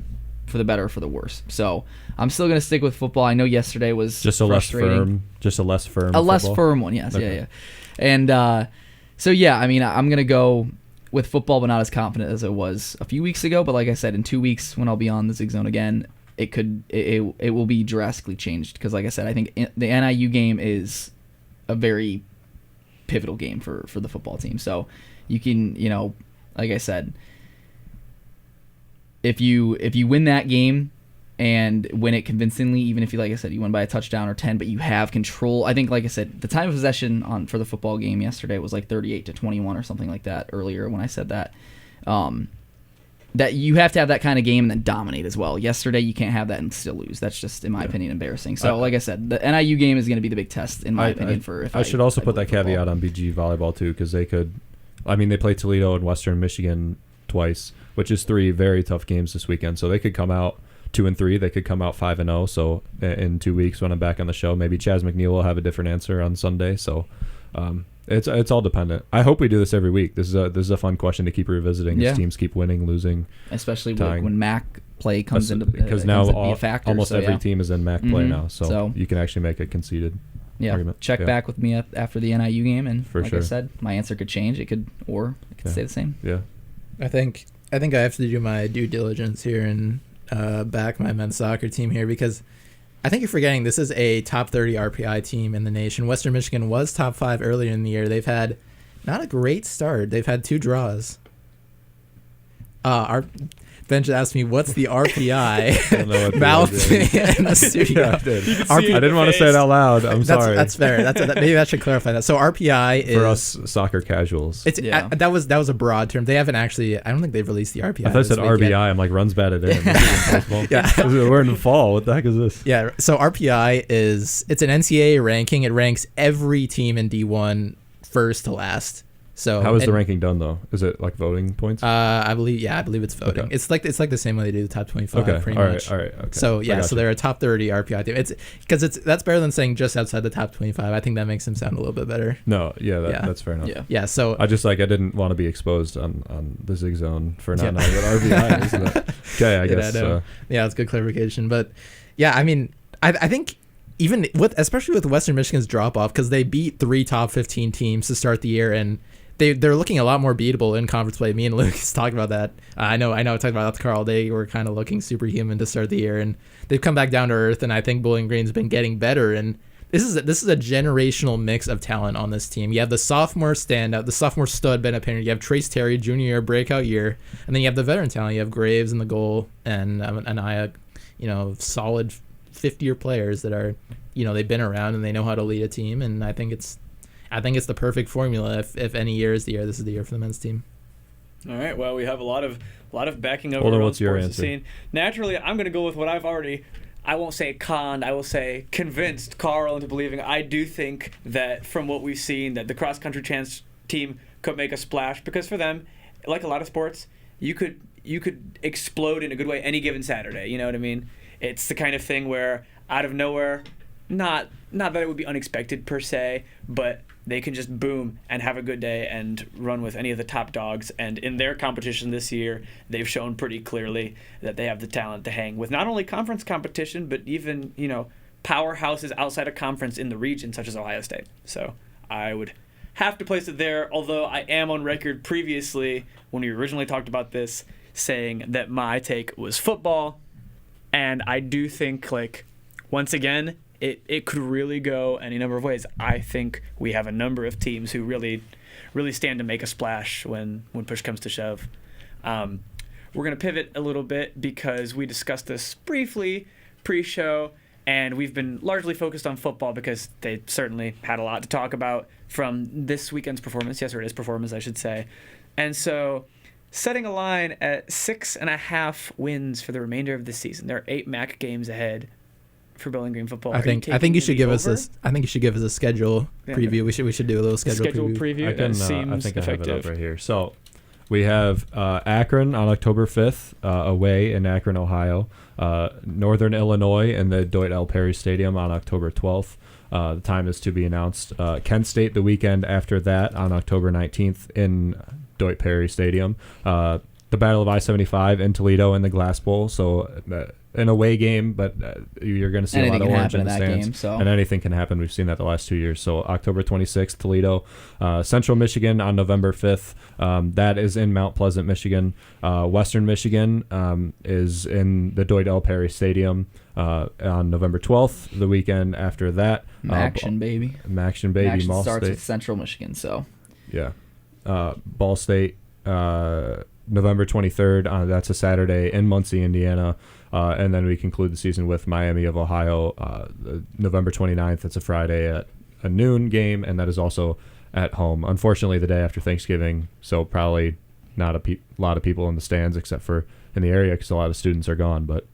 for the better or for the worse. So I'm still going to stick with football. I know yesterday was just a less firm football. Less firm one, yes. Okay. Yeah. And... So, yeah, I'm going to go with football, but not as confident as it was a few weeks ago. But like I said, in 2 weeks, when I'll be on the Zig Zone again, it will be drastically changed. Because, like I said, I think the NIU game is a very pivotal game for the football team. So you can, like I said, if you win that game and win it convincingly, even if you, like I said, you win by a touchdown or 10, but you have control. I think, like I said, the time of possession for the football game yesterday was like 38-21 or something like that earlier when I said that. That you have to have that kind of game and then dominate as well. Yesterday, you can't have that and still lose. That's just, in my opinion, embarrassing. So, like I said, the NIU game is going to be the big test, in my opinion. I should also put that caveat on BG volleyball, too, because they play Toledo and Western Michigan twice, which is 3 very tough games this weekend. So they could come out 2-3. They could come out 5-0. So in 2 weeks, when I'm back on the show, maybe Chaz McNeil will have a different answer on Sunday. So it's all dependent. I hope we do this every week. This is a fun question to keep revisiting. As teams keep winning, losing, especially when MAC play comes into because now be a factor, almost every team is in MAC play now. So you can actually make a conceded argument. Check back with me after the NIU game, and I said, my answer could change. It could stay the same. Yeah, I think I have to do my due diligence here and back my men's soccer team here, because I think you're forgetting this is a top 30 RPI team in the nation. Western Michigan was top 5 earlier in the year. They've had not a great start. They've had 2 draws. Our bench asked me, what's the RPI? Mouthed in the studio. I didn't want to say it out loud. I'm sorry. That's fair. Maybe I should clarify that. So RPI is... For us soccer casuals. That was a broad term. They haven't actually... I don't think they've released the RPI. I thought it said RBI. Yet. I'm like, runs batted in. We're in the fall. What the heck is this? Yeah. So RPI it's an NCAA ranking. It ranks every team in D1 first to last. So how is the ranking done though? Is it like voting points? I believe it's voting. Okay. It's like the same way they do the top 25 pretty much. All right. Okay. So so they're a top 30 RPI team. It's because that's better than saying just outside the top 25. I think that makes them sound a little bit better. No, that's fair enough. Yeah. So I just I didn't want to be exposed on the Zig Zone for not knowing what RPI is. Okay, I guess. It's good clarification. But yeah, I mean, I think even especially with Western Michigan's drop off, because they beat 3 top 15 teams to start the year, and they're looking a lot more beatable in conference play. Me and Lucas talked about that. I know I talked about that to Carl. They were kind of looking superhuman to start the year, and they've come back down to earth, and I think Bowling Green's been getting better, and this is a generational mix of talent on this team. You have the sophomore standout, the sophomore stud, Ben Opinion. You have Trace Terry, junior year, breakout year, and then you have the veteran talent. You have Graves in the goal, and Anaya, solid 50-year players that are, they've been around and they know how to lead a team, and I think it's the perfect formula. If any year is the year, this is the year for the men's team. All right. Well, we have a lot of backing over Older, around what's your sports answer? scene. Naturally, I'm going to go with what I've already. I won't say conned. I will say convinced Carl into believing. I do think that from what we've seen, that the cross country chance team could make a splash, because for them, like a lot of sports, you could explode in a good way any given Saturday. You know what I mean? It's the kind of thing where out of nowhere, not that it would be unexpected per se, but they can just boom and have a good day and run with any of the top dogs. And in their competition this year, they've shown pretty clearly that they have the talent to hang with not only conference competition, but even, powerhouses outside of conference in the region, such as Ohio State. So I would have to place it there, although I am on record previously, when we originally talked about this, saying that my take was football. And I do think, once again, it could really go any number of ways. I think we have a number of teams who really stand to make a splash when push comes to shove. We're going to pivot a little bit because we discussed this briefly pre-show, and we've been largely focused on football because they certainly had a lot to talk about from this weekend's performance, yesterday's performance, I should say. And so setting a line at 6.5 wins for the remainder of the season. There are 8 MAC games ahead for Bowling Green football. I think you should give us a schedule preview. We should do a little schedule preview. Seems I think effective. I have it up right here. So we have Akron on October 5th, away in Akron, Ohio. Northern Illinois in the Deutsch L. Perry Stadium on October 12th. The time is to be announced. Kent State the weekend after that on October 19th in Deutsch Perry Stadium. The Battle of I-75 in Toledo in the Glass Bowl. So an away game, but you're going to see Anything a lot of can orange happen in the in that stands. game, so. And anything can happen. We've seen that the last 2 years. So October 26th, Toledo. Central Michigan on November 5th. That is in Mount Pleasant, Michigan. Western Michigan is in the Deutsch L. Perry Stadium on November 12th. The weekend after that. Action, baby. Action, baby. Action Mall starts State. with Central Michigan, so. Yeah. Ball State, November 23rd. That's a Saturday in Muncie, Indiana. And then we conclude the season with Miami of Ohio, November 29th. It's a Friday at a noon game, and that is also at home. Unfortunately, the day after Thanksgiving, so probably not a lot of people in the stands except for in the area because a lot of students are gone. But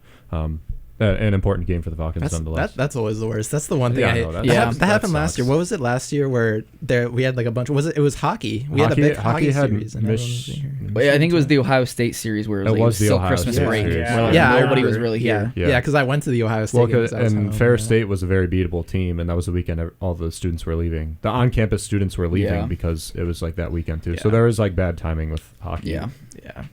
an important game for the Falcons nonetheless. That's always the worst. That's the one thing Yeah, I no, hate. that That happened sucks. last year. What was it last year where we had like a bunch of, it was hockey. We had a big hockey had series. And everyone was here. Wait, I think it was the Ohio State series where it was the still Ohio Christmas State break. series. Where I nobody was remember. really here. Yeah, because I went to the Ohio State Well, games. and Ferris State was a very beatable team, and that was the weekend all the students were leaving. The on-campus students were leaving because it was like that weekend too. So there was like bad timing with hockey. Yeah.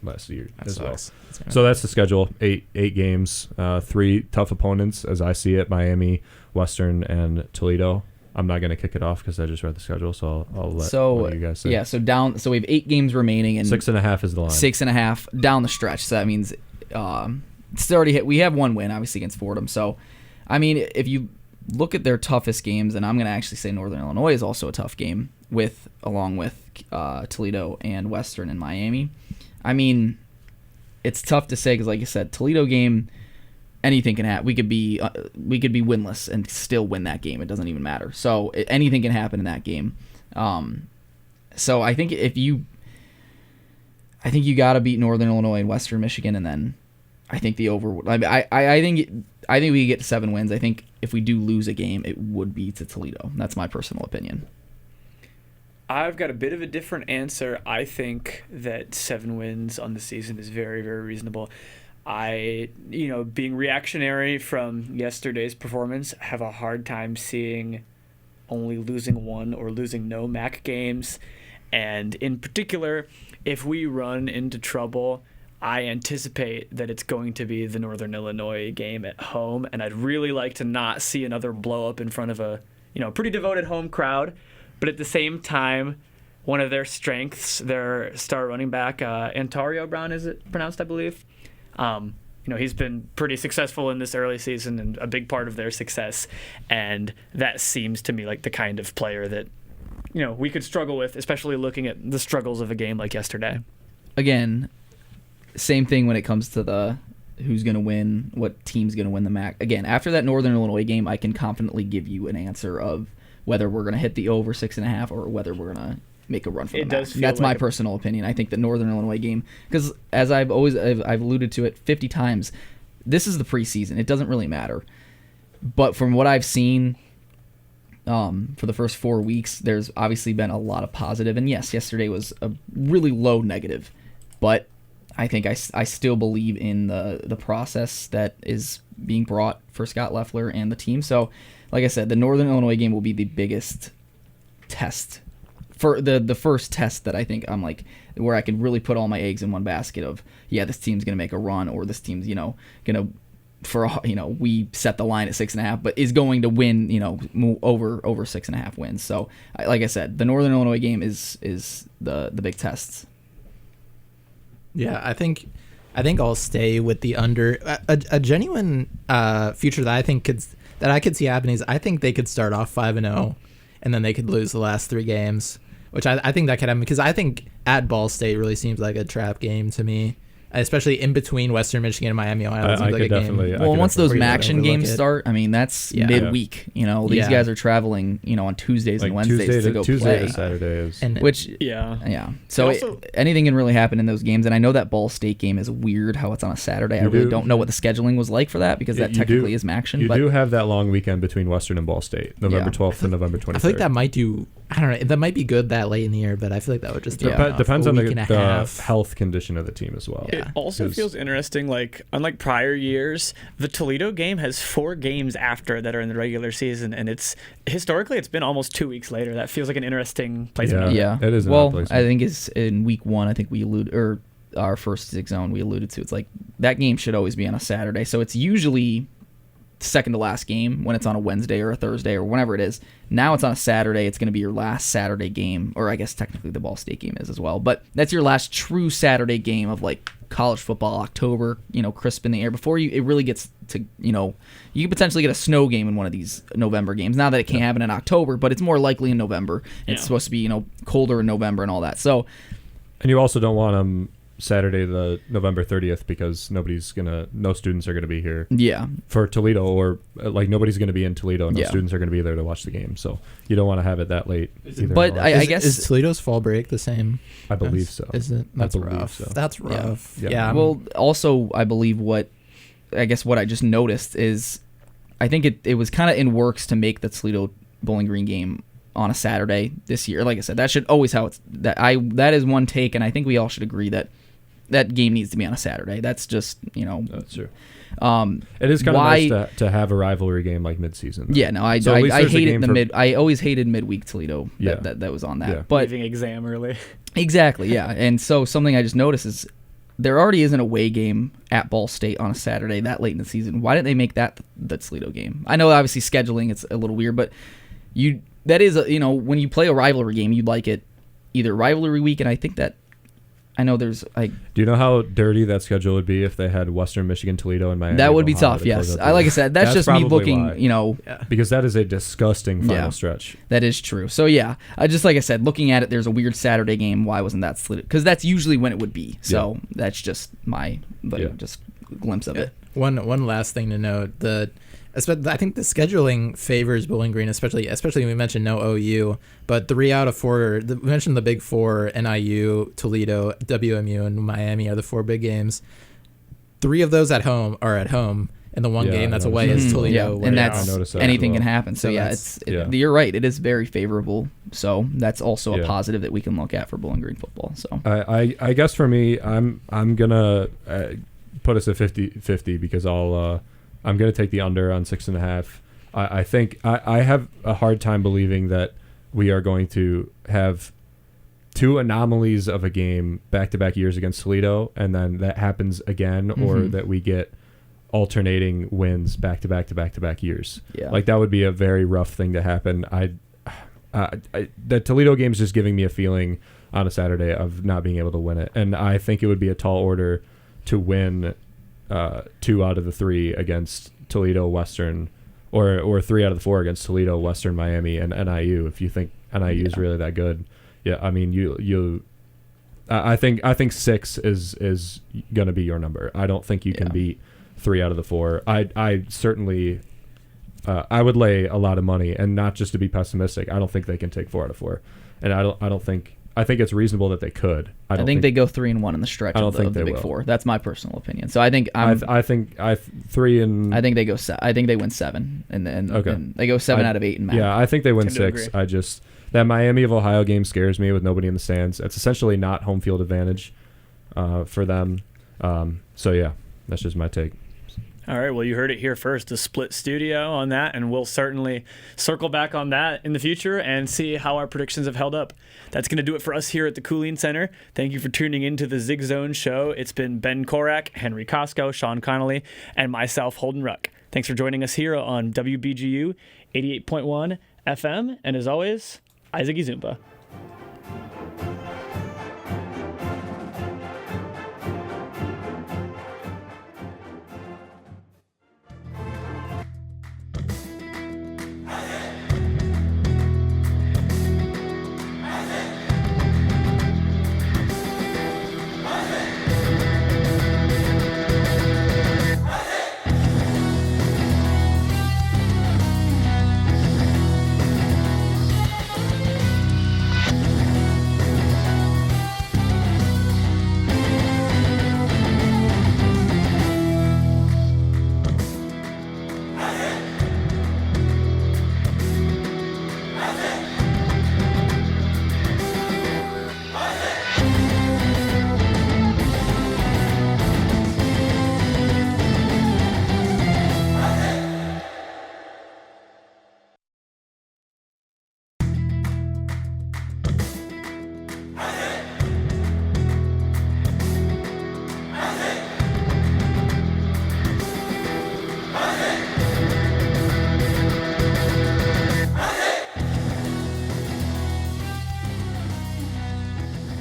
Last year That as well. sucks. So that's the schedule. Eight games, 3 tough opponents as I see it: Miami, Western, and Toledo. I'm not going to kick it off because I just read the schedule, so I'll let one of you guys say. Yeah, so we have 8 games remaining, and 6.5 is the line. 6.5 down the stretch. So that means it's already hit. We have one win, obviously, against Fordham. So, I mean, if you look at their toughest games, and I'm going to actually say Northern Illinois is also a tough game along with Toledo and Western and Miami. I mean, it's tough to say because, like you said, Toledo game, anything can happen. We could be winless and still win that game. It doesn't even matter. So anything can happen in that game. So I think you got to beat Northern Illinois and Western Michigan, and then I think the over. I think we get to 7 wins. I think if we do lose a game, it would be to Toledo. That's my personal opinion. I've got a bit of a different answer. I think that 7 wins on the season is very, very reasonable. Being reactionary from yesterday's performance, have a hard time seeing only losing 1 or losing no MAC games. And in particular, if we run into trouble, I anticipate that it's going to be the Northern Illinois game at home. And I'd really like to not see another blow up in front of a pretty devoted home crowd. But at the same time, one of their strengths, their star running back, Antario Brown, is it pronounced, I believe? He's been pretty successful in this early season and a big part of their success. And that seems to me like the kind of player that, we could struggle with, especially looking at the struggles of a game like yesterday. Again, same thing when it comes to the who's going to win, what team's going to win the MAC. Again, after that Northern Illinois game, I can confidently give you an answer of whether we're going to hit the over 6.5 or whether we're going to make a run for the MAC. That's my personal opinion. I think the Northern Illinois game, because as I've alluded to it 50 times, this is the preseason. It doesn't really matter. But from what I've seen for the first 4 weeks, there's obviously been a lot of positive. And yes, yesterday was a really low negative. But I think I still believe in the process that is being brought for Scott Loeffler and the team. So, like I said, the Northern Illinois game will be the biggest test. For the first test that I think I'm like, where I can really put all my eggs in one basket of, yeah, this team's going to make a run, or this team's, going to, we set the line at 6.5, but is going to win, move over 6.5 wins. So, like I said, the Northern Illinois game is the big test. Yeah, I think I'll stay with the under. A genuine future that I could see happening is I think they could start off 5-0, and then they could lose the last 3 games, which I think that could happen, because I think at Ball State really seems like a trap game to me, especially in between Western Michigan and Miami, Ohio. I could definitely. Well, once those MACtion games start, I mean, that's midweek. These guys are traveling, on Tuesdays and Wednesdays to go Tuesday play. to Saturdays. Yeah. So anything can really happen in those games, and I know that Ball State game is weird how it's on a Saturday. I really don't know what the scheduling was like for that, because that technically is MACtion. You do have that long weekend between Western and Ball State, November 12th and November 23rd. I feel like that might do. I don't know. That might be good that late in the year, but I feel like that would just depends on the health condition of the team as well. It also feels interesting, like unlike prior years, the Toledo game has 4 games after that are in the regular season, and it's been almost 2 weeks later. That feels like an interesting placement. Yeah, it is. Well, I think it's in week 1. I think we alluded, or our first Zig Zone we alluded to. It's like that game should always be on a Saturday, so it's usually second to last game when it's on a Wednesday or a Thursday or whenever it is. Now it's on a Saturday. It's going to be your last Saturday game, or I guess technically the Ball State game is as well, but that's your last true Saturday game of like college football, October, crisp in the air before it really gets to, you could potentially get a snow game in one of these November games. Now that it can't happen in October, but it's more likely in November. It's supposed to be, colder in November and all that. So, and you also don't want them Saturday the November 30th, because no students are going to be here for Toledo, or like nobody's going to be in Toledo. No students are going to be there to watch the game, so you don't want to have it that late either. But I guess is Toledo's fall break the same? I believe so. Is it? That's rough. So. That's rough. Yeah. Well, also I believe what I just noticed is I think it was kind of in works to make the Toledo Bowling Green game on a Saturday this year. Like I said, that should always that is one take, and I think we all should agree that game needs to be on a Saturday. That's just, That's true. It is kind of nice to have a rivalry game like midseason. Though. Yeah, no, I hated I always hated midweek Toledo that was on that. Yeah. But leaving exam early. Exactly, yeah. And so something I just noticed is there already is an away game at Ball State on a Saturday that late in the season. Why didn't they make that the Toledo game? I know obviously scheduling it's a little weird, but when you play a rivalry game, you'd like it either rivalry week, and I think that I know there's like. Do you know how dirty that schedule would be if they had Western Michigan, Toledo, and Miami? That would be tough. Yes, like I said, that's just me looking. Because that is a disgusting final stretch. That is true. So yeah, like I said, looking at it, there's a weird Saturday game. Why wasn't that slid? Because that's usually when it would be. So that's just my just glimpse of it. One last thing to note: I think the scheduling favors Bowling Green, especially we mentioned no OU, but 3 out of 4. We mentioned the big 4: NIU, Toledo, WMU, and Miami are the 4 big games. 3 of those are at home, and the one game that's away is Toledo. Yeah. And that's anything can happen. So you're right. It is very favorable. So that's also a positive that we can look at for Bowling Green football. So I guess for me, I'm gonna put us at 50-50 because I'm going to take the under on 6.5. I think I have a hard time believing that we are going to have 2 anomalies of a game back-to-back years against Toledo, and then that happens again, or that we get alternating wins back-to-back years. Yeah. Like, that would be a very rough thing to happen. The Toledo game is just giving me a feeling on a Saturday of not being able to win it, and I think it would be a tall order to win 2 out of the 3 against Toledo, Western, or 3 out of the 4 against Toledo, Western, Miami, and NIU. If you think NIU is really that good, I mean I think 6 is gonna be your number. I don't think you can beat 3 out of the 4. I certainly I would lay a lot of money, and not just to be pessimistic. I don't think they can take 4 out of 4, and I think it's reasonable that they could. I think they go 3-1 in the stretch of the Big Four. That's my personal opinion. So I think I think 3 and I think they go. I think they win 7, and they go 7 out of 8 in math. Yeah, I think they win 6. I just that Miami of Ohio game scares me with nobody in the stands. It's essentially not home field advantage for them. So yeah, that's just my take. All right, well, you heard it here first, a split studio on that, and we'll certainly circle back on that in the future and see how our predictions have held up. That's going to do it for us here at the Cooling Center. Thank you for tuning in to the Zig Zone Show. It's been Ben Korak, Henry Costco, Sean Connolly, and myself, Holden Ruck. Thanks for joining us here on WBGU 88.1 FM, and as always, Isaac Izumba.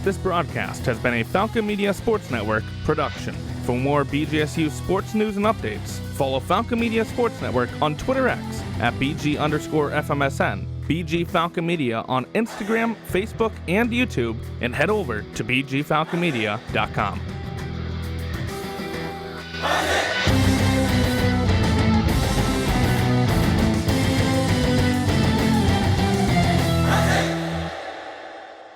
This broadcast has been a Falcon Media Sports Network production. For more BGSU sports news and updates, follow Falcon Media Sports Network on Twitter X at BG_FMSN, BG Falcon Media on Instagram, Facebook, and YouTube, and head over to BGFalconMedia.com.